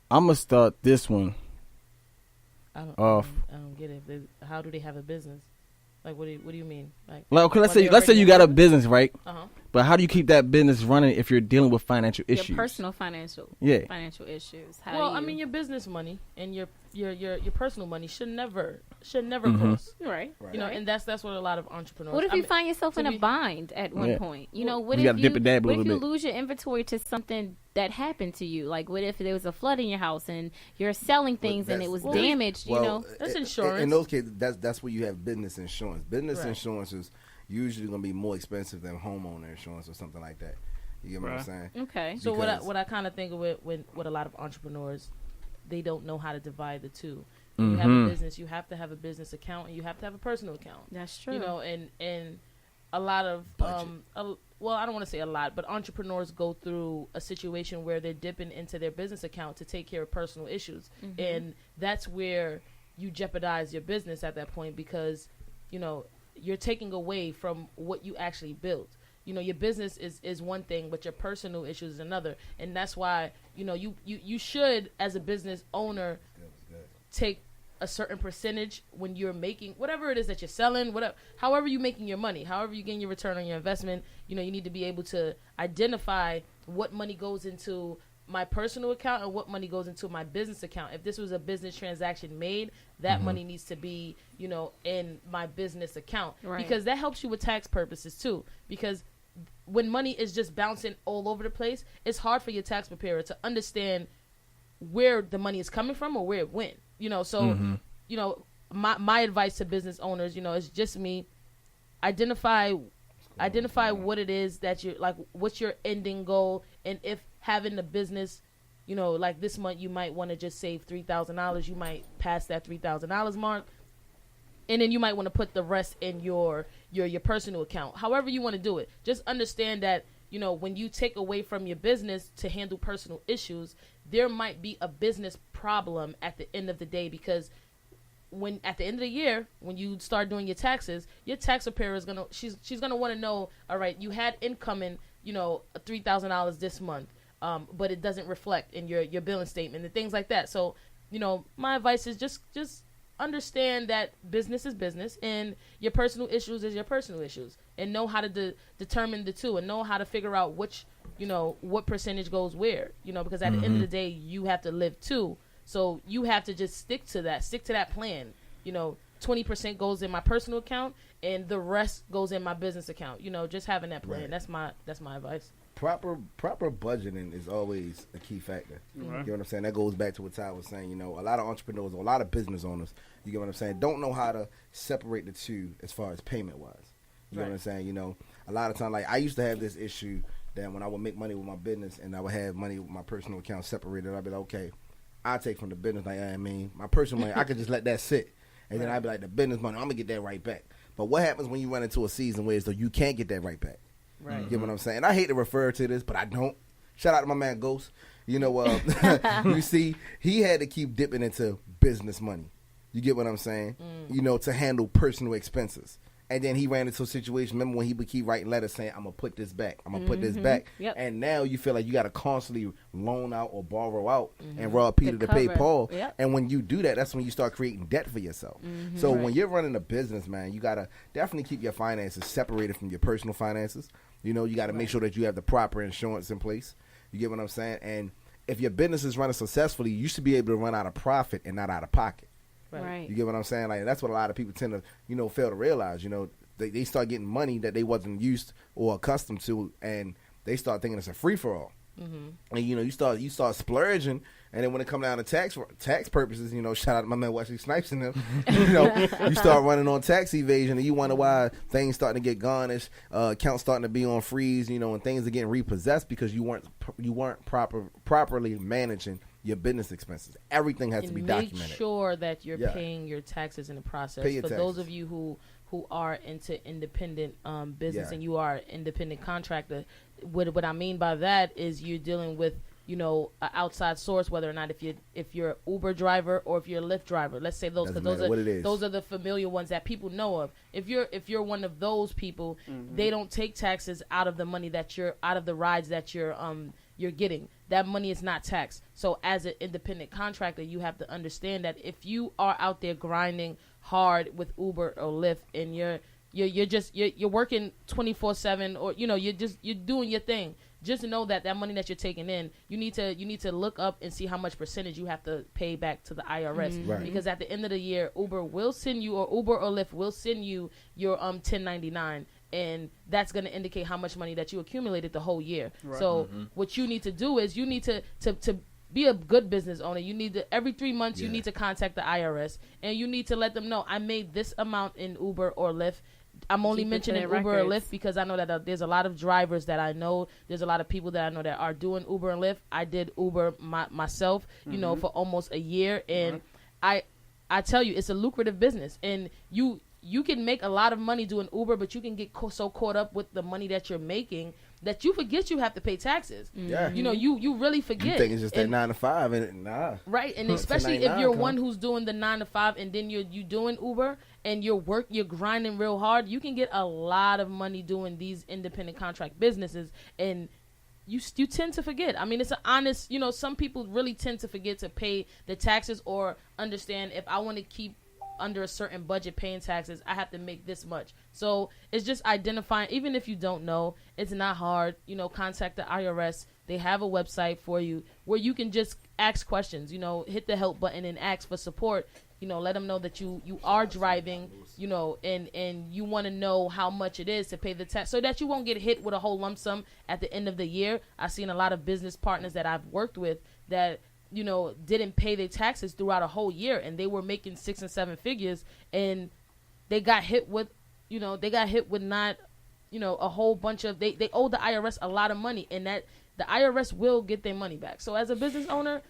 I'm gonna start this one off. I don't get it. How do they have a business? Like, what do you mean? Like, okay, let's say you got a business, right? But how do you keep that business running if you're dealing with financial issues? Your personal financial issues. I mean, your business money and your personal money should never cross. Right. You know, and that's what a lot of entrepreneurs. What if you find yourself in a bind at one point? You know, what you if you lose your inventory to something that happened to you? Like, what if there was a flood in your house and you're selling things and it was damaged? You know, that's insurance. In those cases, that's where you have business insurance. Business insurance is usually going to be more expensive than homeowner insurance or something like that. You get what I'm saying? Okay. So what I kind of think of with a lot of entrepreneurs, they don't know how to divide the two. You have a business, you have to have a business account, and you have to have a personal account. That's true. You know, and a lot of well, I don't want to say a lot, but entrepreneurs go through a situation where they're dipping into their business account to take care of personal issues, and that's where you jeopardize your business at that point, because you know you're taking away from what you actually built. You know, your business is one thing, but your personal issues is another, and that's why you know you should, as a business owner, take a certain percentage when you're making whatever it is that you're selling, however you're making your money, however you gain your return on your investment. You know, you need to be able to identify what money goes into my personal account and what money goes into my business account. If this was a business transaction made, that money needs to be, you know, in my business account, because that helps you with tax purposes too. Because when money is just bouncing all over the place, it's hard for your tax preparer to understand where the money is coming from or where it went. You know, so, you know, my advice to business owners, you know, is just me, identify what it is that you're, like, what's your ending goal, and if having the business, you know, like this month you might want to just save $3,000, you might pass that $3,000 mark, and then you might want to put the rest in your personal account. However you want to do it, just understand that, you know, when you take away from your business to handle personal issues, there might be a business problem at the end of the day, because when at the end of the year, when you start doing your taxes, your tax preparer is she's gonna want to know, all right, you had incoming, you know, $3,000 this month, but it doesn't reflect in your billing statement and things like that. So, you know, my advice is just understand that business is business and your personal issues is your personal issues, and know how to determine the two, and know how to figure out which, you know, what percentage goes where, you know, because at the end of the day, you have to live too. So you have to just stick to that plan. You know, 20% goes in my personal account and the rest goes in my business account. You know, just having that plan. That's my advice. Proper budgeting is always a key factor. You know what I'm saying? That goes back to what Ty was saying. You know, a lot of entrepreneurs, a lot of business owners, you get what I'm saying, don't know how to separate the two as far as payment wise. You know what I'm saying? You know, a lot of times, like I used to have this issue that when I would make money with my business and I would have money with my personal account separated, I'd be like, okay, I take from the business, like, I mean, my personal money, I could just let that sit. And then I'd be like, the business money, I'm going to get that right back. But what happens when you run into a season where you can't get that right back? Right. You get what I'm saying? And I hate to refer to this, but I don't. Shout out to my man Ghost. You know, you see, he had to keep dipping into business money. You get what I'm saying? You know, to handle personal expenses. And then he ran into a situation, remember when he would keep writing letters saying, I'm going to put this back. I'm going to put this back. Yep. And now you feel like you got to constantly loan out or borrow out and rob Peter to pay Paul. Yep. And when you do that, that's when you start creating debt for yourself. So when you're running a business, man, you got to definitely keep your finances separated from your personal finances. You know, you got to make sure that you have the proper insurance in place. You get what I'm saying? And if your business is running successfully, you should be able to run out of profit and not out of pocket. Right. You get what I'm saying? Like, that's what a lot of people tend to, you know, fail to realize. You know, they start getting money that they wasn't used or accustomed to, and they start thinking it's a free for all. And you know, you start splurging, and then when it comes down to tax purposes, you know, shout out to my man Wesley Snipes and them. You know, you start running on tax evasion, and you wonder why things starting to get garnished, accounts starting to be on freeze, you know, and things are getting repossessed because you weren't properly managing your business expenses. Everything has to be documented. Make sure that you're paying your taxes in the process. For those of you who are into independent business and you are an independent contractor, what I mean by that is you're dealing with an outside source, whether or not if you're an Uber driver or if you're a Lyft driver. Let's say those, because those are the familiar ones that people know of. If you're one of those people, they don't take taxes out of the money out of the rides that you're getting. That money is not taxed. So as an independent contractor, you have to understand that if you are out there grinding hard with Uber or Lyft and you're working 24/7, or you're doing your thing, just know that money that you're taking in, you need to look up and see how much percentage you have to pay back to the IRS. Right. Because at the end of the year, Uber or Lyft will send you your 1099, and that's going to indicate how much money that you accumulated the whole year. Right. So what you need to do is you need to be a good business owner. You need to, every 3 months, you need to contact the IRS, and you need to let them know, I made this amount in Uber or Lyft. I'm only mentioning Uber or Lyft because I know that there's a lot of drivers that I know. There's a lot of people that I know that are doing Uber and Lyft. I did Uber myself, for almost a year, and I tell you, it's a lucrative business, and you can make a lot of money doing Uber, but you can get so caught up with the money that you're making that you forget you have to pay taxes. Yeah. You really forget. You think it's just that 9 to 5, and nah. Right, and especially if you're one who's doing the 9 to 5, and then you doing Uber and you're grinding real hard, you can get a lot of money doing these independent contract businesses, and you tend to forget. I mean, it's an honest, some people really tend to forget to pay the taxes or understand, if I want to keep under a certain budget paying taxes, I have to make this much. So it's just identifying, even if you don't know, it's not hard. Contact the IRS. They have a website for you where you can just ask questions, hit the help button and ask for support. Let them know that you are driving, and you want to know how much it is to pay the tax, so that you won't get hit with a whole lump sum at the end of the year. I've seen a lot of business partners that I've worked with that didn't pay their taxes throughout a whole year, and they were making 6 and 7 figures, and they got hit with not, a whole bunch of, they owe the IRS a lot of money, and that the IRS will get their money back. So as a business owner,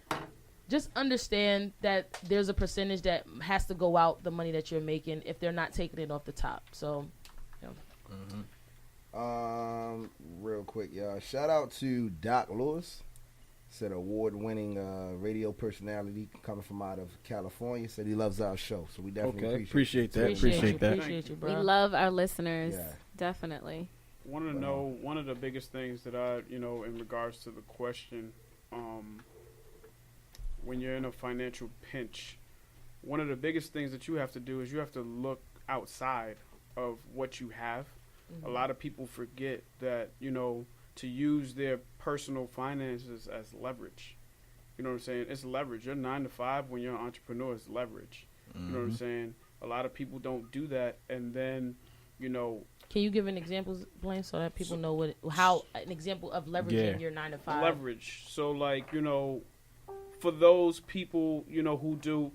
just understand that there's a percentage that has to go out, the money that you're making, if they're not taking it off the top. So, real quick, y'all, shout out to Doc Lewis. Said award-winning radio personality coming from out of California. Said he loves our show, so we definitely appreciate that. Appreciate you, bro. We love our listeners, definitely. Want to know one of the biggest things that I, in regards to the question, when you're in a financial pinch, one of the biggest things that you have to do is you have to look outside of what you have. A lot of people forget that, to use their personal finances as leverage. You know what I'm saying? It's leverage. Your 9 to 5 when you're an entrepreneur is leverage. You know what I'm saying? A lot of people don't do that, and then, Can you give an example, Blaine, so that people know how an example of leveraging your 9 to 5? Leverage. So, for those people, who do,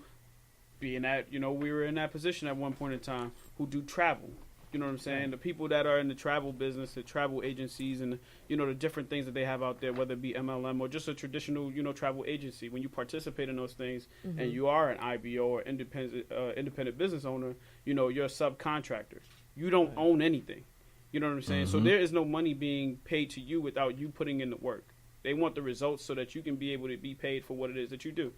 being that, we were in that position at one point in time, who do travel. You know what I'm saying? Right. The people that are in the travel business, the travel agencies, and the different things that they have out there, whether it be MLM or just a traditional, travel agency. When you participate in those things, and you are an IBO or independent business owner, you're a subcontractor. You don't own anything. You know what I'm saying? So there is no money being paid to you without you putting in the work. They want the results so that you can be able to be paid for what it is that you do,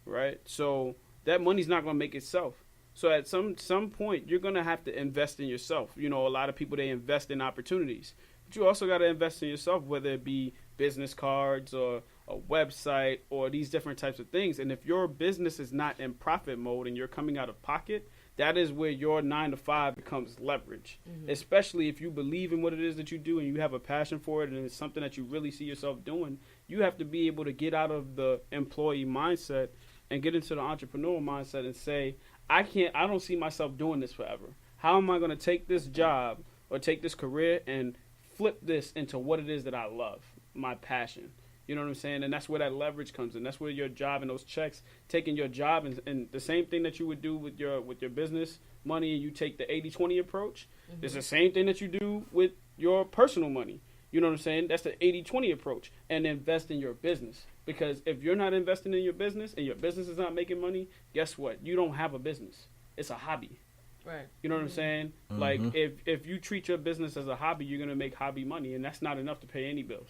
right? So that money's not going to make itself. So at some point, you're going to have to invest in yourself. A lot of people, they invest in opportunities. But you also got to invest in yourself, whether it be business cards or a website or these different types of things. And if your business is not in profit mode and you're coming out of pocket, that is where your 9 to 5 becomes leverage, especially if you believe in what it is that you do and you have a passion for it and it's something that you really see yourself doing. You have to be able to get out of the employee mindset and get into the entrepreneurial mindset and say, I don't see myself doing this forever. How am I going to take this job or take this career and flip this into what it is that I love, my passion? You know what I'm saying? And that's where that leverage comes in. That's where your job and those checks, taking your job and the same thing that you would do with your business money, and you take the 80-20 approach. It's the same thing that you do with your personal money. You know what I'm saying? That's the 80-20 approach, and invest in your business. Because if you're not investing in your business and your business is not making money, guess what? You don't have a business. It's a hobby. Right. You know what I'm saying? Like, if you treat your business as a hobby, you're going to make hobby money, and that's not enough to pay any bills.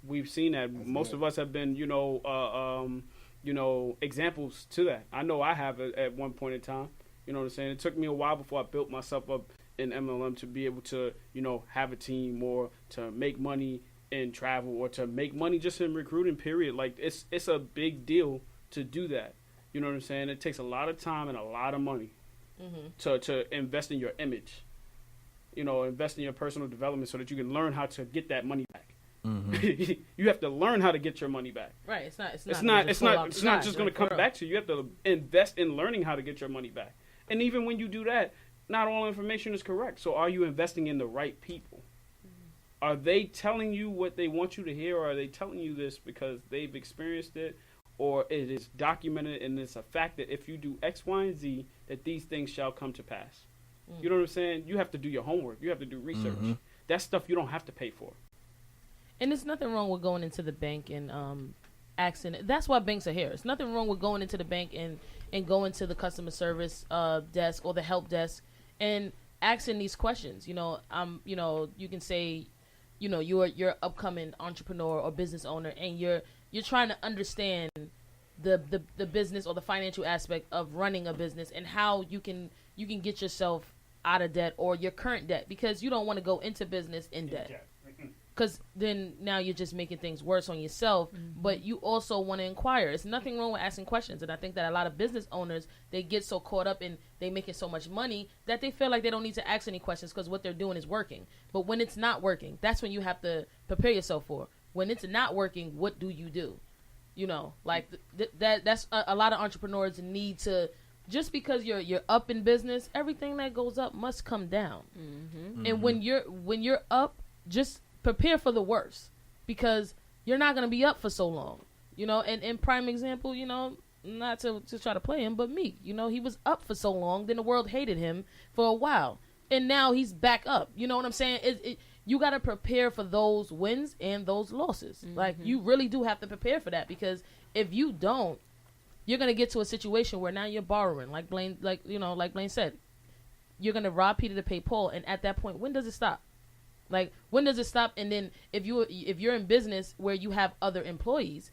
we've seen that. Most of us have been, examples to that. I know I have at one point in time. You know what I'm saying? It took me a while before I built myself up in MLM to be able to, have a team or to make money in travel or to make money just in recruiting, period. Like, it's a big deal to do that. You know what I'm saying? It takes a lot of time and a lot of money to invest in your image. Invest in your personal development so that you can learn how to get that money back. Mm-hmm. You have to learn how to get your money back. Right. It's not just going to come back to you. You have to invest in learning how to get your money back. And even when you do that, not all information is correct. So are you investing in the right people? Mm-hmm. Are they telling you what they want you to hear, or are they telling you this because they've experienced it, or it is documented and it's a fact that if you do X, Y, and Z, that these things shall come to pass? Mm-hmm. You know what I'm saying? You have to do your homework. You have to do research. Mm-hmm. That's stuff you don't have to pay for. And there's nothing wrong with going into the bank and asking. That's why banks are here. There's nothing wrong with going into the bank and going to the customer service desk or the help desk and asking these questions. You can say, you're upcoming entrepreneur or business owner, and you're trying to understand the business or the financial aspect of running a business and how you can get yourself out of debt or your current debt, because you don't want to go into business in debt. Because then now you're just making things worse on yourself, but you also want to inquire. There's nothing wrong with asking questions. And I think that a lot of business owners, they get so caught up in they making so much money that they feel like they don't need to ask any questions because what they're doing is working. But when it's not working, that's when you have to prepare yourself for. When it's not working, what do you do? That's a lot of entrepreneurs need to, just because you're up in business, everything that goes up must come down. Mm-hmm. And when you're up, just prepare for the worst, because you're not going to be up for so long, and prime example, not to try to play him, but Meek, he was up for so long, then the world hated him for a while, and now he's back up. You know what I'm saying? You got to prepare for those wins and those losses. Mm-hmm. Like, you really do have to prepare for that, because if you don't, you're going to get to a situation where now you're borrowing, like Blaine said, you're going to rob Peter to pay Paul. And at that point, when does it stop? Like, when does it stop? And then if you're in business where you have other employees,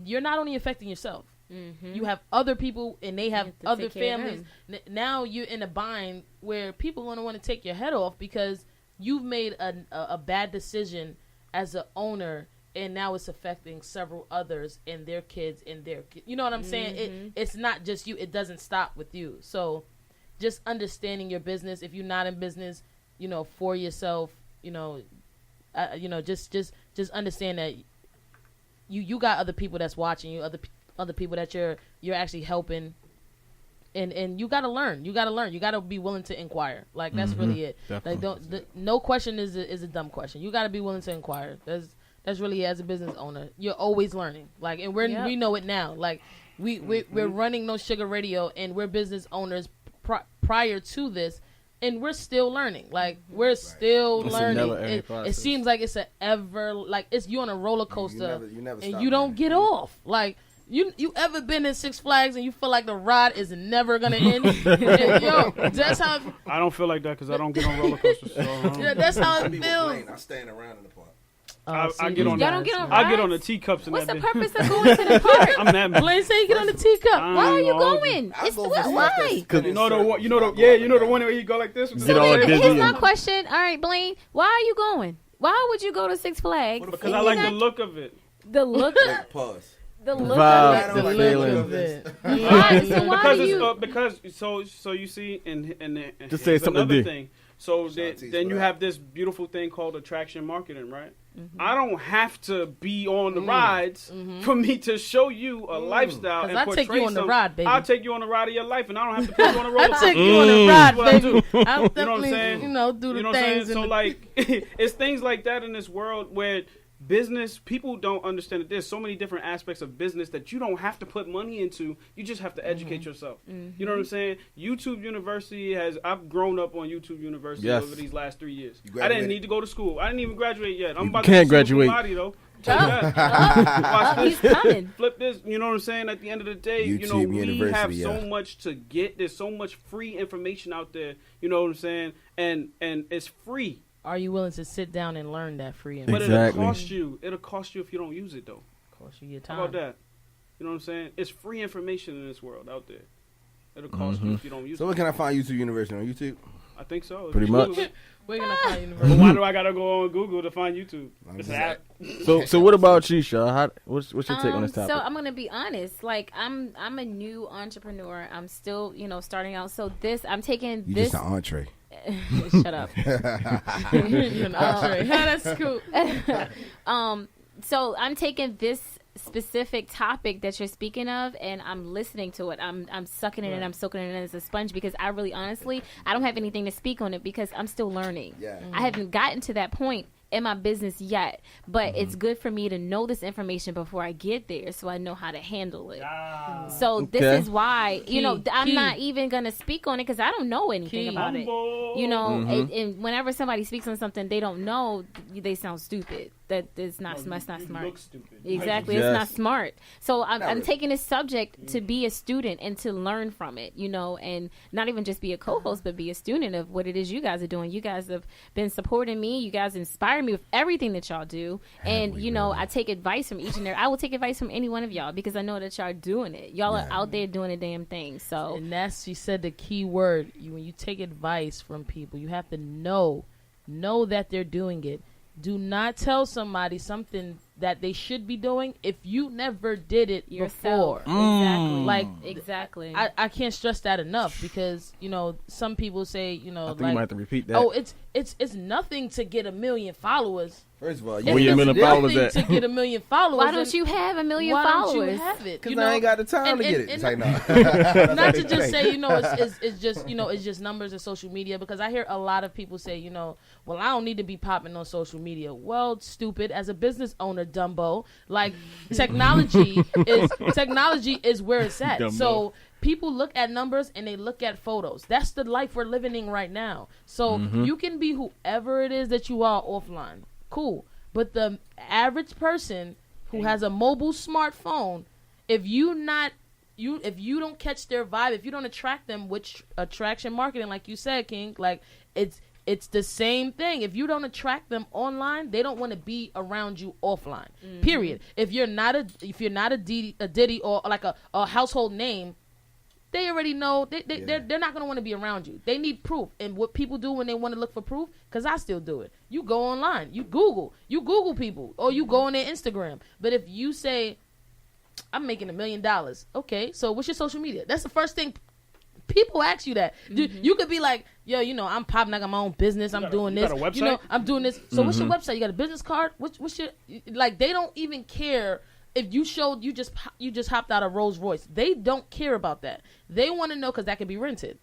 you're not only affecting yourself. Mm-hmm. You have other people, and they have other families. Now you're in a bind where people are going to want to take your head off because you've made a bad decision as an owner, and now it's affecting several others and their kids and their kids. You know what I'm saying? It's not just you. It doesn't stop with you. So just understanding your business. If you're not in business, for yourself, just understand that you got other people that's watching you, other people that you're actually helping, and you got to learn. You got to be willing to inquire. Like, that's really it. Definitely. Like, no question is a dumb question. You got to be willing to inquire. That's really it. As a business owner, you're always learning. Like, and we know it now. Like, we're running No Sugar Radio, and we're business owners prior to this. And we're still learning. Like, we're still learning. It seems like it's you on a roller coaster, you never and you don't get off. Like, you ever been in Six Flags and you feel like the ride is never gonna end? That's how. I don't feel like that because I don't get on roller coasters. So, that's how it feels. I stand around in the park. I get on. Y'all don't get on rides? I get on the teacups. What's the purpose of going to the park? I'm mad. Blaine say you get on the teacup. Why are you going? Why? Because you know the one where you go like this. So here's my question. All right, Blaine, why are you going? Why would you go to Six Flags? Because I like the look of it. The look of pause. The look of it. Why? So why do you? Because you see, and just say something. Another thing. So then you have this beautiful thing called attraction marketing, right? Mm-hmm. I don't have to be on the rides for me to show you a lifestyle and portray take you on the ride, baby. I'll take you on the ride of your life, and I don't have to put you on a roller coaster. I'll take you on the ride, baby. I'll definitely, do the things. So, like, it's things like that in this world where business, people don't understand that there's so many different aspects of business that you don't have to put money into. You just have to educate yourself. Mm-hmm. You know what I'm saying? YouTube University I've grown up on YouTube University over these last 3 years. I didn't need to go to school. I didn't even graduate yet. I'm about to graduate. Body, though. He's coming. Flip this. You know what I'm saying? At the end of the day, YouTube we have so much to get. There's so much free information out there. You know what I'm saying? And it's free. are you willing to sit down and learn that free information? But it'll cost you. It'll cost you if you don't use it, though. Cost you your time. How about that? You know what I'm saying? It's free information in this world out there. It'll cost you if you don't use it. So where can I find YouTube University? On YouTube? I think so. Pretty much. We're gonna find University. Well, why do I gotta go on Google to find YouTube? It's an app. So what about you, Shaw? What's your take on this topic? So I'm gonna be honest. Like I'm a new entrepreneur. I'm still starting out. So I'm taking you this. Just an entree. Shut up. You're an entree. That's cool. So I'm taking this specific topic that you're speaking of, and I'm listening to it. I'm sucking it in. I'm soaking it in as a sponge because I really, honestly, I don't have anything to speak on it because I'm still learning. Yeah. I haven't gotten to that point in my business yet, but it's good for me to know this information before I get there so I know how to handle it. So this is why, I'm not even going to speak on it because I don't know anything about it. And whenever somebody speaks on something they don't know, they sound stupid. That's not smart. Look stupid. Exactly. Yes. It's not smart. So I'm taking this subject to be a student and to learn from it, and not even just be a co-host, but be a student of what it is you guys are doing. You guys have been supporting me. You guys inspire me with everything that y'all do. And, I take advice from each and every. I will take advice from any one of y'all because I know that y'all are doing it. Y'all are out there doing a damn thing. So. And she said the key word. When you take advice from people, you have to know that they're doing it. Do not tell somebody something that they should be doing if you never did it yourself. Before. Exactly. I can't stress that enough because some people say I think you might have to repeat that. Oh, it's nothing to get 1 million followers. First of all, where your million followers at? To get 1 million followers. Why don't you have 1 million followers? Why don't you have it? Because I ain't got the time to get it. It's like, no. Not to just say, it's just, it's just numbers and social media, because I hear a lot of people say, well, I don't need to be popping on social media. Well, stupid. As a business owner, Dumbo, like technology is where it's at. Dumbo. So people look at numbers and they look at photos. That's the life we're living in right now. So you can be whoever it is that you are offline. Cool. But the average person who has a mobile smartphone, if you don't catch their vibe, if you don't attract them with attraction marketing, like you said, King, like it's the same thing. If you don't attract them online, they don't want to be around you offline. Period. If you're not a Diddy or like a household name, they already know they're not going to want to be around you. They need proof. And what people do when they want to look for proof, because I still do it, you go online, you Google people, or you go on their Instagram. But if you say, I'm making $1 million, okay, so what's your social media? That's the first thing people ask you that. You could be like, yo, I'm popping, I got my own business, I'm doing this. Got a website? I'm doing this. So what's your website? You got a business card? What's your, like, they don't even care if you showed you just hopped out of Rolls Royce. They don't care about that. They want to know because that can be rented.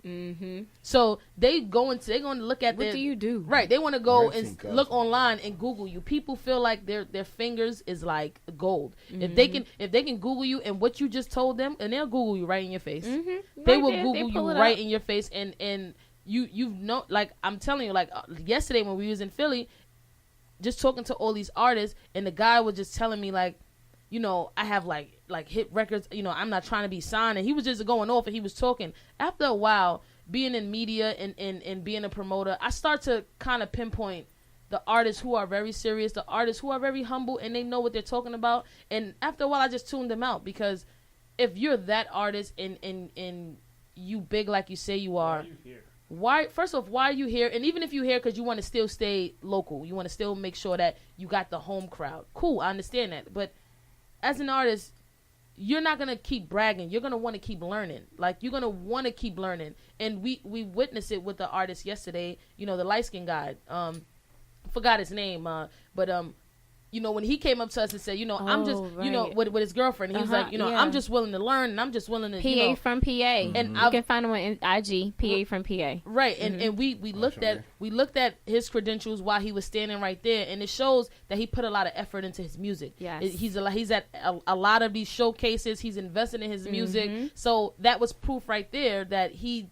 So they're going to look at what do you do? Right. They want to go and look online and Google you. People feel like their fingers is like gold. If they can Google you and what you just told them, and they'll Google you right in your face. They will Google you right in your face, and you know, like I'm telling you, like yesterday when we was in Philly, just talking to all these artists, and the guy was just telling me like, I have like hit records, I'm not trying to be signed. And he was just going off and he was talking. After a while, being in media and being a promoter, I start to kind of pinpoint the artists who are very serious, the artists who are very humble, and they know what they're talking about. And after a while, I just tuned them out, because if you're that artist and you big like you say you are, why are you here? And even if you're here because you want to still stay local, you want to still make sure that you got the home crowd. Cool, I understand that. But as an artist, you're not going to keep bragging. You're going to want to keep learning. Like, you're going to want to keep learning. And we witnessed it with the artist yesterday, the light-skinned guy. Forgot his name, but when he came up to us and said, I'm just, with his girlfriend, and he was like, I'm just willing to learn, and I'm just willing to, PA from PA. And you can find him on IG, PA from PA. Right, and we looked at his credentials while he was standing right there, and it shows that he put a lot of effort into his music. Yes. He's at a lot of these showcases. He's invested in his music, so that was proof right there that he's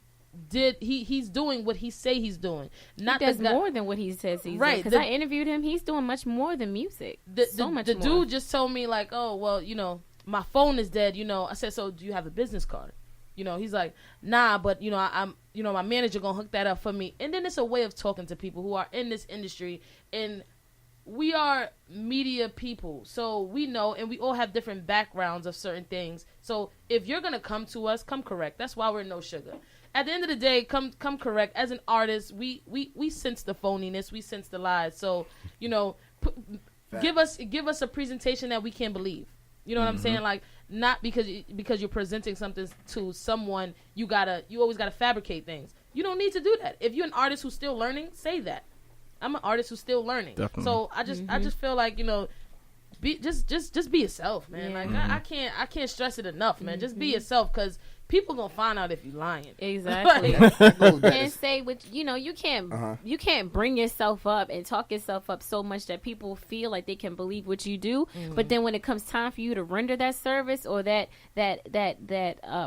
doing what he say he's doing. Not he does more than what he says he's doing. Because I interviewed him, he's doing much more than music. The dude just told me like, oh well, my phone is dead. I said, so do you have a business card? You know, he's like, nah, but, you know, I'm, you know, my manager gonna hook that up for me. And then it's a way of talking to people who are in this industry, and we are media people, so we know, and we all have different backgrounds of certain things. So if you're gonna come to us, come correct. That's why we're No Sugar. At the end of the day, come correct. As an artist, we sense the phoniness, we sense the lies. So, you know, give us a presentation that we can believe. You know what I'm saying? Like, not because you're presenting something to someone, you always gotta fabricate things. You don't need to do that. If you're an artist who's still learning, say that. I'm an artist who's still learning. Definitely. So I just feel like, you know, just be yourself, man. Like I can't stress it enough, man. Just be yourself, because people gonna find out if you lying. Exactly. And say what you can't bring yourself up and talk yourself up so much that people feel like they can believe what you do. But then when it comes time for you to render that service or that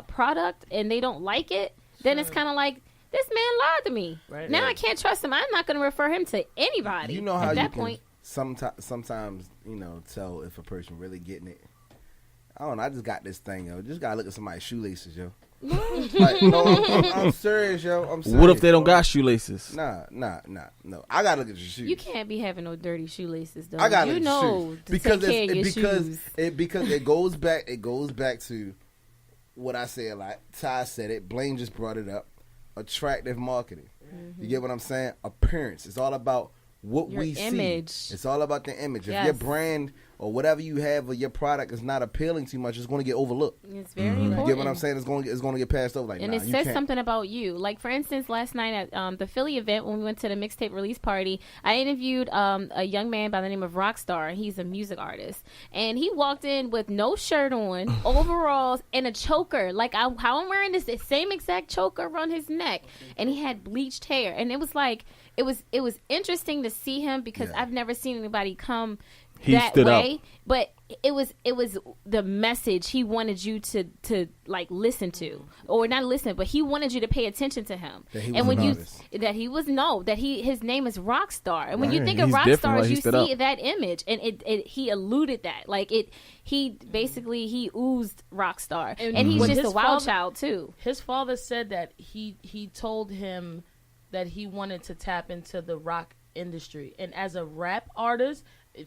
product and they don't like it, then it's kind of like, this man lied to me. Right. Now I can't trust him. I'm not going to refer him to anybody. You know how at that point, sometimes, you know, tell if a person really getting it. I don't know. I just got this thing, yo. Just got to look at somebody's shoelaces, yo. Like, no, I'm serious, yo. I'm serious. What if they don't got shoelaces? Nah, no. I got to look at your shoes. You can't be having no dirty shoelaces, though. I got to look at your shoes. Because it goes back to what I said. Like Ty said it. Blaine just brought it up. Attractive marketing. You get what I'm saying? Appearance. It's all about what we image. See. It's all about the image. If your brand or whatever you have or your product is not appealing too much, it's going to get overlooked. It's very important. You get what I'm saying? It's going to get passed over. Like, and it says something about you. Like, for instance, last night at the Philly event, when we went to the mixtape release party, I interviewed a young man by the name of Rockstar. He's a music artist. And he walked in with no shirt on, overalls, and a choker. Like, how I'm wearing this, the same exact choker around his neck. And he had bleached hair. And it was like, it was interesting to see him, because I've never seen anybody come that way, up. But it was the message he wanted you to like listen to, or not listen, but he wanted you to pay attention to him. His name is Rockstar, and when you think of rock stars, you see that image, and he alluded that, like he oozed Rockstar, and he's just a wild child too. His father said that he told him that he wanted to tap into the rock industry, and as a rap artist,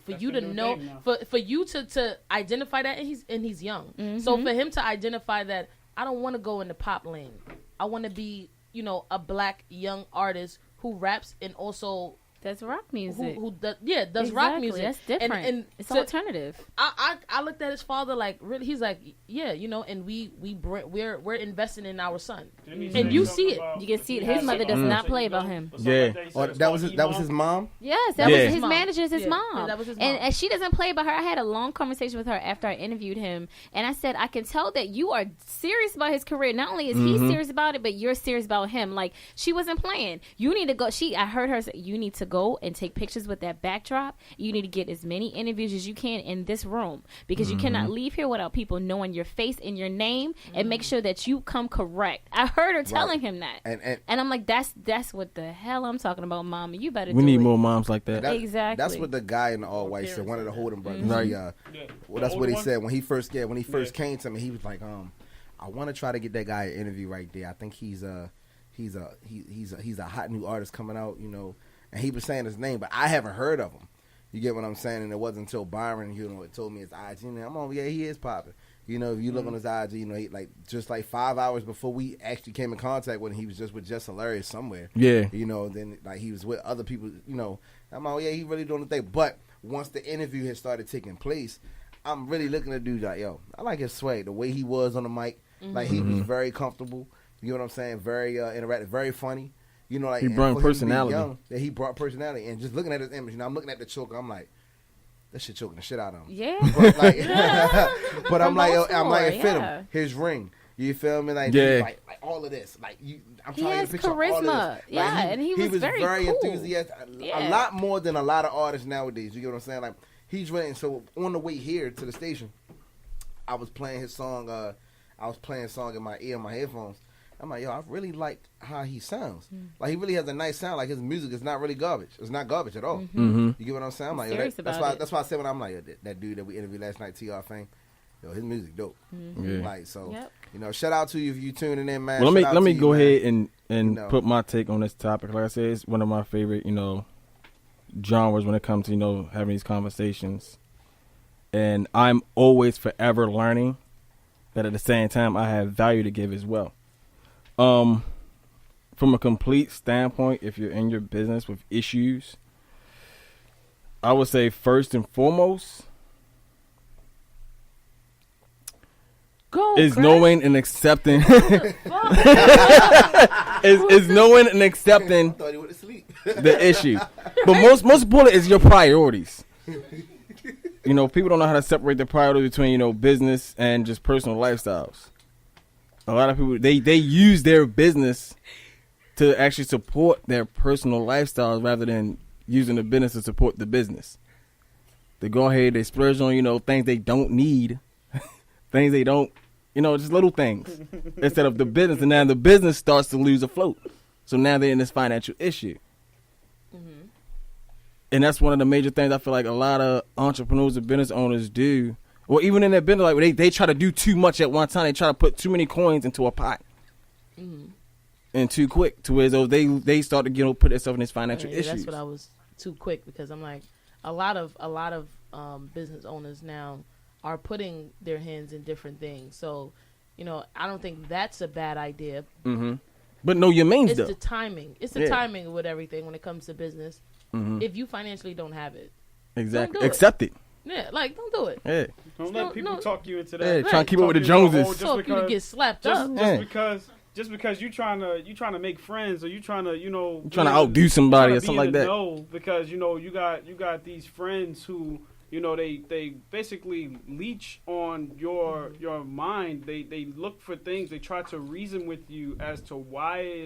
for you to know, for you to identify that, and he's young, so for him to identify that, I don't want to go in the pop lane, I want to be, you know, a black young artist who raps and also does rock music. Who does rock music. That's different. And it's alternative. I looked at his father like, really, he's like, yeah, you know, and we're investing in our son, and you see it. You can see it. His mother does not play about him. Yeah. That was his mom. Yes, that was his manager. His mom. That was his mom. And she doesn't play about her. I had a long conversation with her after I interviewed him, and I said, I can tell that you are serious about his career. Not only is he serious about it, but you're serious about him. Like, she wasn't playing. You need to go. I heard her say, you need to go and take pictures with that backdrop. You need to get as many interviews as you can in this room, because you cannot leave here without people knowing your face and your name, and make sure that you come correct. I heard her telling him that, and I'm like, that's what the hell I'm talking about, Mama. You better. We need more moms like that. Exactly. That's what the guy in the all white said. One of the Holden brothers. Well, that's what he said when he first came to me. He was like, I want to try to get that guy an interview right there. I think he's a hot new artist coming out, you know. And he was saying his name, but I haven't heard of him. You get what I'm saying? And it wasn't until Byron, you know, told me his IG. And I'm on, he is popping. You know, if you look on his IG, you know, he, like, just like 5 hours before we actually came in contact with him, he was just with Jess Hilarious somewhere. Yeah. You know, then, like, he was with other people, you know. I'm on, he really doing the thing. But once the interview had started taking place, I'm really looking at the dude like, yo, I like his swag, the way he was on the mic. Like, he was very comfortable. You know what I'm saying? Very interactive, very funny. You know, like, he brought personality. He brought personality, and just looking at his image, you know, I'm looking at the choker. I'm like, that shit choking the shit out of him. Yeah. But, like, but I'm like, it fit him. His ring. You feel me? Like, like all of this. Like, I'm trying to picture charisma. All of this. Yeah, and he was very cool. Enthusiastic. A lot more than a lot of artists nowadays. You get what I'm saying? Like, he's ready. So on the way here to the station, I was playing his song. I was playing a song in my ear, in my headphones. I'm like, yo, I really like how he sounds. Like, he really has a nice sound. Like, his music is not really garbage. It's not garbage at all. You get what I'm saying? I'm like, yo, that's why I said when I'm like, that dude that we interviewed last night, TR Fame, yo, his music dope. Yeah. Like, so, you know, shout out to you if you tuning in, man. Well, let me go ahead and put my take on this topic. Like I said, it's one of my favorite, you know, genres when it comes to, you know, having these conversations. And I'm always forever learning, but at the same time, I have value to give as well. From a complete standpoint, if you're in your business with issues, I would say first and foremost is knowing and accepting is knowing and accepting the issue. But most important is your priorities. You know, people don't know how to separate the priorities between, you know, business and just personal lifestyles. A lot of people, they use their business to actually support their personal lifestyles rather than using the business to support the business. They go ahead, they splurge on, you know, things they don't need, things they don't, you know, just little things instead of the business. And now the business starts to lose afloat. So now they're in this financial issue. And that's one of the major things I feel like a lot of entrepreneurs and business owners do. Or even in their business, like they try to do too much at one time. They try to put too many coins into a pot. And too quick to where they start to, you know, put themselves in this financial issues. That's what I was too quick, because I'm like, a lot of business owners now are putting their hands in different things. So, you know, I don't think that's a bad idea. But know your means, though. It's the timing. It's the timing with everything when it comes to business. If you financially don't have it, exactly, accept it. Yeah, like, don't do it. Yeah. Don't let people talk you into that. Yeah, trying to keep up with the Joneses. Talk you to get slapped up. Just because you trying to make friends, or you trying to, you know, trying to outdo somebody or something like that. No, because, you know, you got these friends who, you know, they basically leech on your mind. They look for things. They try to reason with you as to why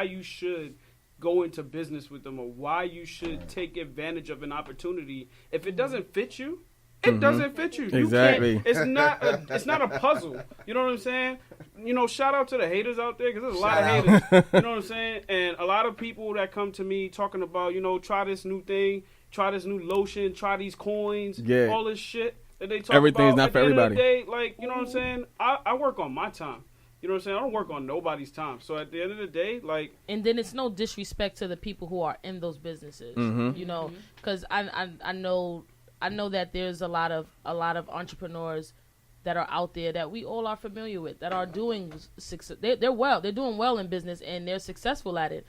you should go into business with them, or why you should take advantage of an opportunity. If it doesn't fit you, it doesn't fit you. Exactly. It's not a puzzle. You know what I'm saying? You know, shout out to the haters out there, because there's a lot of haters. You know what I'm saying? And a lot of people that come to me talking about, you know, try this new thing, try this new lotion, try these coins, all this shit that they talk Everything's about. Not for everybody. At the end of the day, like, you know what I'm saying? I work on my time. You know what I'm saying? I don't work on nobody's time. So at the end of the day, like... And then it's no disrespect to the people who are in those businesses, you know, because I know that there's a lot of entrepreneurs that are out there that we all are familiar with, that are doing success. They're doing well in business, and they're successful at it.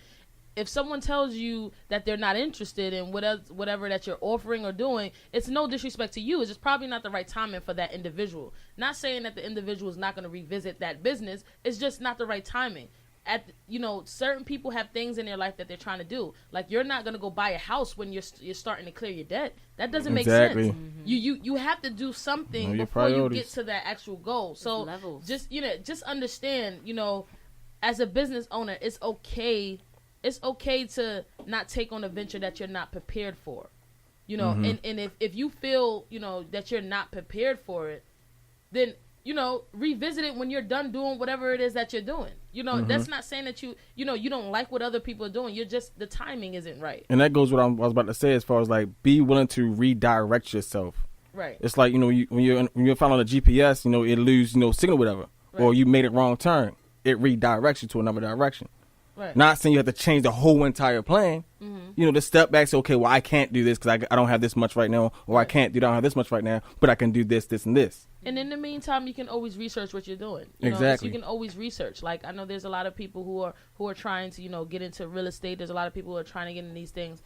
If someone tells you that they're not interested in whatever that you're offering or doing, it's no disrespect to you. It's just probably not the right timing for that individual. Not saying that the individual is not going to revisit that business. It's just not the right timing. You know, certain people have things in their life that they're trying to do. Like, you're not going to go buy a house when you're starting to clear your debt. That doesn't make sense. You have to do something before you get to that actual goal. So just understand, you know, as a business owner, it's okay to not take on a venture that you're not prepared for, you know, and if you feel, you know, that you're not prepared for it, then, you know, revisit it when you're done doing whatever it is that you're doing. You know, that's not saying that you don't like what other people are doing. You're just, the timing isn't right. And that goes what I was about to say, as far as like, be willing to redirect yourself. Right. It's like, you know, when you're following a GPS, you know, it lose, you know, signal, whatever, or you made a wrong turn, it redirects you to another direction. Right. Not saying you have to change the whole entire plan. You know, to step back, say, okay, well, I can't do this because I don't have this much right now, or I don't have this much right now, but I can do this, this, and this. And in the meantime, you can always research what you're doing. You know? Exactly. So you can always research. Like, I know there's a lot of people who are trying to, you know, get into real estate. There's a lot of people who are trying to get in these things.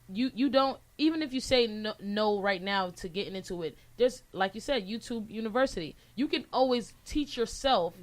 You don't, even if you say no right now to getting into it, there's, like you said, YouTube University. You can always teach yourself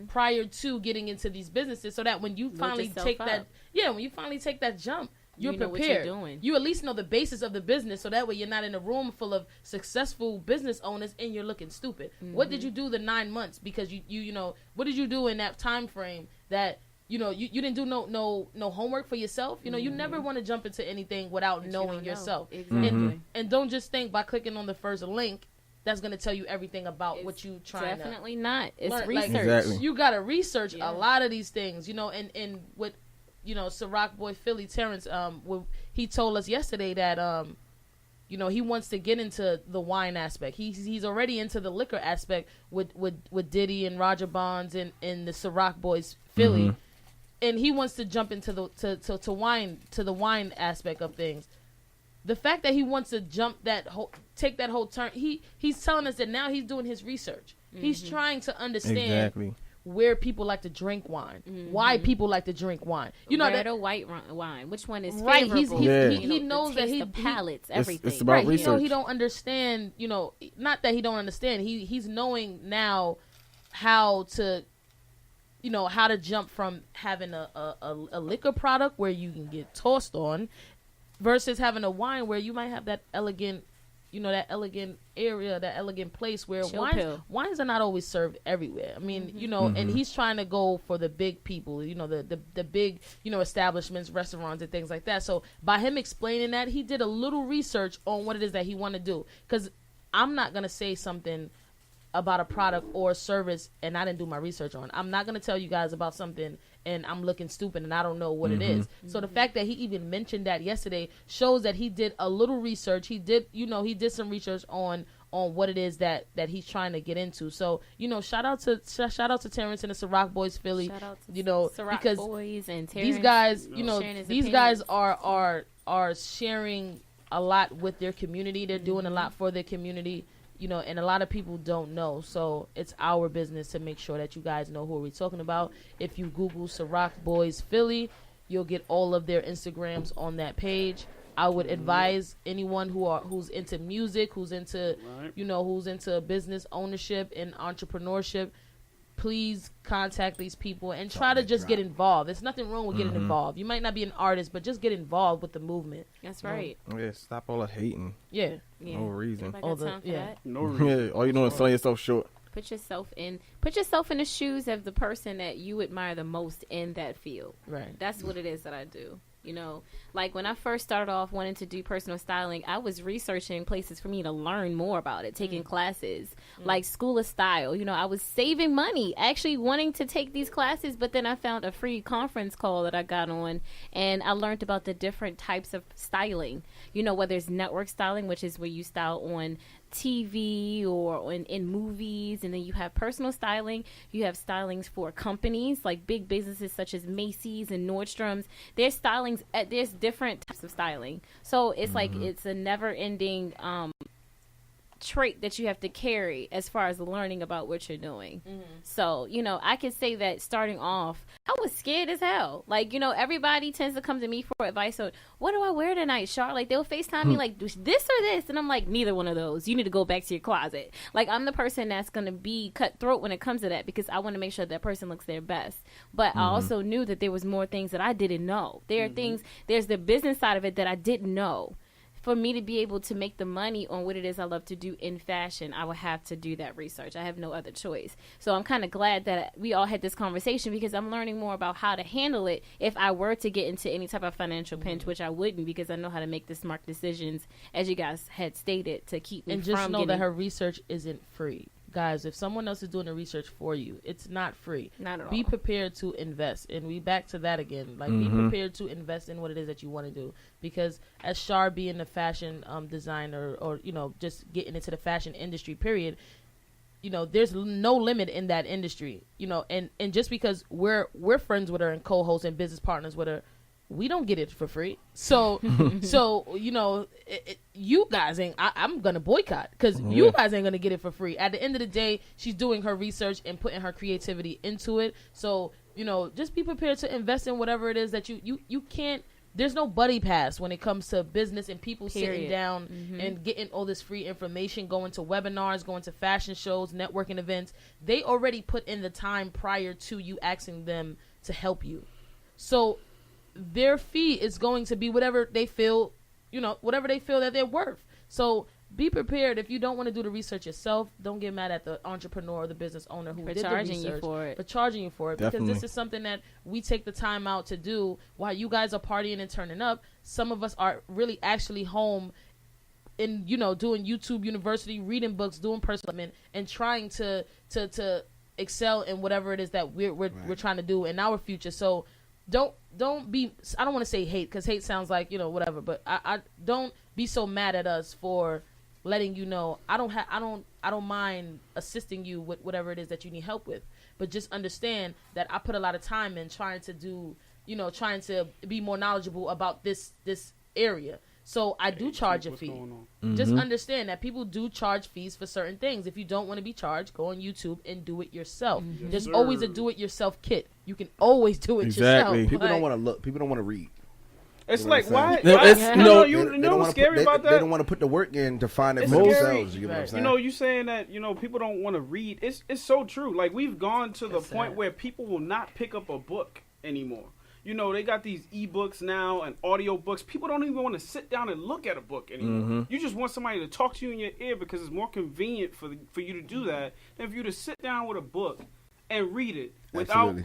prior to getting into these businesses, so that when you finally take that jump, you're prepared. What you're doing. You at least know the basis of the business, so that way you're not in a room full of successful business owners and you're looking stupid. What did you do the 9 months? Because you know, what did you do in that time frame that, you know, you didn't do no homework for yourself? You know, you never want to jump into anything without knowing yourself. Exactly. And don't just think by clicking on the first link that's going to tell you everything about what you trying to. Definitely not. It's learn. research. Like, exactly. You got to research a lot of these things, you know, and what, you know, Ciroc boy Philly Terrence, he told us yesterday that You know, he wants to get into the wine aspect. He's already into the liquor aspect with Diddy and Roger Bonds and the Ciroc Boys Philly, and he wants to jump into the wine aspect of things. The fact that he wants to take that whole turn, he's telling us that now he's doing his research. He's trying to understand where people like to drink wine, why people like to drink wine. You know, red or white wine, which one is right? He knows that the palates, everything. It's about research. You know, he don't understand. You know, not that he don't understand. He's knowing now how to, you know, how to jump from having a liquor product where you can get tossed on, versus having a wine where you might have that elegant. You know, that elegant area, that elegant place where wines are not always served everywhere. I mean, you know, and he's trying to go for the big people, you know, the big, you know, establishments, restaurants and things like that. So by him explaining that, he did a little research on what it is that he want to do. Because I'm not going to say something about a product or service and I didn't do my research on. I'm not going to tell you guys about something and I'm looking stupid and I don't know what it is. So the fact that he even mentioned that yesterday shows that he did a little research. He did some research on what it is that he's trying to get into. So, you know, shout out to Terrence and the Ciroc Boys Philly. Shout out to Ciroc because Boys and Terrence, these guys, you know, these guys are sharing a lot with their community. They're doing a lot for their community. You know, and a lot of people don't know. So it's our business to make sure that you guys know who we're talking about. If you Google Ciroc Boys Philly, you'll get all of their Instagrams on that page. I would advise anyone who's into music, who's into, you know, who's into business ownership and entrepreneurship, please contact these people and try to just get involved. There's nothing wrong with getting involved. You might not be an artist, but just get involved with the movement. That's right. Yeah, stop all the hating. Yeah. No reason. No reason. Yeah, all you doing is selling yourself short. Put yourself in the shoes of the person that you admire the most in that field. Right. That's what it is that I do. You know, like when I first started off wanting to do personal styling, I was researching places for me to learn more about it, taking classes, like School of Style. You know, I was saving money, actually wanting to take these classes, but then I found a free conference call that I got on, and I learned about the different types of styling. You know, whether it's network styling, which is where you style on TV or in movies, and then you have personal styling. You have stylings for companies like big businesses such as Macy's and Nordstrom's. There's stylings, there's different types of styling. So it's like it's a never-ending trait that you have to carry as far as learning about what you're doing. So, you know, I could say that starting off, I was scared as hell. Like, you know, everybody tends to come to me for advice on what do I wear tonight, Char? Like, they'll FaceTime me like, this or this? And I'm like, neither one of those. You need to go back to your closet. Like, I'm the person that's going to be cutthroat when it comes to that because I want to make sure that person looks their best. But I also knew that there was more things that I didn't know. There are things, there's the business side of it that I didn't know. For me to be able to make the money on what it is I love to do in fashion, I would have to do that research. I have no other choice. So I'm kind of glad that we all had this conversation because I'm learning more about how to handle it if I were to get into any type of financial pinch, which I wouldn't because I know how to make the smart decisions, as you guys had stated, to keep me from getting... And just know that her research isn't free. Guys, if someone else is doing the research for you, it's not free. Not at all. Be prepared to invest. And we back to that again. Like, be prepared to invest in what it is that you want to do. Because as Char being a fashion designer or, you know, just getting into the fashion industry, period, you know, there's no limit in that industry. You know, and just because we're friends with her and co-hosts and business partners with her, we don't get it for free. So, you know, you guys ain't, I'm going to boycott because you guys ain't going to get it for free. At the end of the day, she's doing her research and putting her creativity into it. So, you know, just be prepared to invest in whatever it is that you can't, there's no buddy pass when it comes to business and people sitting down and getting all this free information, going to webinars, going to fashion shows, networking events. They already put in the time prior to you asking them to help you. So, their fee is going to be whatever they feel, you know, whatever they feel that they're worth. So be prepared. If you don't want to do the research yourself, don't get mad at the entrepreneur or the business owner who did the research for charging you for it. Definitely. Because this is something that we take the time out to do while you guys are partying and turning up. Some of us are really actually home in, you know, doing YouTube University, reading books, doing personal development, and trying to excel in whatever it is that we're trying to do in our future. So don't be. I don't want to say hate because hate sounds like whatever. But I don't be so mad at us for letting you know I don't mind assisting you with whatever it is that you need help with. But just understand that I put a lot of time in trying to do trying to be more knowledgeable about this area. So I do charge a fee. Just understand that people do charge fees for certain things. If you don't want to be charged, go on YouTube and do it yourself. There's always a do-it-yourself kit. You can always do it yourself. People don't want to look. People don't want to read. It's like, why? You know what's scary about that? They don't want to put the work in to find it for themselves. You know what I'm saying? You saying that, people don't want to read. It's so true. Like, we've gone to the point where people will not pick up a book anymore. They got these ebooks now and audio books. People don't even want to sit down and look at a book anymore. You just want somebody to talk to you in your ear because it's more convenient for you to do that than for you to sit down with a book and read it without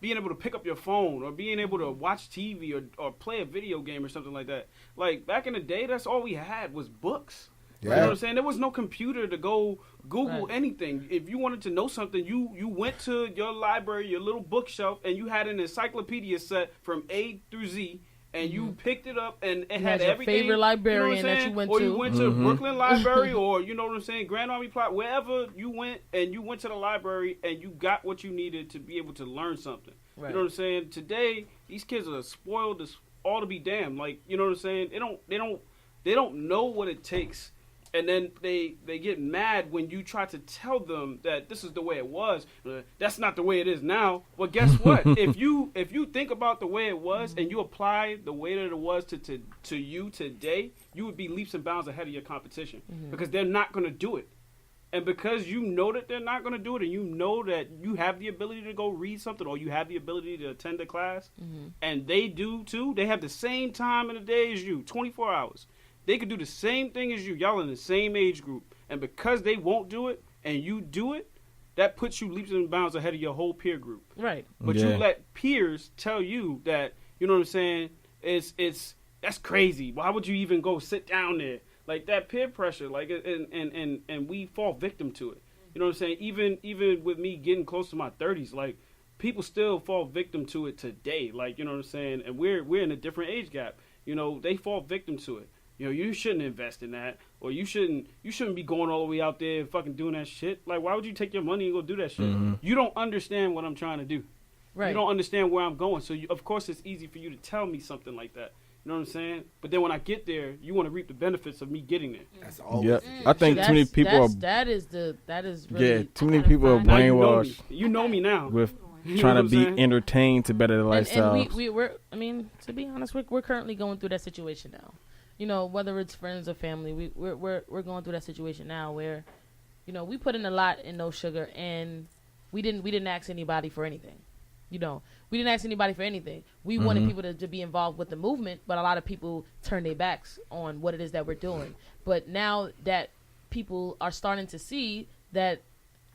being able to pick up your phone or being able to watch TV or play a video game or something like that. Like, back in the day, that's all we had was books. Yeah. You know what I'm saying? There was no computer to go Google anything. If you wanted to know something, you went to your library, your little bookshelf, and you had an encyclopedia set from A through Z, and you picked it up, and it had everything. Favorite librarian that you went to. Or you went to Brooklyn Library, or, Grand Army Plot, wherever you went, and you went to the library, and you got what you needed to be able to learn something. Right. You know what I'm saying? Today, these kids are spoiled as all to be damned. Like, you know what I'm saying? They don't know what it takes. And then they get mad when you try to tell them that this is the way it was. That's not the way it is now. Well, guess what? if you think about the way it was and you apply the way that it was to you today, you would be leaps and bounds ahead of your competition because they're not going to do it. And because you know that they're not going to do it, and you know that you have the ability to go read something or you have the ability to attend a class, and they do too, they have the same time in the day as you, 24 hours. They could do the same thing as you. Y'all in the same age group. And because they won't do it and you do it, that puts you leaps and bounds ahead of your whole peer group. Right. But you let peers tell you that, you know what I'm saying, that's crazy. Why would you even go sit down there? Like, that peer pressure, like, and we fall victim to it. You know what I'm saying? Even with me getting close to my 30s, like, people still fall victim to it today. Like, you know what I'm saying? And we're in a different age gap. They fall victim to it. You shouldn't invest in that, or you shouldn't be going all the way out there and fucking doing that shit. Like, why would you take your money and go do that shit? You don't understand what I'm trying to do. Right. You don't understand where I'm going. So, of course, it's easy for you to tell me something like that. You know what I'm saying? But then when I get there, you want to reap the benefits of me getting there. That's always I think too many people that is really too many people are brainwashed. You know me now. With trying to be entertained to better their lifestyle. And we're to be honest, we're currently going through that situation now. Whether it's friends or family, we're going through that situation now where, we put in a lot in No Sugar, and we didn't ask anybody for anything. We didn't ask anybody for anything. We wanted people to be involved with the movement, but a lot of people turned their backs on what it is that we're doing. But now that people are starting to see that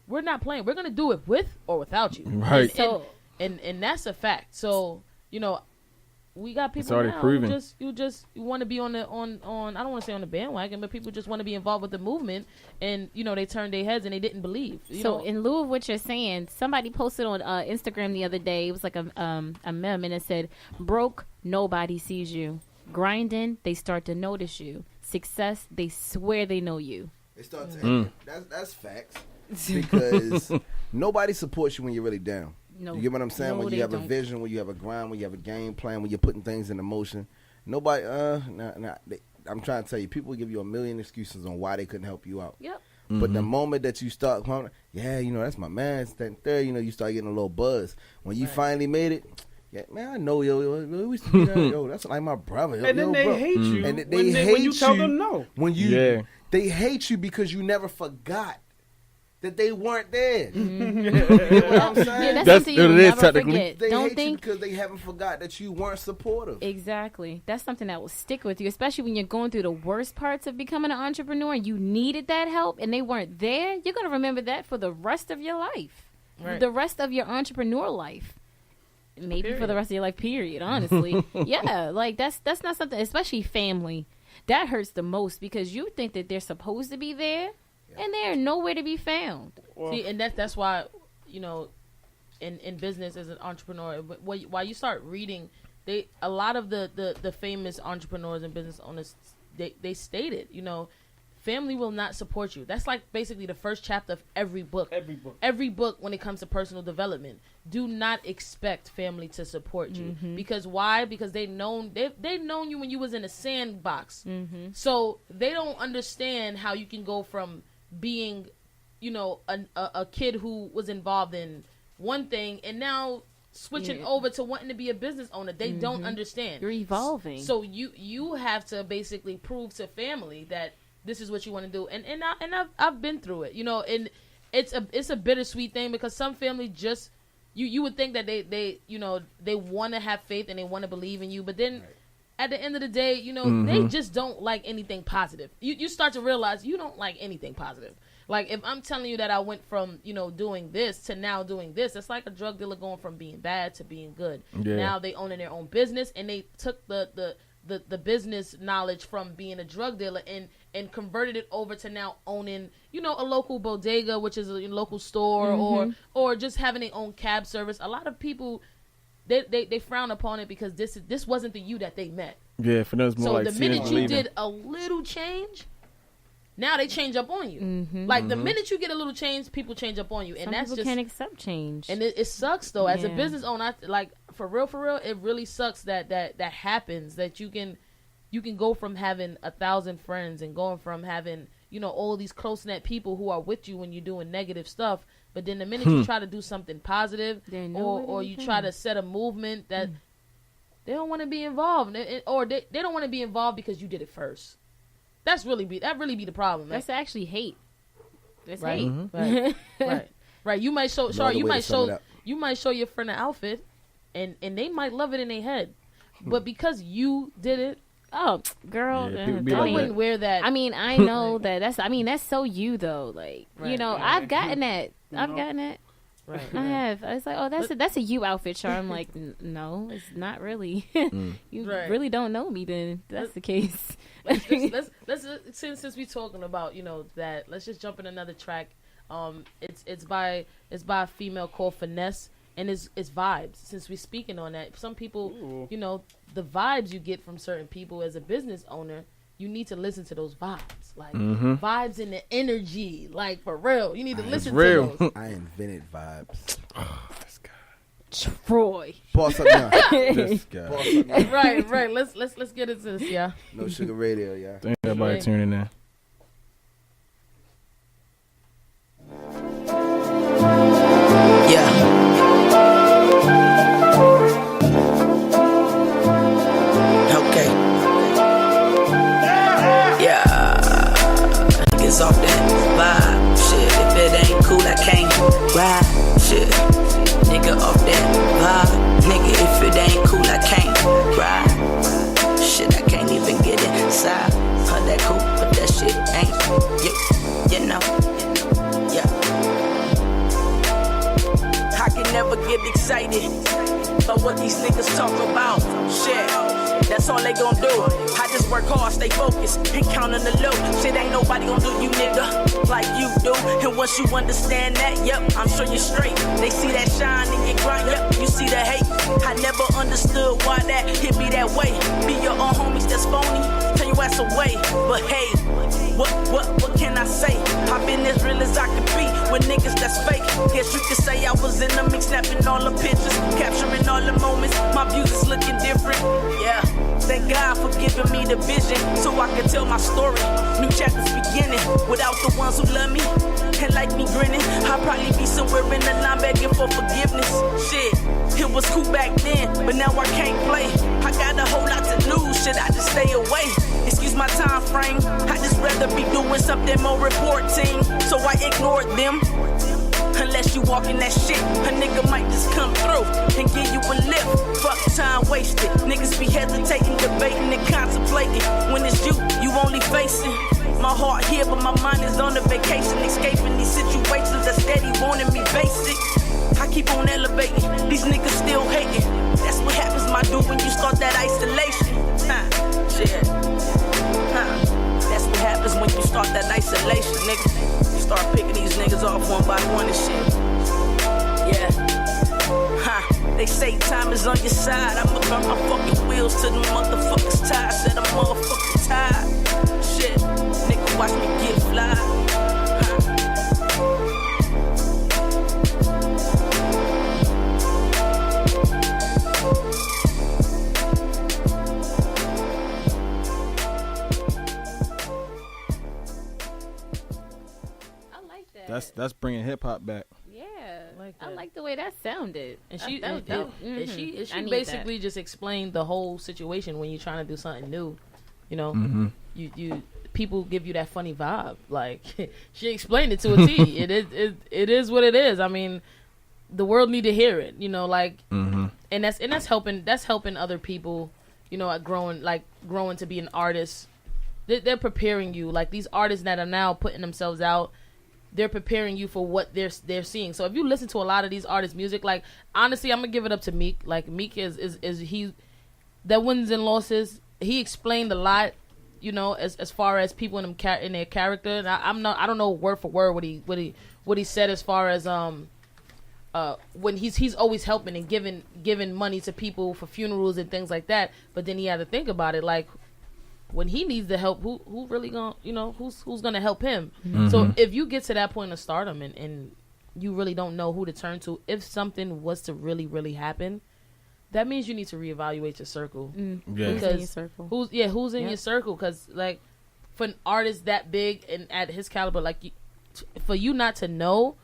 we're not playing, we're going to do it with or without you. Right. And that's a fact. So, we got people now who just want to be on I don't want to say on the bandwagon, but people just want to be involved with the movement, and they turned their heads and they didn't believe. So in lieu of what you're saying, somebody posted on Instagram the other day. It was like a meme, and it said, "Broke, nobody sees you. Grinding, they start to notice you. Success, they swear they know you." They start to that's facts because nobody supports you when you're really down. No, you get what I'm saying? When you have a vision, when you have a grind, when you have a game plan, when you're putting things into motion, nobody, I'm trying to tell you, people will give you a million excuses on why they couldn't help you out. Yep. But the moment that you start, that's my man, you start getting a little buzz. When you finally made it, yeah, man, I know, that's like my brother. And then they hate you. And they hate when you tell them no. They hate you because you never forgot that they weren't there. You know what I'm saying? That's something you'll never forget. They hate you because they haven't forgot that you weren't supportive. Exactly. That's something that will stick with you, especially when you're going through the worst parts of becoming an entrepreneur and you needed that help and they weren't there. You're going to remember that for the rest of your life. Right. The rest of your entrepreneur life. Maybe for the rest of your life, period, honestly. Yeah, like that's not something, especially family. That hurts the most because you think that they're supposed to be there. And they're nowhere to be found. See, and that's why, in business as an entrepreneur, while you start reading, a lot of the famous entrepreneurs and business owners, they stated, you know, family will not support you. That's like basically the first chapter of every book. Every book when it comes to personal development. Do not expect family to support you. Because why? Because they've known you when you was in a sandbox. So they don't understand how you can go from being, you know, a kid who was involved in one thing and now switching over to wanting to be a business owner. They don't understand. You're evolving. So you have to basically prove to family that this is what you want to do, and I've been through it, you know, and it's a bittersweet thing because some family just you would think that they you know they want to have faith and they want to believe in you, but then at the end of the day, you know, they just don't like anything positive. You start to realize you don't like anything positive. Like if I'm telling you that I went from, you know, doing this to now doing this, it's like a drug dealer going from being bad to being good. Now they owning their own business and they took the business knowledge from being a drug dealer and converted it over to now owning, you know, a local bodega, which is a local store, or just having their own cab service. A lot of people, they frown upon it because this wasn't the you that they met. Yeah, for them it's more so like the minute you did a little change, now they change up on you. Like the minute you get a little change, people change up on you, and that's just can't accept change. And it sucks though. As a business owner, like for real, it really sucks that happens. That you can go from having 1,000 friends and going from having, you know, all these close knit people who are with you when you're doing negative stuff, but then the minute you try to do something positive or you try to set a movement that they don't want to be involved, or they don't want to be involved because you did it first. That really be the problem. That's actually hate. That's right. hate. Right. You might show your friend an outfit, and they might love it in their head, but because you did it. Oh, girl, I wouldn't wear that. I mean, I know that's so you though. Like, you know, I've gotten that. I've gotten that. Right. I have. It's like, oh, that's a you outfit, Char. I'm like, no, it's not really. You really don't know me. Then that's the case. let's since we talking about, you know, that, let's just jump in another track. It's by a female called Finesse. And it's vibes. Since we're speaking on that, some people, you know, the vibes you get from certain people as a business owner, you need to listen to those vibes. Like, vibes and the energy. Like, for real. You need to listen to those. I invented vibes. Oh, this guy. Troy. Boss up now. This guy. Right. Let's get into this, yeah. No Sugar Radio, yeah. Thank everybody tuning in. Yeah. Off that vibe, shit. If it ain't cool, I can't ride, shit. Nigga off that vibe, nigga. If it ain't cool, I can't ride, shit. I can't even get inside. Huh, that cool, but that shit ain't, you know, yeah. I can never get excited about what these niggas talk about, shit. That's all they gon' do. I just work hard, stay focused, and count on the low. Shit ain't nobody gon' do you, nigga, like you do. And once you understand that, yep, I'm sure you're straight. They see that shine in your grind, yep, you see the hate. I never understood why that hit me that way. Be your own homies that's phony, tell your ass away. But hey, what can I say? I've been as real as I can be with niggas that's fake. Guess you could say I was in the mix, snapping all the pictures, capturing all the moments. My views is looking different, yeah. Thank God for giving me the vision so I can tell my story. New chapters beginning without the ones who love me and like me grinning. I'll probably be somewhere in the line begging for forgiveness. Shit, it was cool back then, but now I can't play. I got a whole lot to lose, shit, I just stay away. Excuse my time frame, I just rather be doing something more reporting, so I ignored them. Unless you walking that shit, a nigga might just come through and give you a lift. Fuck time wasted. Niggas be hesitating, debating, and contemplating. When it's you only facing. My heart here, but my mind is on a vacation, escaping these situations that steady wanting me basic. I keep on elevating, these niggas still hating. That's what happens, my dude, when you start that isolation. Shit. That's what happens when you start that isolation, nigga. Start picking these niggas off one by one and shit. Yeah. say time is on your side. I'ma burn my fucking wheels to the motherfuckers tired. Said I'm motherfucking tired. Shit, nigga, watch me get fly. That's bringing hip hop back. Yeah, I like the way that sounded. And she basically just explained the whole situation when you're trying to do something new. You know, you people give you that funny vibe. Like she explained it to a T. It is what it is. I mean, the world need to hear it. You know, like, and that's helping other people. You know, growing to be an artist. They're preparing you. Like these artists that are now putting themselves out. They're preparing you for what they're seeing. So if you listen to a lot of these artists' music, like honestly, I'm gonna give it up to Meek. Like Meek is he that wins and losses. He explained a lot, you know, as far as people in their character. And I don't know word for word what he said as far as when he's always helping and giving money to people for funerals and things like that. But then he had to think about it, like. When he needs the help, who really gonna, you know, who's gonna help him? So if you get to that point of stardom and you really don't know who to turn to, if something was to really, really happen, that means you need to reevaluate your circle. Yeah. Who's in your circle? Who's in your circle? Because like for an artist that big and at his caliber, like for you not to know,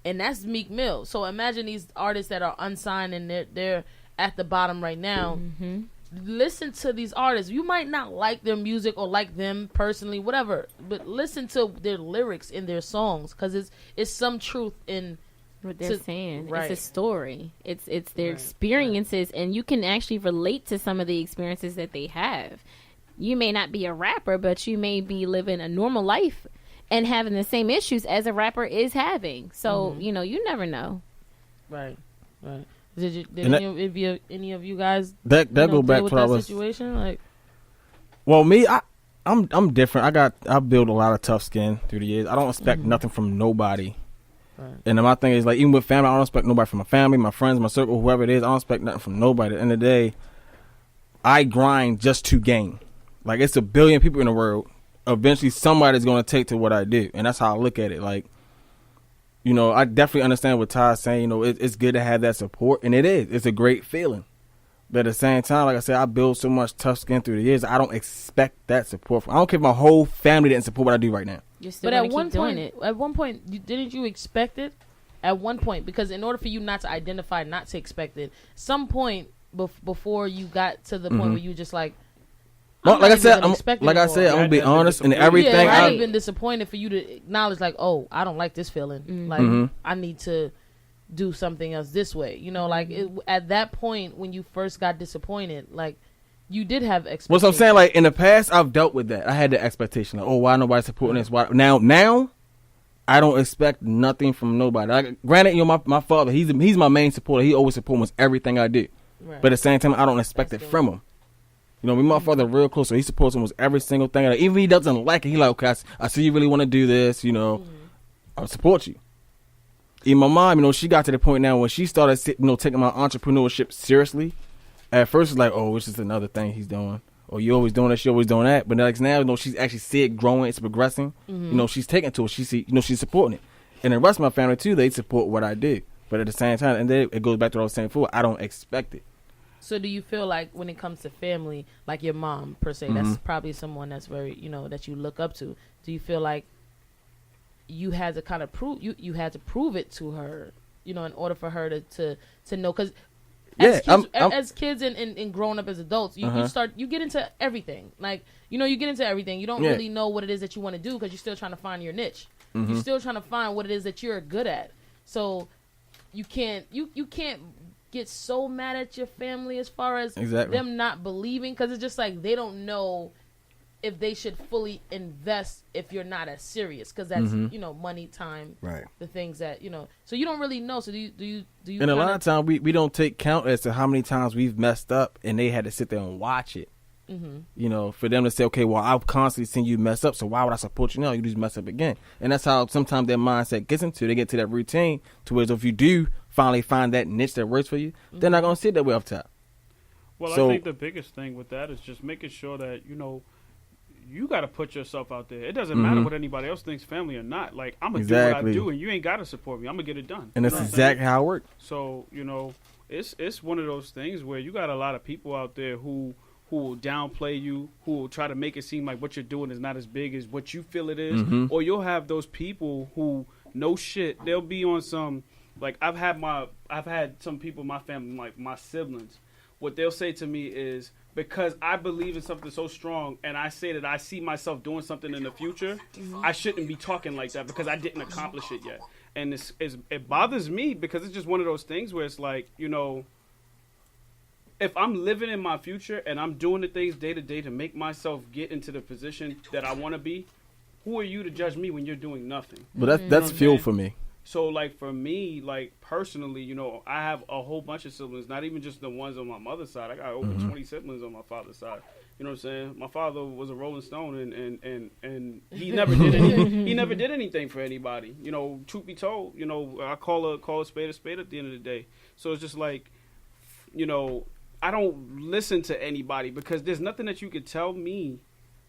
and that's Meek Mill. So imagine these artists that are unsigned and they're at the bottom right now. Listen to these artists. You might not like their music or like them personally, whatever, but listen to their lyrics in their songs because it's some truth in what they're saying. Right. It's a story. It's their experiences, and you can actually relate to some of the experiences that they have. You may not be a rapper, but you may be living a normal life and having the same issues as a rapper is having. So you know, you never know. Right. Did any of you guys that go back to that situation? Like, well, me, I'm different. I build a lot of tough skin through the years. I don't expect nothing from nobody. Right. And then my thing is like, even with family, I don't expect nobody from my family, my friends, my circle, whoever it is. I don't expect nothing from nobody. At the end of the day, I grind just to gain. Like it's a billion people in the world. Eventually, somebody's going to take to what I do, and that's how I look at it. Like. You know, I definitely understand what Todd's saying. You know, it's good to have that support, and it is. It's a great feeling. But at the same time, like I said, I build so much tough skin through the years. I don't expect that support. I don't care if my whole family didn't support what I do right now. You're still at one point, didn't you expect it? At one point, because in order for you not to identify, not to expect it, some point before you got to the point where you just like. Well, like I said, I'm gonna be honest in everything. Yeah, I've been disappointed for you to acknowledge, like, oh, I don't like this feeling. Like, I need to do something else this way. You know, like at that point when you first got disappointed, like you did have expectations. Well, so I'm saying, like in the past, I've dealt with that. I had the expectation, like, oh, why nobody supporting this? Why now? I don't expect nothing from nobody. Like, granted, you know, my father, he's my main supporter. He always supports everything I do. Right. But at the same time, I don't expect it from him. You know, me and my father are real close, so he supports almost every single thing. Even if he doesn't like it, he like, okay, I see you really want to do this, you know, I'll support you. Even my mom, you know, she got to the point now when she started, you know, taking my entrepreneurship seriously. At first, it's like, oh, it's just another thing he's doing. Or you always doing that, she always doing that. But like now, you know, she's actually see it growing, it's progressing. You know, she's taking to it. She see, you know, she's supporting it. And the rest of my family too, they support what I do. But at the same time, and then it goes back to what I was saying before, I don't expect it. So do you feel like when it comes to family, like your mom per se, that's probably someone that's very, you know, that you look up to. Do you feel like you had to kind of prove you had to prove it to her, you know, in order for her to know? Because as kids and growing up as adults, you get into everything. Like, you know, you get into everything. You don't really know what it is that you want to do because you're still trying to find your niche. You're still trying to find what it is that you're good at. So you can't get so mad at your family as far as them not believing, because it's just like they don't know if they should fully invest if you're not as serious, because that's you know, money, time, the things that, you know, so you don't really know. So do you and a lot of times we don't take count as to how many times we've messed up and they had to sit there and watch it. You know, for them to say, okay, well, I've constantly seen you mess up, so why would I support you now? You just mess up again. And that's how sometimes their mindset gets into. They get to that routine to where if you do finally find that niche that works for you, they're not going to sit that way up top. Well, so, I think the biggest thing with that is just making sure that, you know, you got to put yourself out there. It doesn't matter what anybody else thinks, family or not. Like, I'm going to do what I do, and you ain't got to support me. I'm going to get it done. And that's exactly how it works. So, you know, it's one of those things where you got a lot of people out there who will downplay you, who will try to make it seem like what you're doing is not as big as what you feel it is. Or you'll have those people who know shit. They'll be on some, like, I've had some people in my family, like my siblings, what they'll say to me is, because I believe in something so strong and I say that I see myself doing something in the future, I shouldn't be talking like that because I didn't accomplish it yet. And it bothers me because it's just one of those things where it's like, you know, if I'm living in my future and I'm doing the things day to day to make myself get into the position that I want to be, who are you to judge me when you're doing nothing? But that's fuel for me. So, like, for me, like, personally, you know, I have a whole bunch of siblings, not even just the ones on my mother's side. I got over 20 siblings on my father's side. You know what I'm saying? My father was a Rolling Stone, and he never did anything. He never did anything for anybody. You know, truth be told, you know, I call a spade at the end of the day. So it's just like, you know, I don't listen to anybody because there's nothing that you could tell me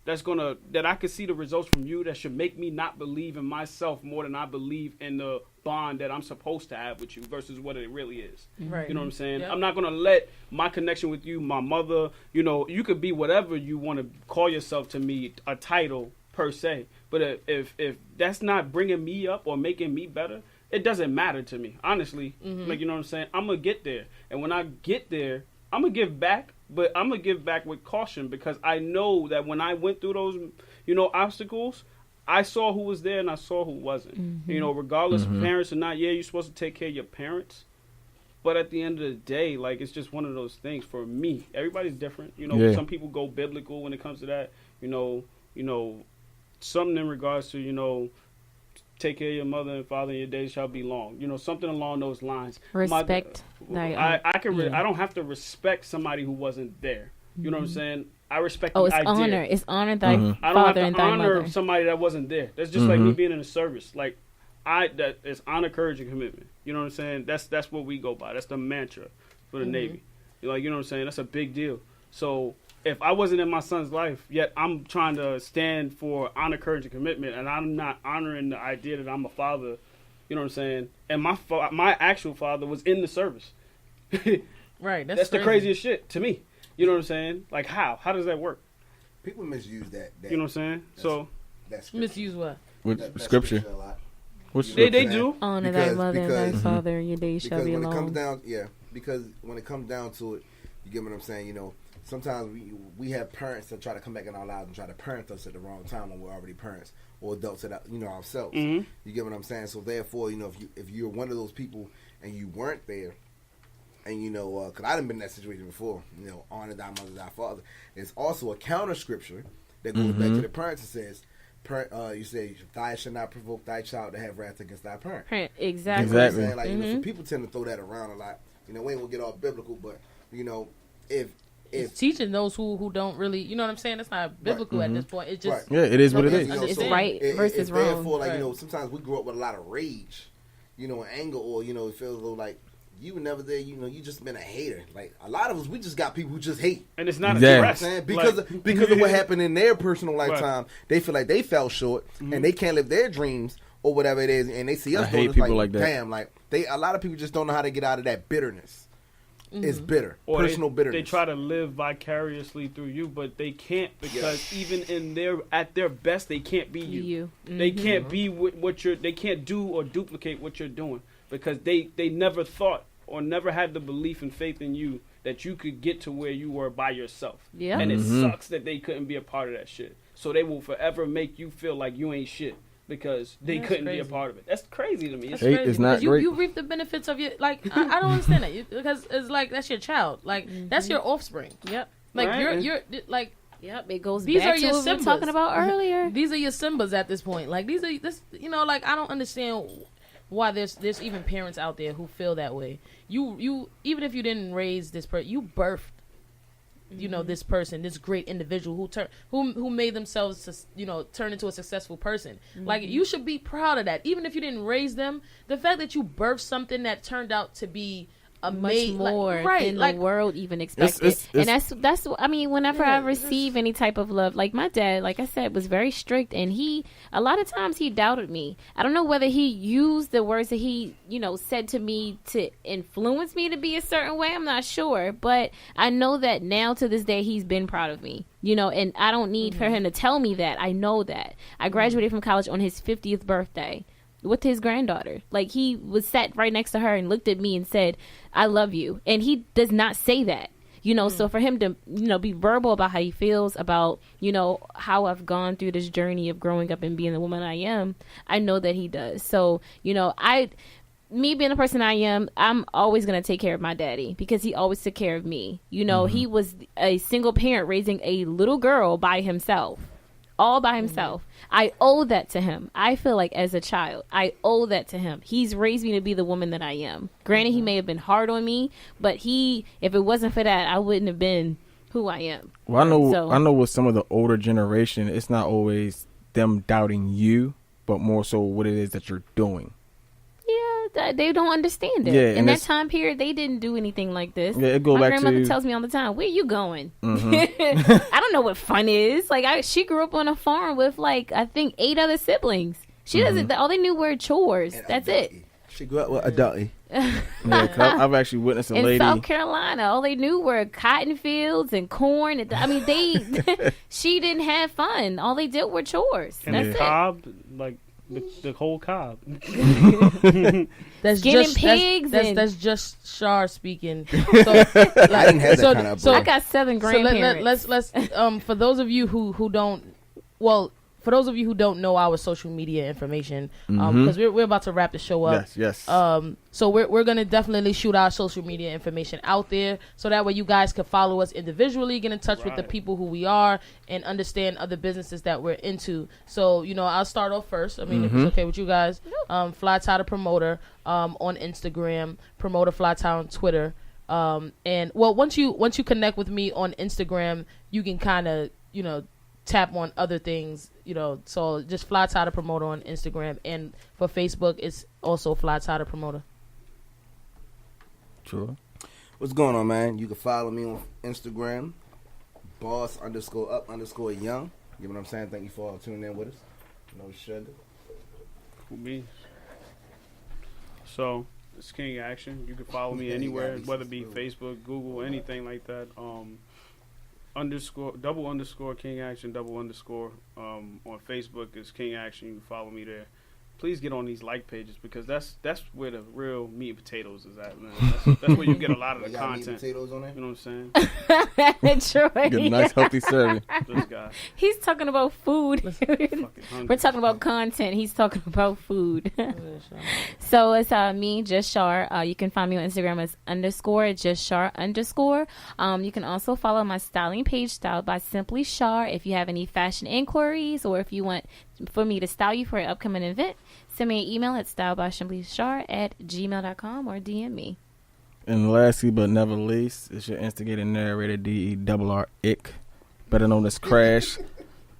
that I could see the results from you that should make me not believe in myself more than I believe in the bond that I'm supposed to have with you versus what it really is. Right. You know what I'm saying? Yep. I'm not going to let my connection with you, my mother, you know, you could be whatever you want to call yourself to me, a title per se. But if that's not bringing me up or making me better, it doesn't matter to me, honestly. Like, you know what I'm saying? I'm going to get there. And when I get there, I'm going to give back. But I'm going to give back with caution because I know that when I went through those, you know, obstacles, I saw who was there and I saw who wasn't. You know, regardless of parents or not, yeah, you're supposed to take care of your parents. But at the end of the day, like, it's just one of those things for me. Everybody's different. You know, some people go biblical when it comes to that. You know, something in regards to, you know, take care of your mother and father and your days shall be long. You know, something along those lines. Respect. I don't have to respect somebody who wasn't there. You know what I'm saying? I respect it's honor. It's honor thy father and thy mother. I don't have to honor somebody that wasn't there. That's just like me being in the service. Like, it's honor, courage, and commitment. You know what I'm saying? That's what we go by. That's the mantra for the Navy. Like, you know what I'm saying? That's a big deal. So if I wasn't in my son's life, yet I'm trying to stand for honor, courage, and commitment, and I'm not honoring the idea that I'm a father, you know what I'm saying? And my actual father was in the service. Right. That's the craziest shit to me. You know what I'm saying? Like, how? How does that work? People misuse that. You know what I'm saying? That's misuse what? With scripture. A lot. They do. Honor thy mother and thy father, and your days shall be long. Because when it comes down to it, you get what I'm saying? You know, sometimes we have parents that try to come back in our lives and try to parent us at the wrong time when we're already parents or adults that ourselves. You get what I'm saying? So therefore, you know, if you're one of those people and you weren't there, and you know, because I done been in that situation before, you know, honor thy mother, thy father. There's also a counter scripture that goes back to the parents. It says, you say, "Thou shalt not provoke thy child to have wrath against thy parent." Exactly. You know what I'm saying? Like, you know, so people tend to throw that around a lot. You know, we ain't gonna get all biblical, but you know, if it's teaching those who don't really, you know what I'm saying? It's not biblical at this point. It's just it is what it is. You know, it's right versus wrong. Therefore, like, you know, sometimes we grow up with a lot of rage, you know, anger, or you know, it feels like you were never there. You know, you just been a hater. Like a lot of us, we just got people who just hate, and it's not a stress. Because of what happened in their personal lifetime. They feel like they fell short, and they can't live their dreams or whatever it is, and they see us. I hate people like that. Damn, like a lot of people just don't know how to get out of that bitterness. It's bitter, or personal bitterness. They try to live vicariously through you, but they can't because even at their best, they can't be you. They can't be what you're. They can't do or duplicate what you're doing because they never thought or never had the belief and faith in you that you could get to where you were by yourself. Yeah, and it sucks that they couldn't be a part of that shit. So they will forever make you feel like you ain't shit. Because they couldn't be a part of it. That's crazy to me. It's hate crazy. is not great. You reap the benefits of your, like, I don't understand that. Because it's like, that's your child. Like, that's your offspring. Yep. Like, you're like, yep, it goes these back are to your what we were talking about earlier. These are your Simbas at this point. Like, these are, you know, like, I don't understand why there's even parents out there who feel that way. You even if you didn't raise this person, you birthed you know, this person, this great individual who made themselves, you know, turn into a successful person. Like, you should be proud of that. Even if you didn't raise them, the fact that you birthed something that turned out to be much more than the world even expected. And that's I mean, whenever I receive any type of love, like my dad, like I said, was very strict, and a lot of times he doubted me. I don't know whether he used the words that he, you know, said to me to influence me to be a certain way. I'm not sure, but I know that now to this day he's been proud of me, you know, and I don't need for him to tell me that. I know that. I graduated from college on his 50th birthday with his granddaughter. Like, he was sat right next to her and looked at me and said, I love you. And he does not say that, you know. So for him to, you know, be verbal about how he feels about, you know, how I've gone through this journey of growing up and being the woman I am, I know that he does. So, you know, me being the person I am, I'm always going to take care of my daddy because he always took care of me. You know, he was a single parent raising a little girl by himself. All by himself. I owe that to him. I feel like as a child, I owe that to him. He's raised me to be the woman that I am. Granted, he may have been hard on me, but if it wasn't for that, I wouldn't have been who I am. Well, I know with some of the older generation, it's not always them doubting you, but more so what it is that you're doing. Yeah, they don't understand it. Yeah, in that time period, they didn't do anything like this. Yeah, it go My back grandmother to, tells me all the time, where you going? I don't know what fun is. Like, she grew up on a farm with, like, I think 8 other siblings. She doesn't, all they knew were chores. That's it. She grew up with adulty. I've actually witnessed a lady in South Carolina. All they knew were cotton fields and corn. I mean, she didn't have fun. All they did were chores. And that's the cob, like, the whole cob. That's Skinning pigs. That's just Shar speaking. So, I didn't have that kind of. So I got 7 grandparents. So let's for those of you who don't, well, for those of you who don't know our social media information, because we're about to wrap the show up. Yes. So we're gonna definitely shoot our social media information out there, so that way you guys can follow us individually, get in touch with the people who we are, and understand other businesses that we're into. So, you know, I'll start off first. I mean, if it's okay with you guys, Fly Tie the Promoter on Instagram, Promoter Fly Tie on Twitter, and well, once you connect with me on Instagram, you can kind of, you know, tap on other things, you know. So just Fly Tie the Promoter on Instagram, and for Facebook it's also Fly Tie the Promoter. Sure. What's going on, man? You can follow me on Instagram, boss_up_young. You know what I'm saying? Thank you for all tuning in with us. No sugar. Me. So it's King Action. You can follow me anywhere, whether it be Facebook, Google, anything like that. _double_ King Action __ on Facebook is King Action. You can follow me there. Please get on these like pages, because that's where the real meat and potatoes is at, man. That's where you get a lot of the content. Meat and potatoes on there? You know what I'm saying? Troy. Get a nice healthy serving. This guy. He's talking about food. We're talking about content. He's talking about food. So it's me, Just Shar. You can find me on Instagram as _JustShar_. You can also follow my styling page, Styled by Simply Shar. If you have any fashion inquiries, or if you want for me to style you for an upcoming event, send me an email at styledbysimplysharr@gmail.com or DM me. And lastly but never least, it's your instigator narrator, DERRIC, better known as Crash.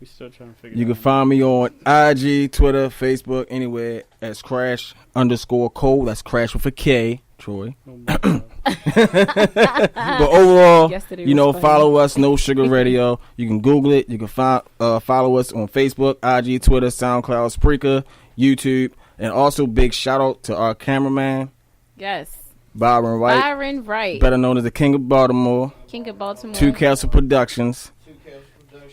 We still trying to figure You can find me on IG, Twitter, Facebook, anywhere as Crash_Cole. That's Crash with a K, Troy. But overall, you know, follow us, No Sugar Radio. You can Google it. You can follow us on Facebook, IG, Twitter, SoundCloud, Spreaker, YouTube, and also big shout out to our cameraman. Yes. Byron Wright. Better known as the King of Baltimore. Two Castle Productions.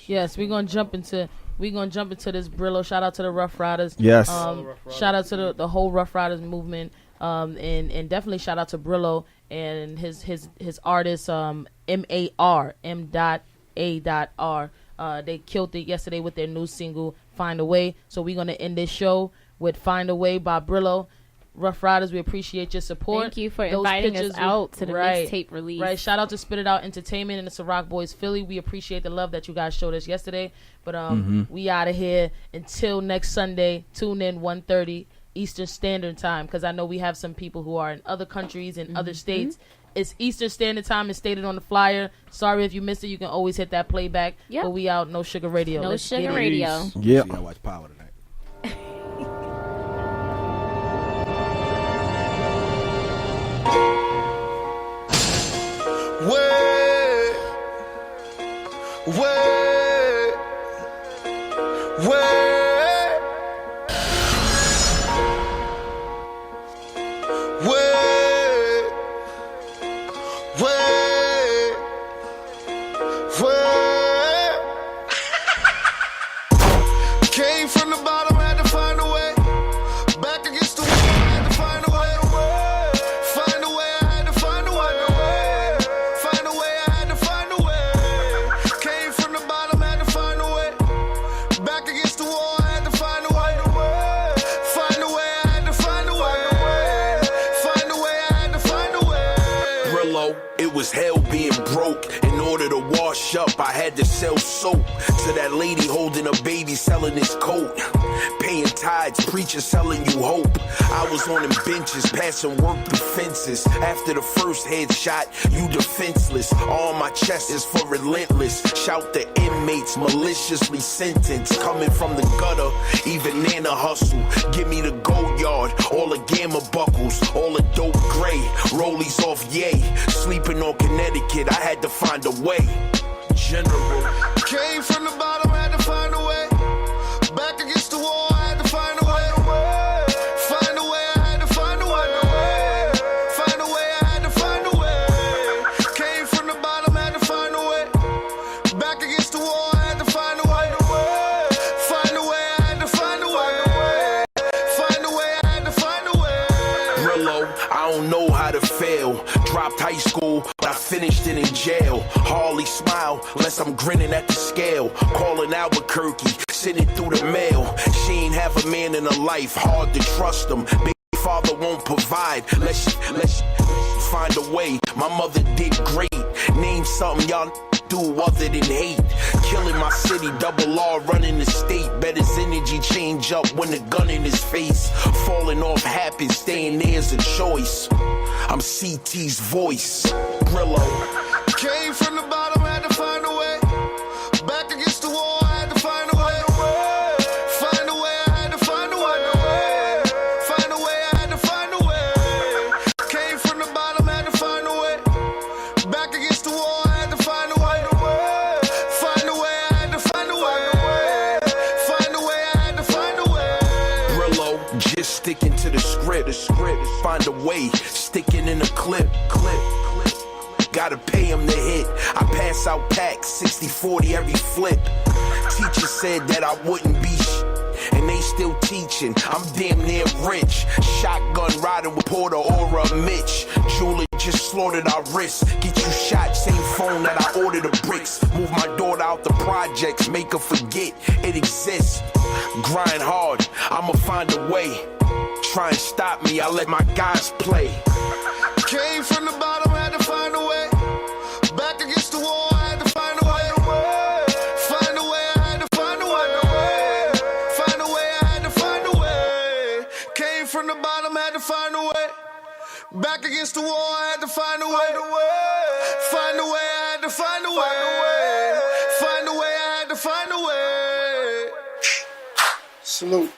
Yes, we're gonna jump into this Brillo. Shout out to the Rough Riders. Yes. Shout out to the whole Rough Riders movement. And definitely shout out to Brillo and his artist M.A.R. They killed it yesterday with their new single Find a Way. So we're gonna end this show with Find a Way by Brillo. Rough Riders, we appreciate your support. Thank you for inviting us out to the mixtape release. Right. Shout out to Spit It Out Entertainment and the Ciroc Boys Philly. We appreciate the love that you guys showed us yesterday. But we out of here until next Sunday. Tune in 1:30 Eastern Standard Time, because I know we have some people who are in other countries and other states. It's Eastern Standard Time. It's stated on the flyer. Sorry if you missed it. You can always hit that playback. Yep. But we out. No Sugar Radio. No Sugar Radio. Yeah. I watch Power tonight. Came from the bottom, had to find a way. Back against the wall, had to find a way. Find a way, I had to find a way. Find a way, I had to find a way. Came from the bottom, had to find a way. Back against the wall, had to find a way. Find a way, I had to find a way. Find a way, I had to find a way. Brillo, it was hell being broke. In order to wash up, I had to sell soap to that lady holding a baby selling his coat. Paying tithes, preacher selling you hope. I was on them benches, passing work through fences. After the first headshot, you defenseless. All my chest is for relentless. Shout the inmates, maliciously sentenced. Coming from the gutter, even Nana hustle. Give me the gold yard, all the gamma buckles, all the dope gray. Rollies off, yay. Sleeping on Connecticut, I had to find a way. General. Came from the bottom, had to find a way. Back against the wall, had to find a way. Find a way, I had to find a way. Find a way, I had to find a way. Came from the bottom, had to find a way. Back against the wall, had to find a way. Find a way, I had to find a way. Find a way, I had to find a way. Brillo, I don't know how to fail. Dropped high school, but I finished it in jail. Hardly smile, unless I'm grinning at the scale. Calling Albuquerque, sending through the mail. She ain't have a man in her life, hard to trust him. Big father won't provide, let's find a way. My mother did great. Name something y'all do other than hate. Killing my city, double R running the state. Bet his energy change up when the gun in his face. Falling off happens, staying there's a choice. I'm CT's voice. Brillo. Came from the bottom, had to find a way. Back against the wall, had to find a way. Find a way, I had to find a way. Find a way, I had to find a way. Came from the bottom, had to find a way. Back against the wall, had to find a way. Find a way, I had to find a way. Find a way, I had to find a way. Brillo, just sticking to the script. Find a way, sticking in the clip. Gotta pay him to hit. I pass out packs, 60-40 every flip. Teacher said that I wouldn't be and they still teaching. I'm damn near rich. Shotgun riding with Porter or a Mitch. Jeweler just slaughtered our wrists. Get you shot, same phone that I ordered the bricks. Move my daughter out the projects, make her forget it exists. Grind hard, I'ma find a way. Try and stop me, I let my guys play. Came from the bottom, had to find a way. Back against the wall, had to find a way. Find a way, I had to find a way. Find a way, I had to find a way. Came from the bottom, had to find a way. Back against the wall, I had to find a way. Find a way, I had to find a way. Find a way, I had to find a way. Salute.